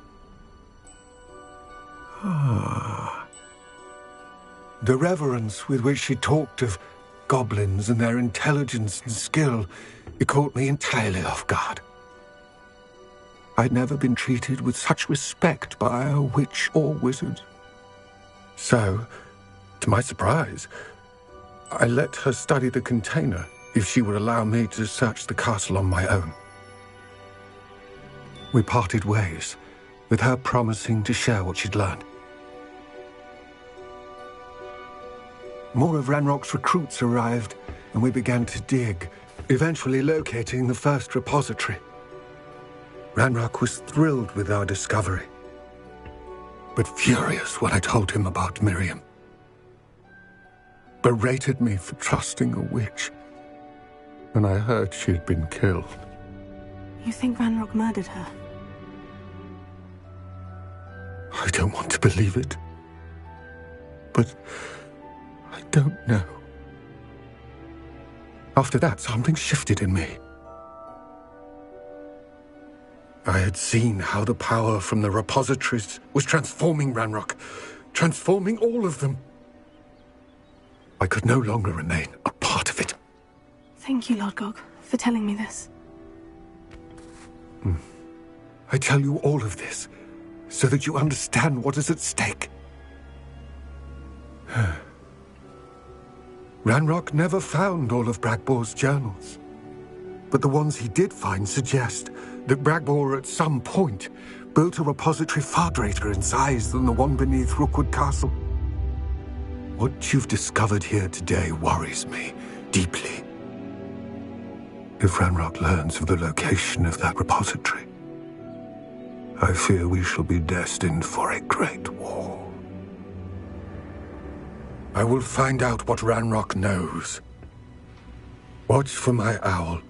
Ah. The reverence with which she talked of goblins and their intelligence and skill, it caught me entirely off guard. I'd never been treated with such respect by a witch or wizard. So, to my surprise, I let her study the container if she would allow me to search the castle on my own. We parted ways, with her promising to share what she'd learned. More of Ranrock's recruits arrived, and we began to dig, eventually locating the first repository. Ranrock was thrilled with our discovery, but furious when I told him about Miriam. Berated me for trusting a witch, and I heard she had been killed. You think Ranrock murdered her? I don't want to believe it. But I don't know. After that, something shifted in me. I had seen how the power from the repositories was transforming Ranrock, transforming all of them. I could no longer remain a part of it. Thank you, Lord Gog, for telling me this. I tell you all of this so that you understand what is at stake. Ranrock never found all of Bragbor's journals, but the ones he did find suggest that Bragbor at some point built a repository far greater in size than the one beneath Rookwood Castle. What you've discovered here today worries me deeply. If Ranrock learns of the location of that repository, I fear we shall be destined for a great war. I will find out what Ranrock knows. Watch for my owl.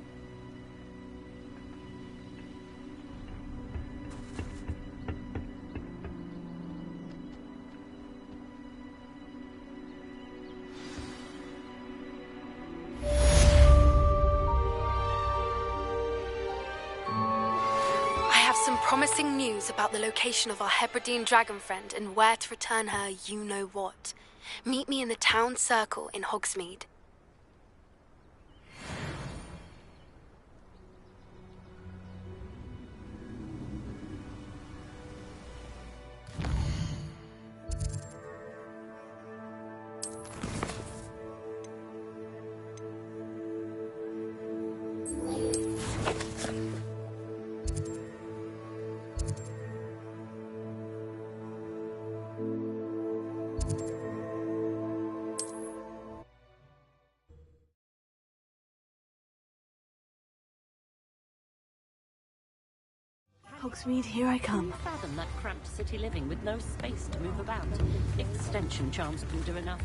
Promising news about the location of our Hebridean dragon friend and where to return her you-know-what. Meet me in the town circle in Hogsmeade. Hogsmeade, here I come. Fathom that cramped city living with no space to move about. Extension charms can do enough.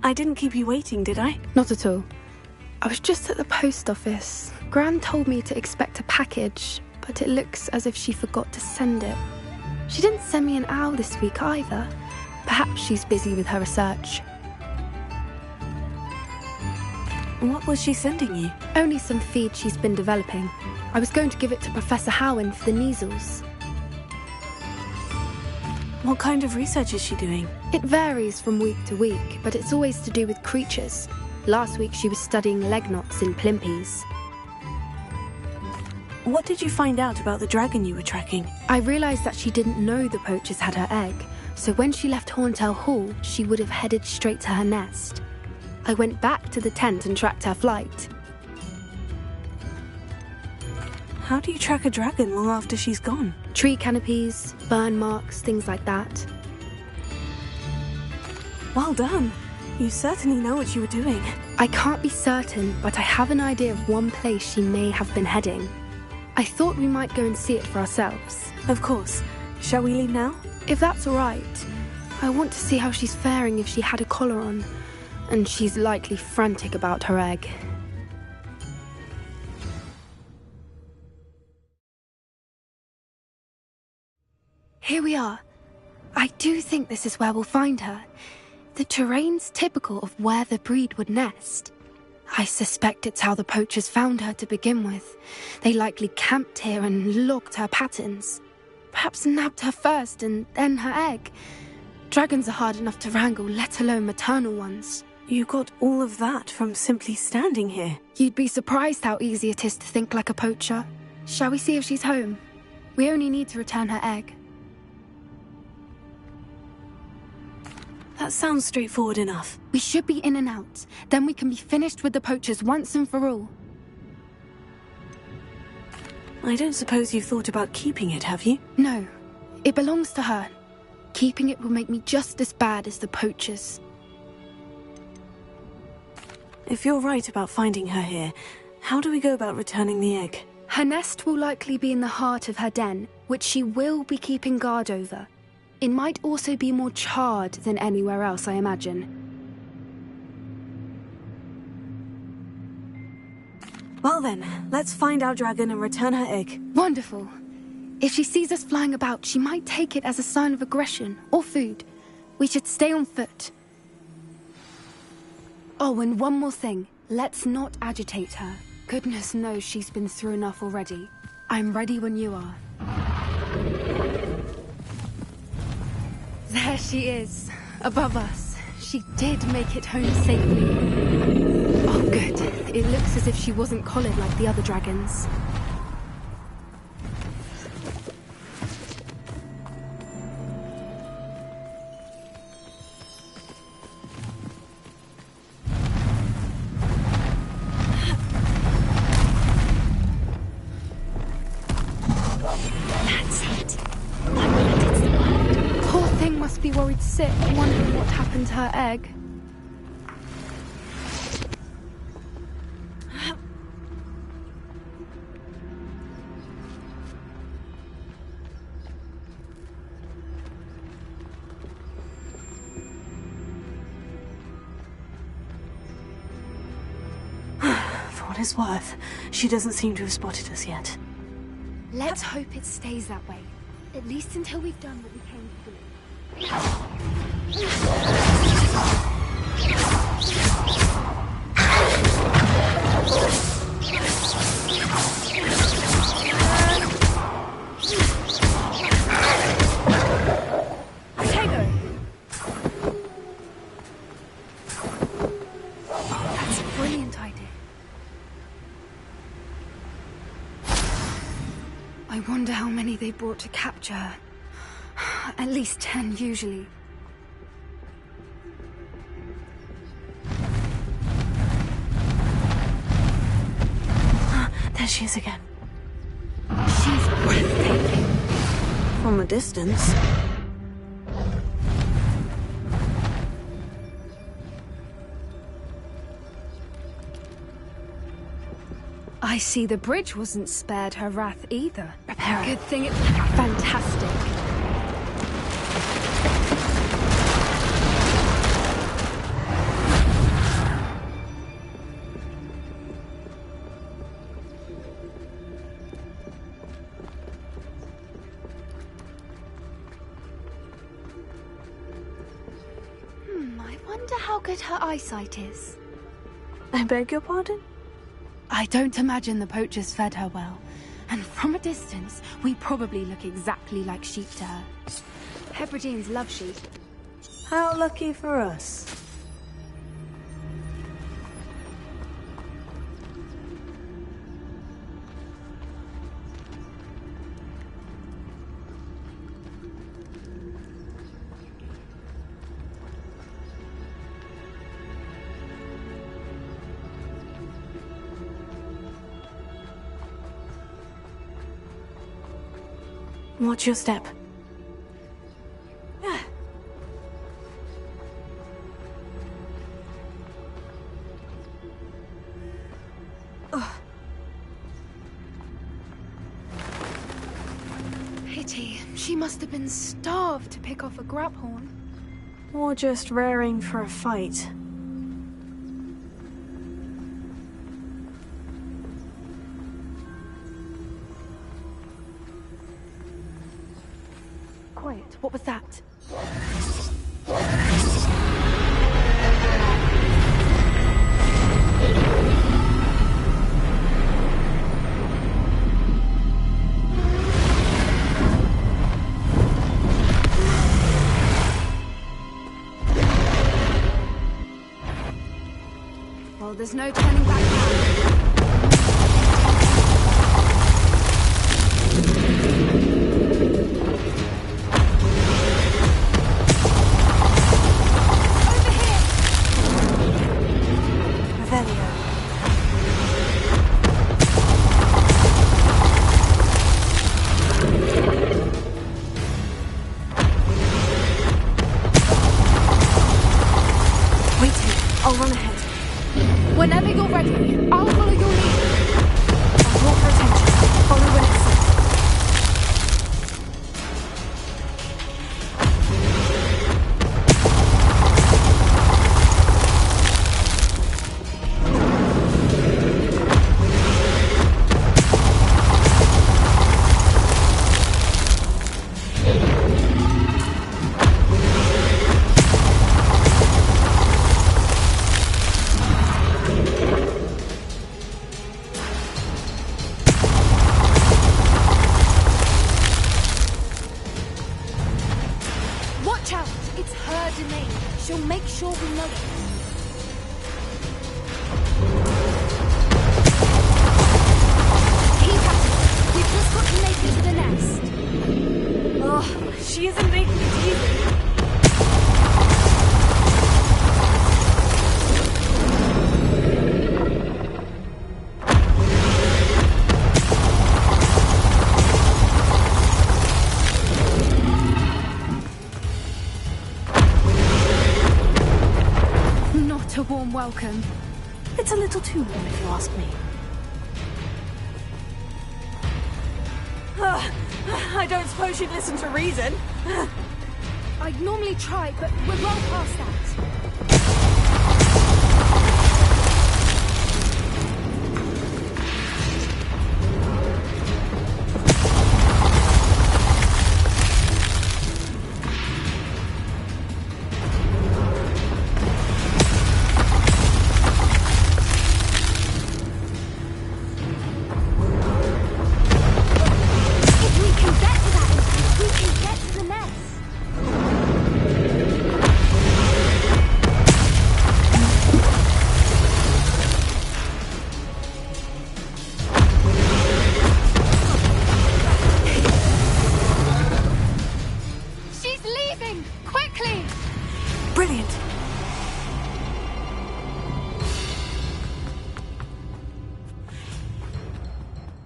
I didn't keep you waiting, did I? Not at all. I was just at the post office. Gran told me to expect a package, but it looks as if she forgot to send it. She didn't send me an owl this week either. Perhaps she's busy with her research. What was she sending you? Only some feed she's been developing. I was going to give it to Professor Howin for the measles. What kind of research is she doing? It varies from week to week, but it's always to do with creatures. Last week she was studying leg knots in Plimpies. What did you find out about the dragon you were tracking? I realised that she didn't know the poachers had her egg, so when she left Horntail Hall, she would have headed straight to her nest. I went back to the tent and tracked her flight. How do you track a dragon long after she's gone? Tree canopies, burn marks, things like that. Well done. You certainly know what you were doing. I can't be certain, but I have an idea of one place she may have been heading. I thought we might go and see it for ourselves. Of course. Shall we leave now? If that's all right. I want to see how she's faring if she had a collar on. And she's likely frantic about her egg. Here we are. I do think this is where we'll find her. The terrain's typical of where the breed would nest. I suspect it's how the poachers found her to begin with. They likely camped here and logged her patterns. Perhaps nabbed her first and then her egg. Dragons are hard enough to wrangle, let alone maternal ones. You got all of that from simply standing here. You'd be surprised how easy it is to think like a poacher. Shall we see if she's home? We only need to return her egg. That sounds straightforward enough. We should be in and out. Then we can be finished with the poachers once and for all. I don't suppose you've thought about keeping it, have you? No. It belongs to her. Keeping it will make me just as bad as the poachers. If you're right about finding her here, how do we go about returning the egg? Her nest will likely be in the heart of her den, which she will be keeping guard over. It might also be more charred than anywhere else, I imagine. Well then, let's find our dragon and return her egg. Wonderful. If she sees us flying about, she might take it as a sign of aggression or food. We should stay on foot. Oh, and one more thing. Let's not agitate her. Goodness knows she's been through enough already. I'm ready when you are. There she is, above us. She did make it home safely. Oh, good. It looks as if she wasn't collared like the other dragons. Worried sick, wondering what happened to her egg. For what it's worth, she doesn't seem to have spotted us yet. Let's hope it stays that way. At least until we've done what we came to do. That's a brilliant idea. I wonder how many they brought to capture her. At least 10, usually. There she is again. She's breathtaking. From a distance. I see the bridge wasn't spared her wrath either. Prepare it. Good thing it's fantastic. I wonder how good her eyesight is. I beg your pardon? I don't imagine the poachers fed her well. And from a distance, we probably look exactly like sheep to her. Hebrideans love sheep. How lucky for us. Watch your step. Pity. She must have been starved to pick off a grabhorn. Or just raring for a fight. Quiet. What was that? Well, there's no turning back now. I'll run ahead. Whenever you're ready. We'll make sure we know it. Keep at it. We've just got to make it to the nest. Oh, she isn't making it easy. A warm welcome. It's a little too warm, if you ask me. I don't suppose you'd listen to reason. I'd normally try, but we're well past that.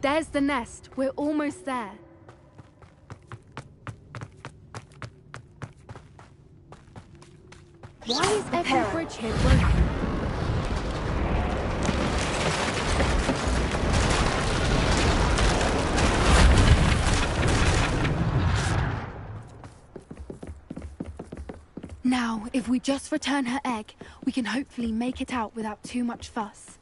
There's the nest. We're almost there. Why is every bridge here broken? Now, if we just return her egg, we can hopefully make it out without too much fuss.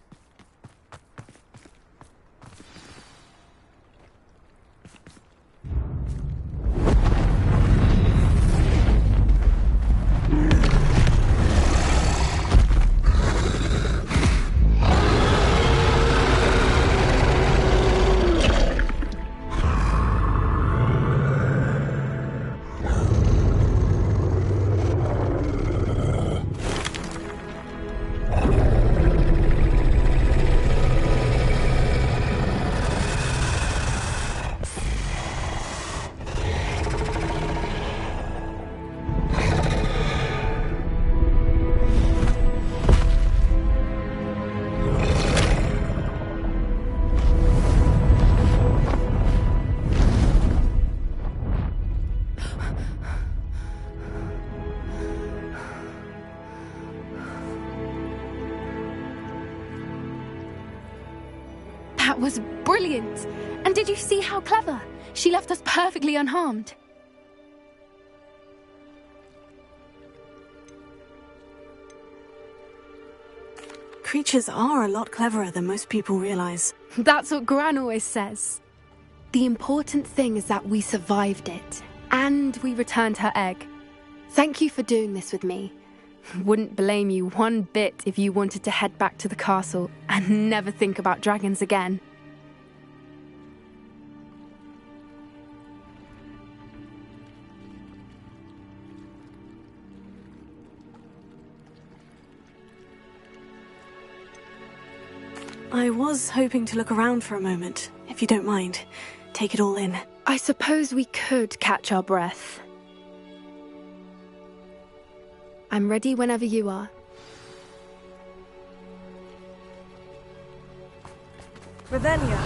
That was brilliant! And did you see how clever? She left us perfectly unharmed. Creatures are a lot cleverer than most people realize. That's what Gran always says. The important thing is that we survived it, and we returned her egg. Thank you for doing this with me. Wouldn't blame you one bit if you wanted to head back to the castle and never think about dragons again. I was hoping to look around for a moment, if you don't mind. Take it all in. I suppose we could catch our breath. I'm ready whenever you are. Revelia.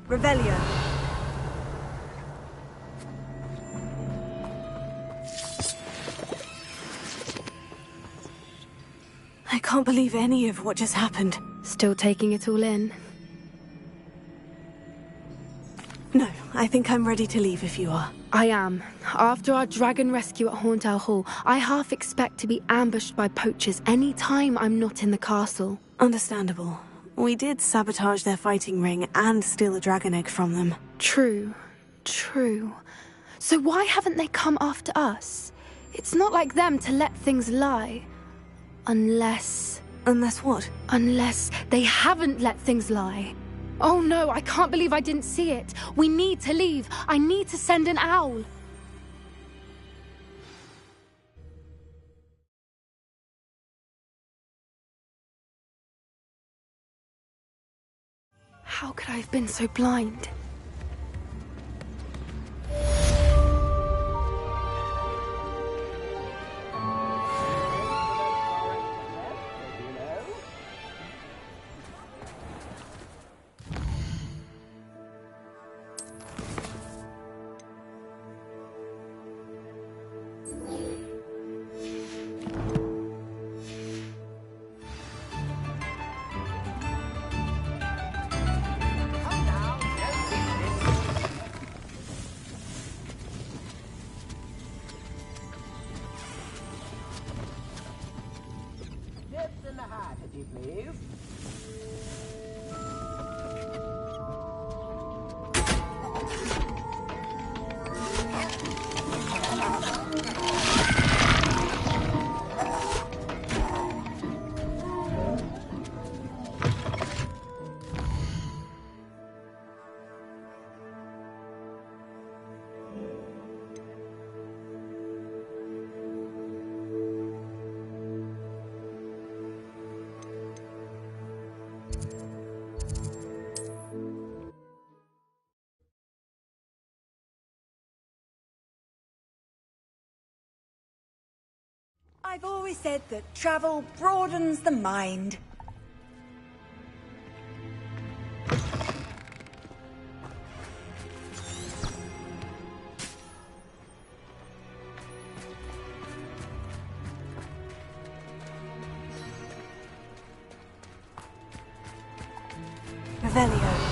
Revelia. I can't believe any of what just happened. Still taking it all in? No, I think I'm ready to leave if you are. I am. After our dragon rescue at Hauntow Hall, I half expect to be ambushed by poachers any time I'm not in the castle. Understandable. We did sabotage their fighting ring and steal a dragon egg from them. True. So why haven't they come after us? It's not like them to let things lie. Unless... Unless what? Unless they haven't let things lie. Oh no, I can't believe I didn't see it. We need to leave. I need to send an owl. How could I have been so blind? I've always said that travel broadens the mind. Revelio.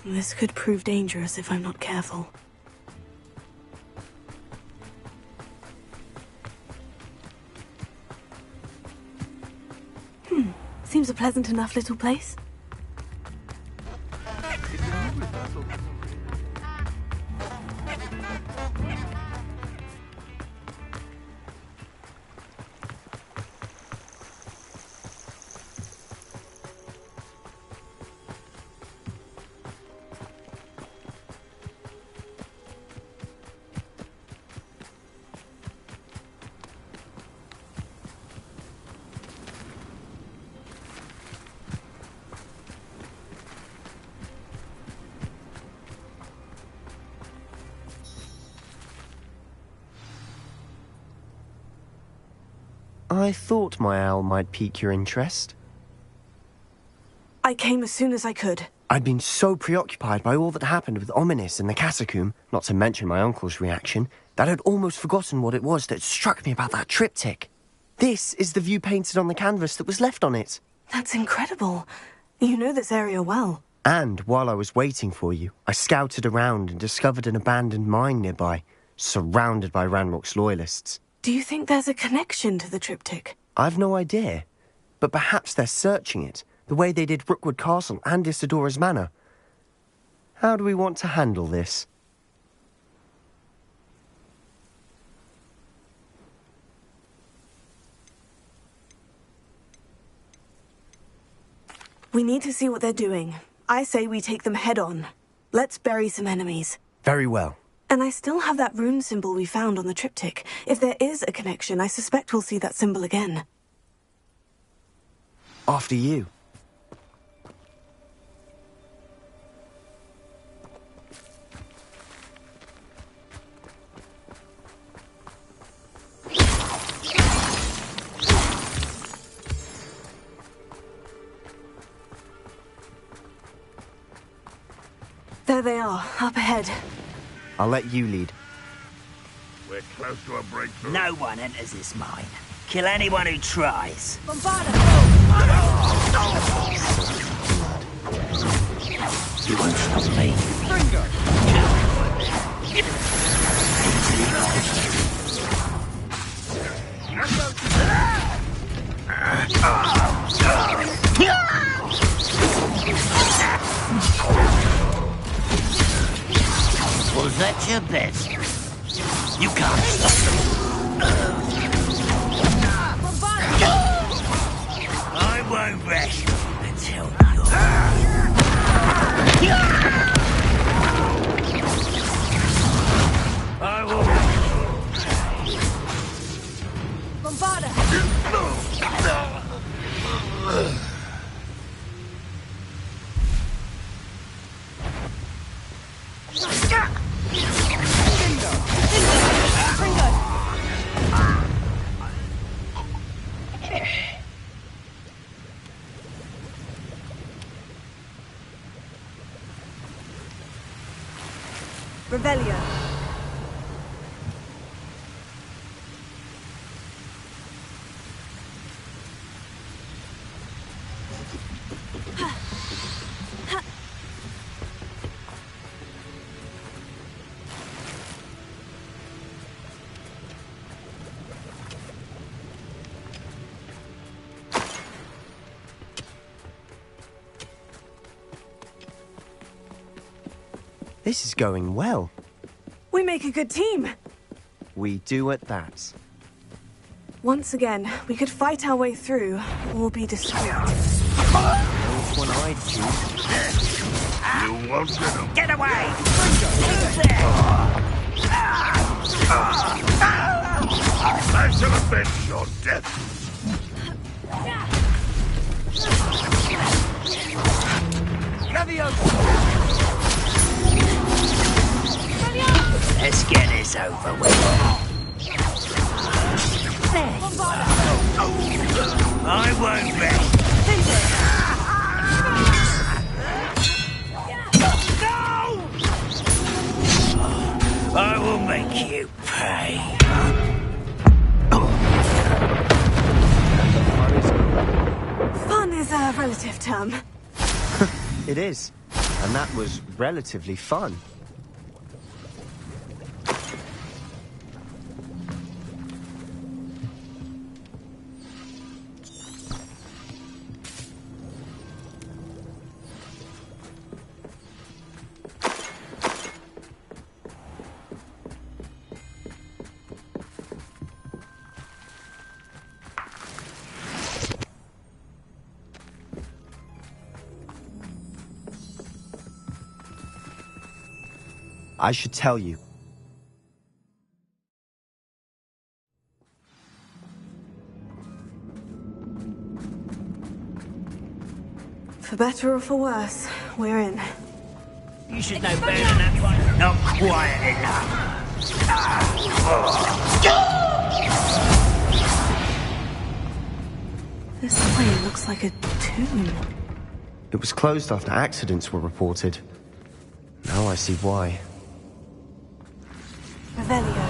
This could prove dangerous if I'm not careful. Seems a pleasant enough little place. I thought my owl might pique your interest. I came as soon as I could. I'd been so preoccupied by all that happened with Ominis and the catacomb, not to mention my uncle's reaction, that I'd almost forgotten what it was that struck me about that triptych. This is the view painted on the canvas that was left on it. That's incredible. You know this area well. And while I was waiting for you, I scouted around and discovered an abandoned mine nearby, surrounded by Ranrock's loyalists. Do you think there's a connection to the triptych? I've no idea. But perhaps they're searching it, the way they did Rookwood Castle and Isidora's Manor. How do we want to handle this? We need to see what they're doing. I say we take them head on. Let's bury some enemies. Very well. And I still have that rune symbol we found on the triptych. If there is a connection, I suspect we'll see that symbol again. After you. There they are, up ahead. I'll let you lead. We're close to a breakthrough. No one enters this mine. Kill anyone who tries. You won't stop me. Was that your best? You can't stop them. I won't rest until I will. Revelio. This is going well. We make a good team. We do at that. Once again, we could fight our way through, or be discreet. Which one I'd choose. You won't get them. Get away! I shall avenge your death. Let's get this over with. I won't rest. I will make you pay. Fun is a relative term. It is. And that was relatively fun. I should tell you. For better or for worse, we're in. You should know better than that one. Not quiet enough. This way looks like a tomb. It was closed after accidents were reported. Now I see why. Revelio.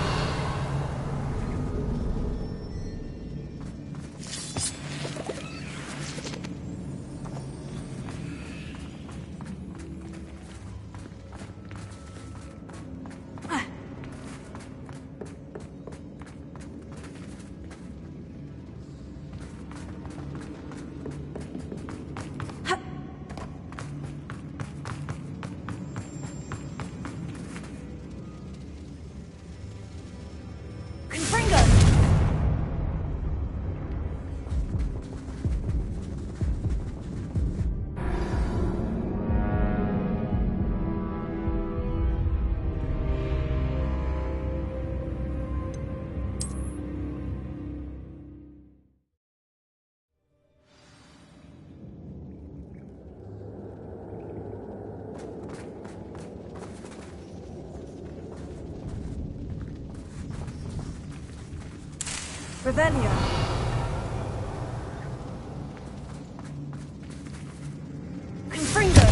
Revelio. Confringo.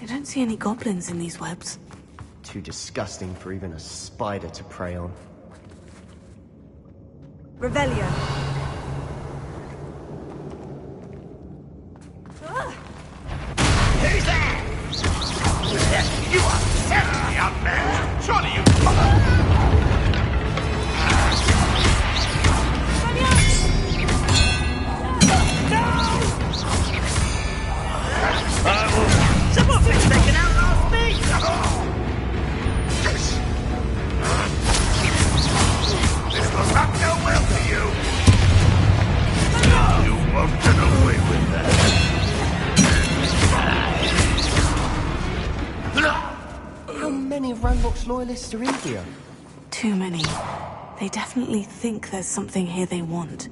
I don't see any goblins in these webs. Too disgusting for even a spider to prey on. Revelio. Who's there? You are certainly outmatched. Surely you... Someone thinks they can outlast me! This will not go well for you. You won't get away with that. How many of Ranrock's loyalists are in here? Too many. They definitely think there's something here they want.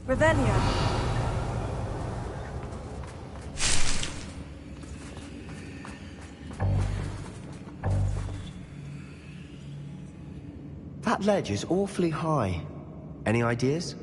Revelio. That ledge is awfully high. Any ideas?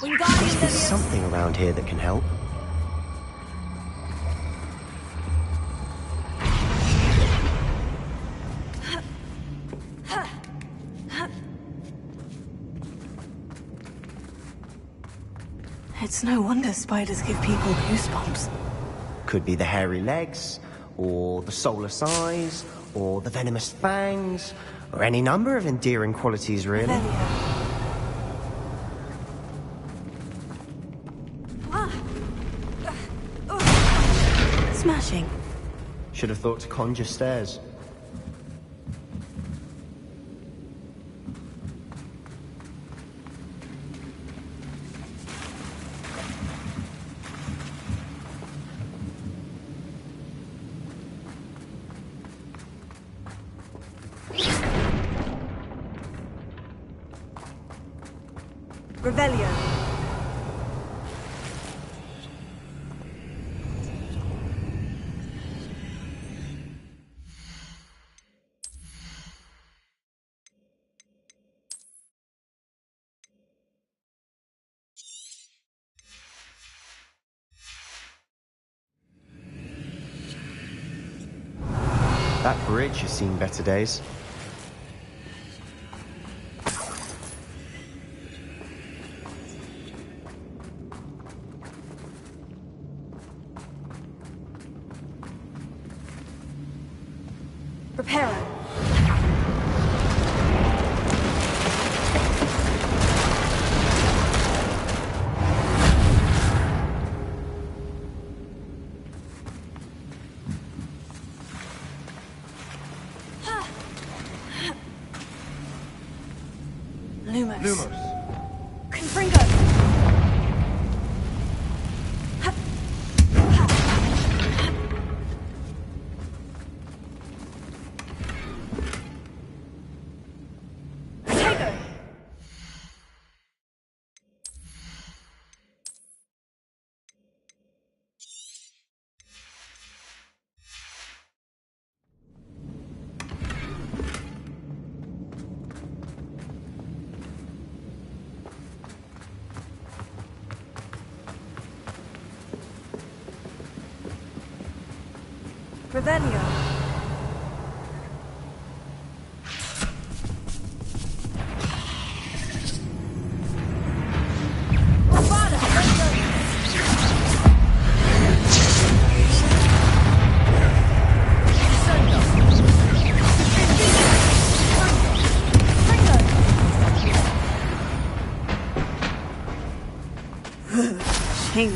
Must be something around here that can help. It's no wonder spiders give people goosebumps. Could be the hairy legs, or the soulless eyes, or the venomous fangs, or any number of endearing qualities, really. Smashing. Should have thought to conjure stairs. Revelio. That bridge has seen better days. Prepare. Lumos. Confringo! Revelio.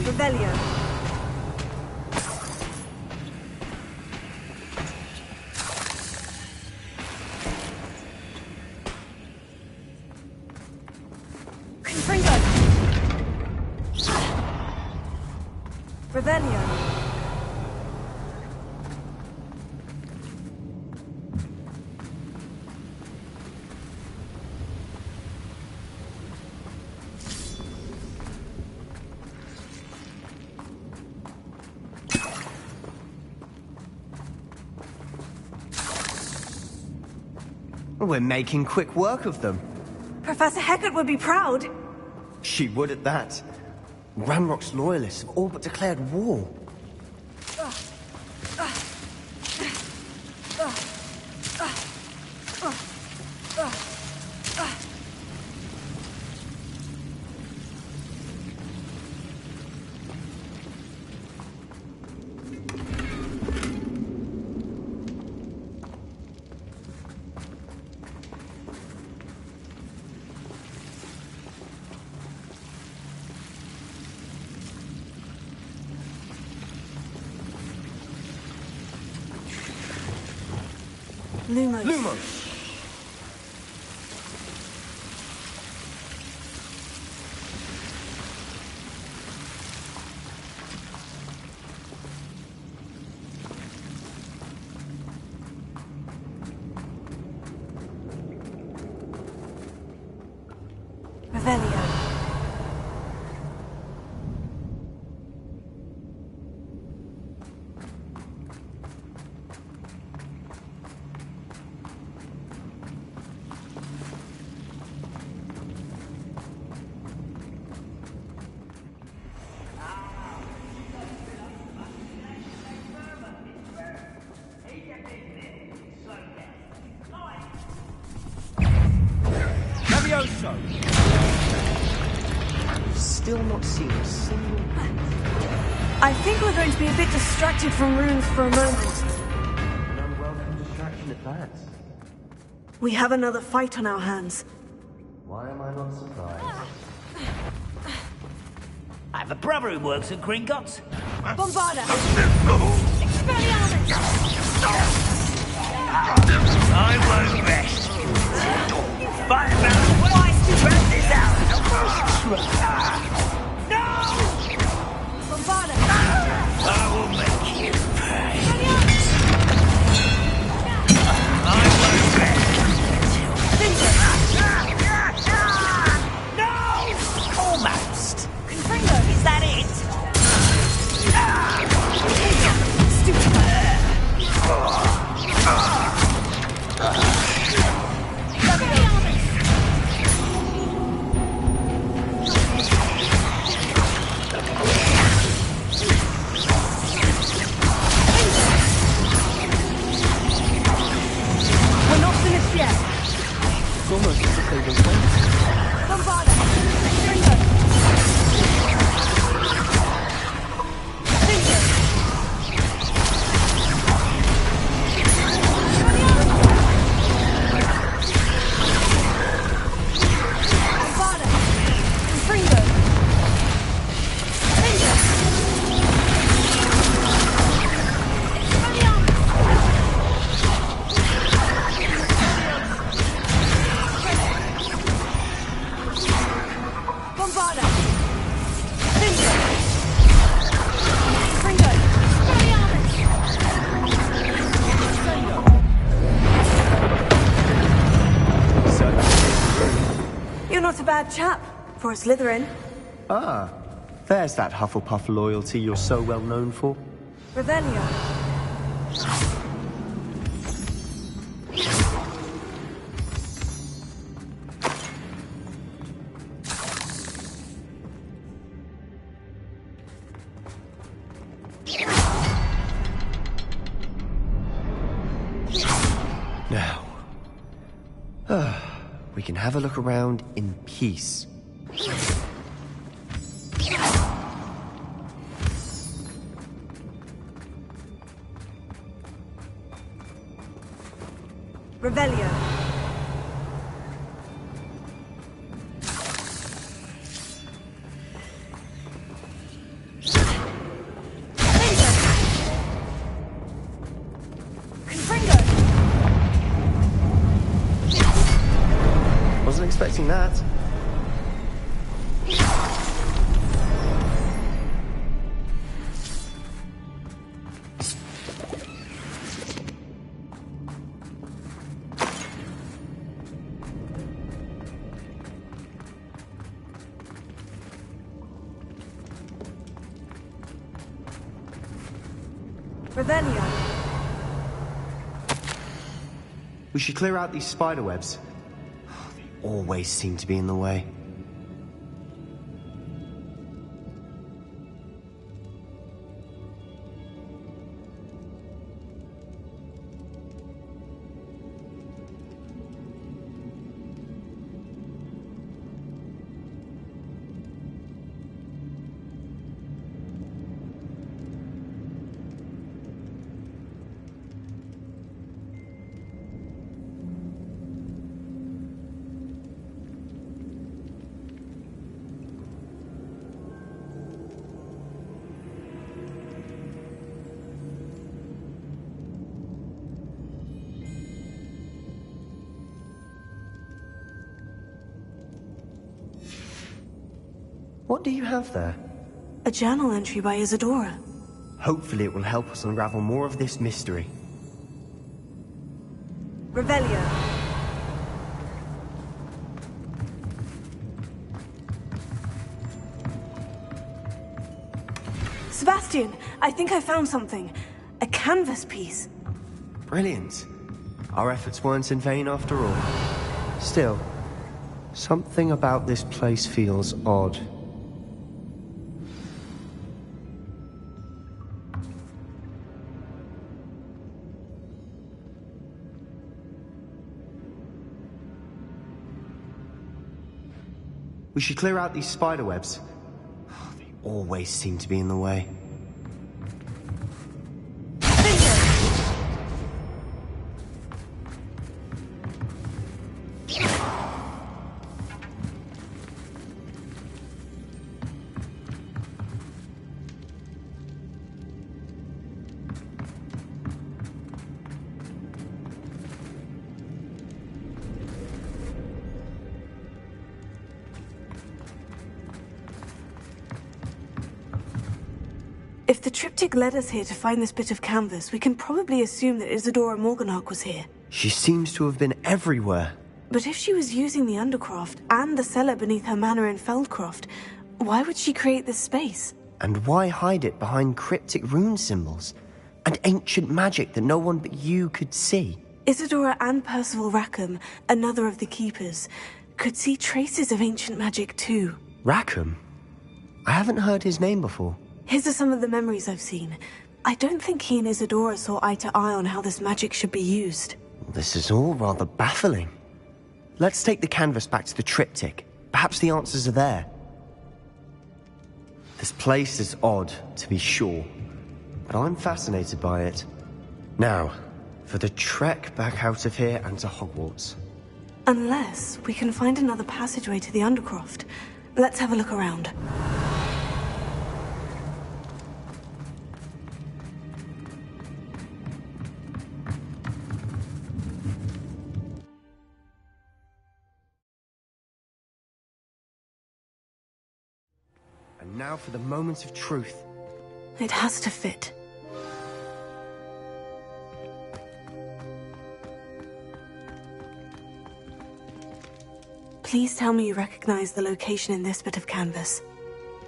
Revelio. Revelio. We're making quick work of them. Professor Hecat would be proud. She would at that. Ranrock's loyalists have all but declared war. Lumos. Lumos! Revelio. Still not seen a single... I think we're going to be a bit distracted from runes for a moment. An unwelcome distraction at that. We have another fight on our hands. Why am I not surprised? I have a brother who works at Gringotts. Bombarda! Expelliarmus! I won't rest. Fight about twice to rest this out. No! Bombarda! I will make you pay. I won't rest. No! Almost. Confringo! Is that it? Stupid! bad chap for a Slytherin. Ah, there's that Hufflepuff loyalty you're so well known for. Revelio. Now, we can have a look around in peace. Revelio. Wasn't expecting that. Revelio. We should clear out these spider webs. They always seem to be in the way. What do you have there? A journal entry by Isadora. Hopefully it will help us unravel more of this mystery. Revelio. Sebastian, I think I found something. A canvas piece. Brilliant. Our efforts weren't in vain after all. Still, something about this place feels odd. We should clear out these spider webs. They always seem to be in the way. If the triptych led us here to find this bit of canvas, we can probably assume that Isadora Morganach was here. She seems to have been everywhere. But if she was using the Undercroft and the cellar beneath her manor in Feldcroft, why would she create this space? And why hide it behind cryptic rune symbols and ancient magic that no one but you could see? Isadora and Percival Rackham, another of the Keepers, could see traces of ancient magic too. Rackham? I haven't heard his name before. His are some of the memories I've seen. I don't think he and Isadora saw eye to eye on how this magic should be used. This is all rather baffling. Let's take the canvas back to the triptych. Perhaps the answers are there. This place is odd, to be sure, but I'm fascinated by it. Now, for the trek back out of here and to Hogwarts. Unless we can find another passageway to the Undercroft. Let's have a look around. And now for the moment of truth. It has to fit. Please tell me you recognize the location in this bit of canvas.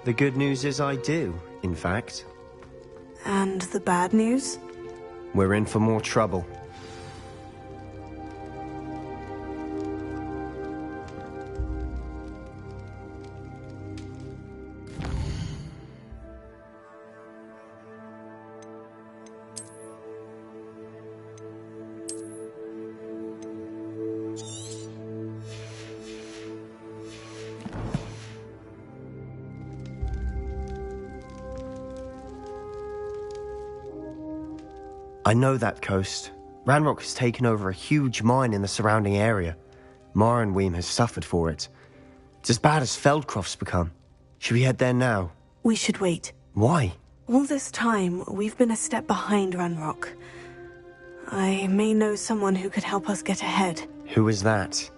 The good news is I do, in fact. And the bad news? We're in for more trouble. I know that coast. Ranrock has taken over a huge mine in the surrounding area. Marenweem has suffered for it. It's as bad as Feldcroft's become. Should we head there now? We should wait. Why? All this time, we've been a step behind Ranrock. I may know someone who could help us get ahead. Who is that?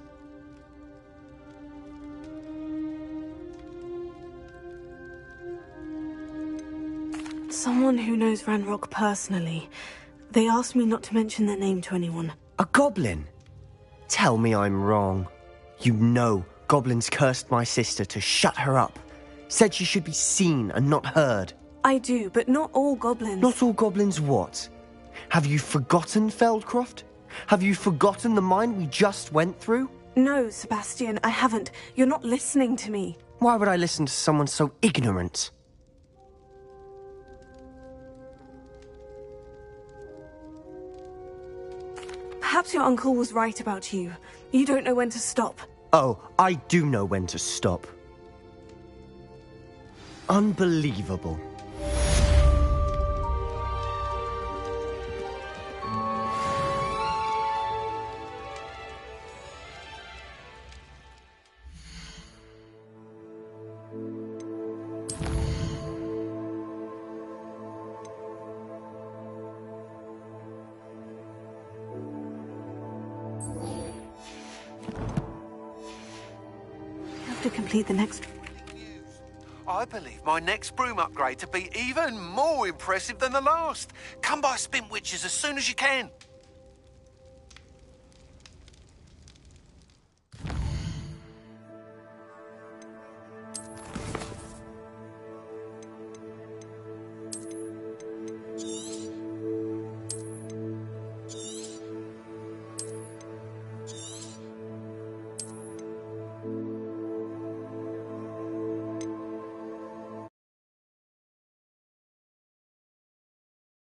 Someone who knows Ranrock personally. They asked me not to mention their name to anyone. A goblin? Tell me I'm wrong. You know goblins cursed my sister to shut her up. Said she should be seen and not heard. I do, but not all goblins. Not all goblins what? Have you forgotten Feldcroft? Have you forgotten the mine we just went through? No, Sebastian, I haven't. You're not listening to me. Why would I listen to someone so ignorant? Perhaps your uncle was right about you. You don't know when to stop. Oh, I do know when to stop. Unbelievable. To complete the next... I believe my next broom upgrade to be even more impressive than the last. Come by Spin Witches as soon as you can.